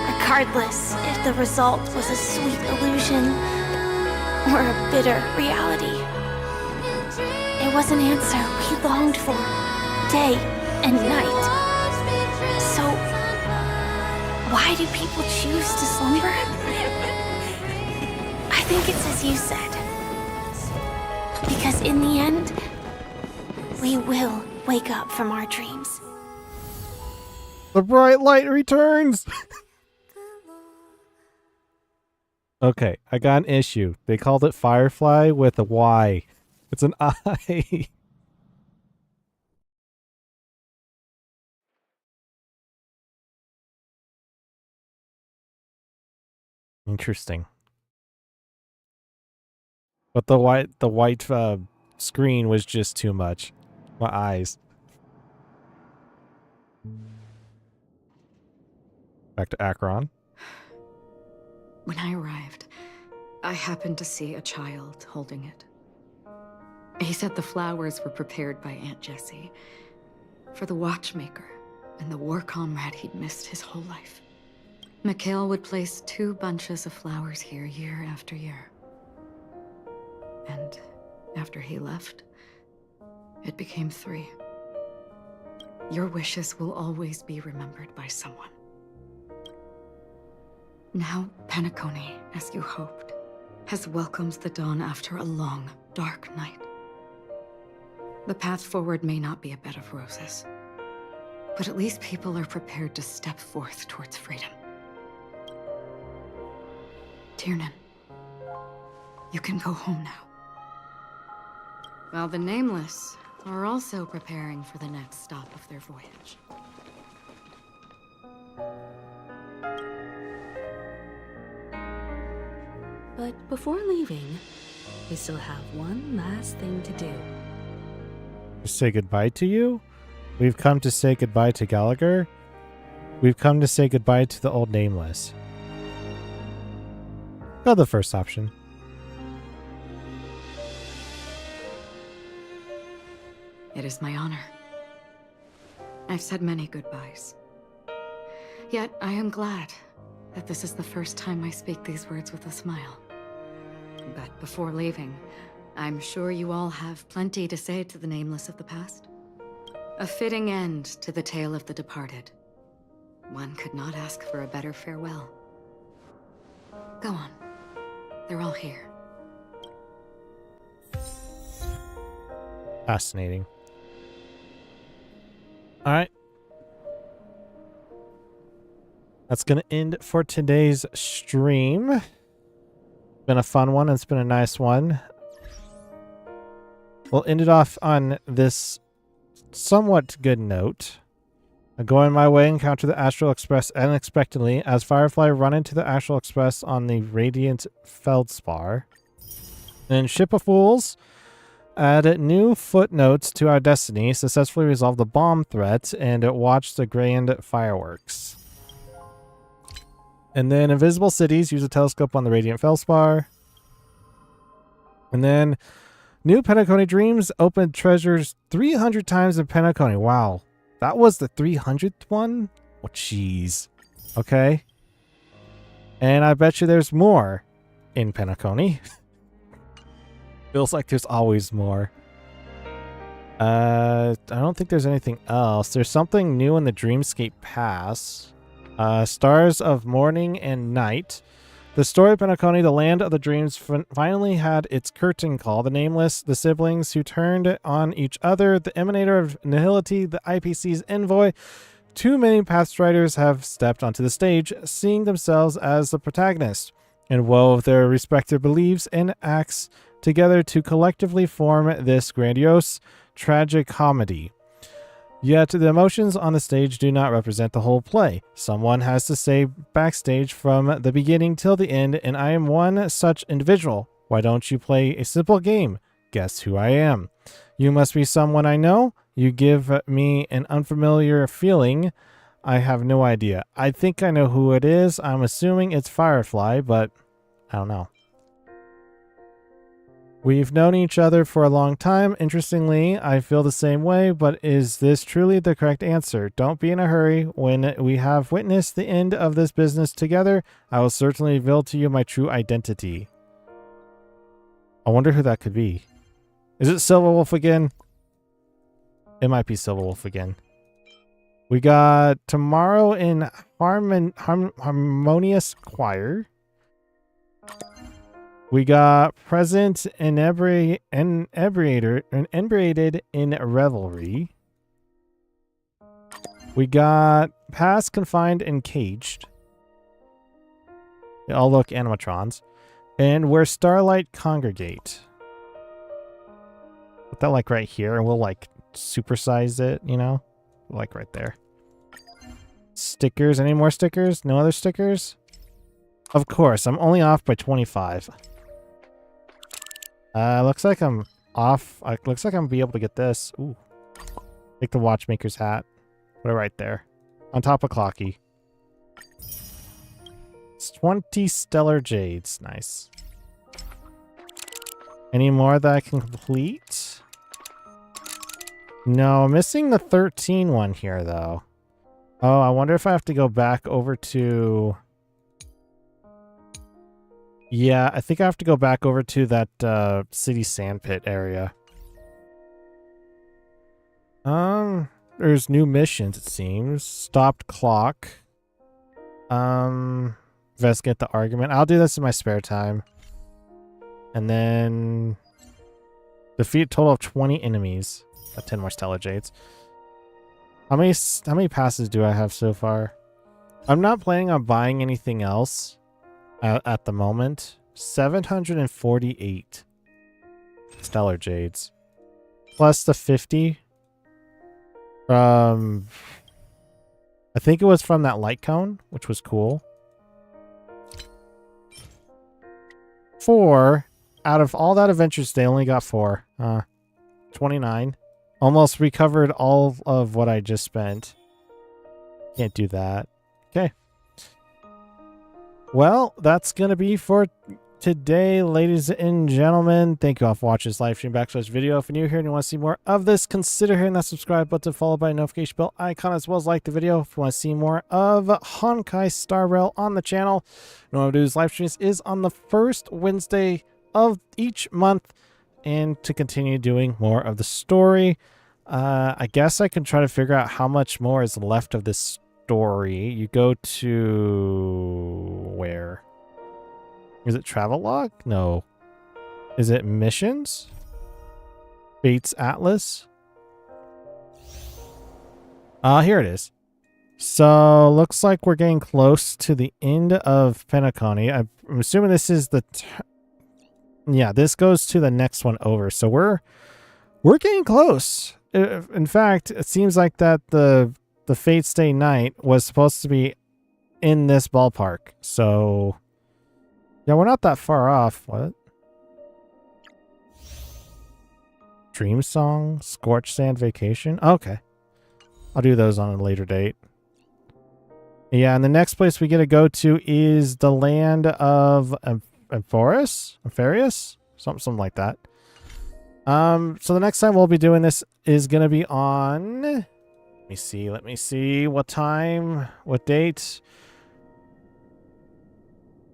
Regardless if the result was a sweet illusion or a bitter reality. It was an answer we longed for, day and night. So, Why do people choose to slumber? I think it's as you said. Because in the end, we will wake up from our dreams. The bright light returns! Okay, I got an issue. They called it Firefly with a Y. It's an I. Interesting. But the white screen was just too much. My eyes. Back to Akron. When I arrived, I happened to see a child holding it. He said the flowers were prepared by Aunt Jessie for the watchmaker and the war comrade he'd missed his whole life. Mikhail would place 2 bunches of flowers here year after year. And after he left, it became 3. Your wishes will always be remembered by someone. Now, Penacony, as you hoped, has welcomed the dawn after a long, dark night. The path forward may not be a bed of roses, but at least people are prepared to step forth towards freedom. Tiernan, you can go home now. While the Nameless are also preparing for the next stop of their voyage. But before leaving, we still have one last thing to do. Say goodbye to you? We've come to say goodbye to Gallagher? We've come to say goodbye to the old Nameless. Go the first option. It is my honor. I've said many goodbyes. Yet I am glad that this is the first time I speak these words with a smile. But before leaving, I'm sure you all have plenty to say to the Nameless of the past. A fitting end to the tale of the departed. One could not ask for a better farewell. Go on. They're all here. Fascinating. Alright. That's going to end for today's stream. It's been a fun one. It's been a nice one. We'll end it off on this somewhat good note. Going my way, encounter the Astral Express unexpectedly as Firefly run into the Astral Express on the Radiant Feldspar. And Ship of Fools add new footnotes to our destiny, successfully resolve the bomb threat, and watch the grand fireworks. And then Invisible Cities, use a telescope on the Radiant Feldspar. And then new Penacony Dreams, open treasures 300 times in Penacony. Wow. That was the 300th one? Oh, jeez. Okay. And I bet you there's more in Penacony. Feels like there's always more. I don't think there's anything else. There's something new in the Dreamscape Pass. Stars of Morning and Night. The story of Penacony, the land of the dreams, finally had its curtain call. The Nameless, the siblings who turned on each other, the emanator of nihility, the IPC's envoy. Too many Pathstriders have stepped onto the stage, seeing themselves as the protagonist, and wove their respective beliefs and acts together to collectively form this grandiose, tragic comedy. Yet the emotions on the stage do not represent the whole play. Someone has to stay backstage from the beginning till the end, and I am one such individual. Why don't you play a simple game? Guess who I am. You must be someone I know. You give me an unfamiliar feeling. I have no idea. I think I know who it is. I'm assuming it's Firefly, but I don't know. We've known each other for a long time. Interestingly, I feel the same way, but is this truly the correct answer? Don't be in a hurry. When we have witnessed the end of this business together, I will certainly reveal to you my true identity. I wonder who that could be. Is it Silverwolf again? It might be Silverwolf again. We got tomorrow in Harmonious Choir. We got Present Inebriated in Revelry. We got Past Confined and Caged. They all look animatrons. And Where Starlight Congregate. Put that like right here, and we'll like supersize it, you know? Like right there. Stickers. Any more stickers? No other stickers? Of course, I'm only off by 25. Looks like I'm off. Looks like I'm gonna be able to get this. Ooh. Take the watchmaker's hat. Put it right there. On top of Clocky. It's 20 stellar jades. Nice. Any more that I can complete? No, I'm missing the 13 one here, though. Oh, I wonder if I have to go back over to... Yeah, I think I have to go back over to that city sandpit area. There's new missions, it seems. Stopped clock. Investigate the argument. I'll do this in my spare time. And then defeat a total of 20 enemies. Got 10 more stellar jades. How many passes do I have so far? I'm not planning on buying anything else at the moment. 748 stellar jades. Plus the 50 from... I think it was from that light cone, which was cool. 4 out of all that adventures, they only got 4. 29. Almost recovered all of what I just spent. Can't do that. Okay. Well, that's going to be for today, ladies and gentlemen. Thank you all for watching this live stream / video. If you're new here and you want to see more of this, consider hitting that subscribe button followed by a notification bell icon, as well as like the video if you want to see more of Honkai Star Rail on the channel. And what I do is live streams is on the first Wednesday of each month, and to continue doing more of the story. I guess I can try to figure out how much more is left of this story. You go to... where? Is it Travelogue? No. Is it Missions? Fates Atlas? Here it is. So, looks like we're getting close to the end of Penacony. I'm assuming this is the... yeah, this goes to the next one over. So we're getting close. In fact, it seems like that the Fate Stay Night was supposed to be in this ballpark. So, yeah, we're not that far off. What? Dream Song, Scorched Sand Vacation. Okay. I'll do those on a later date. Yeah, and the next place we get to go to is the land of Ampharius? Something like that. So the next time we'll be doing this is going to be on... Let me see. What time? What date?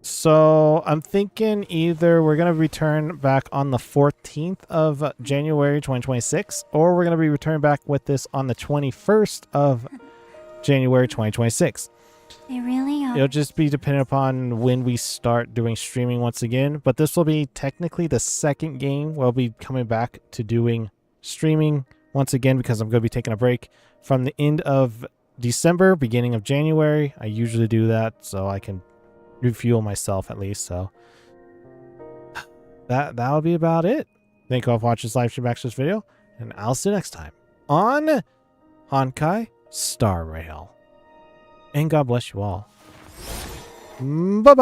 So I'm thinking either we're going to return back on the 14th of January 2026, or we're going to be returning back with this on the 21st of January 2026. They really are. It'll just be dependent upon when we start doing streaming once again. But this will be technically the second game where I'll be coming back to doing streaming once again, because I'm going to be taking a break from the end of December, beginning of January. I usually do that so I can refuel myself at least. So that'll be about it. Thank you all for watching this live stream / video, and I'll see you next time on Honkai Star Rail. And God bless you all. Bye-bye.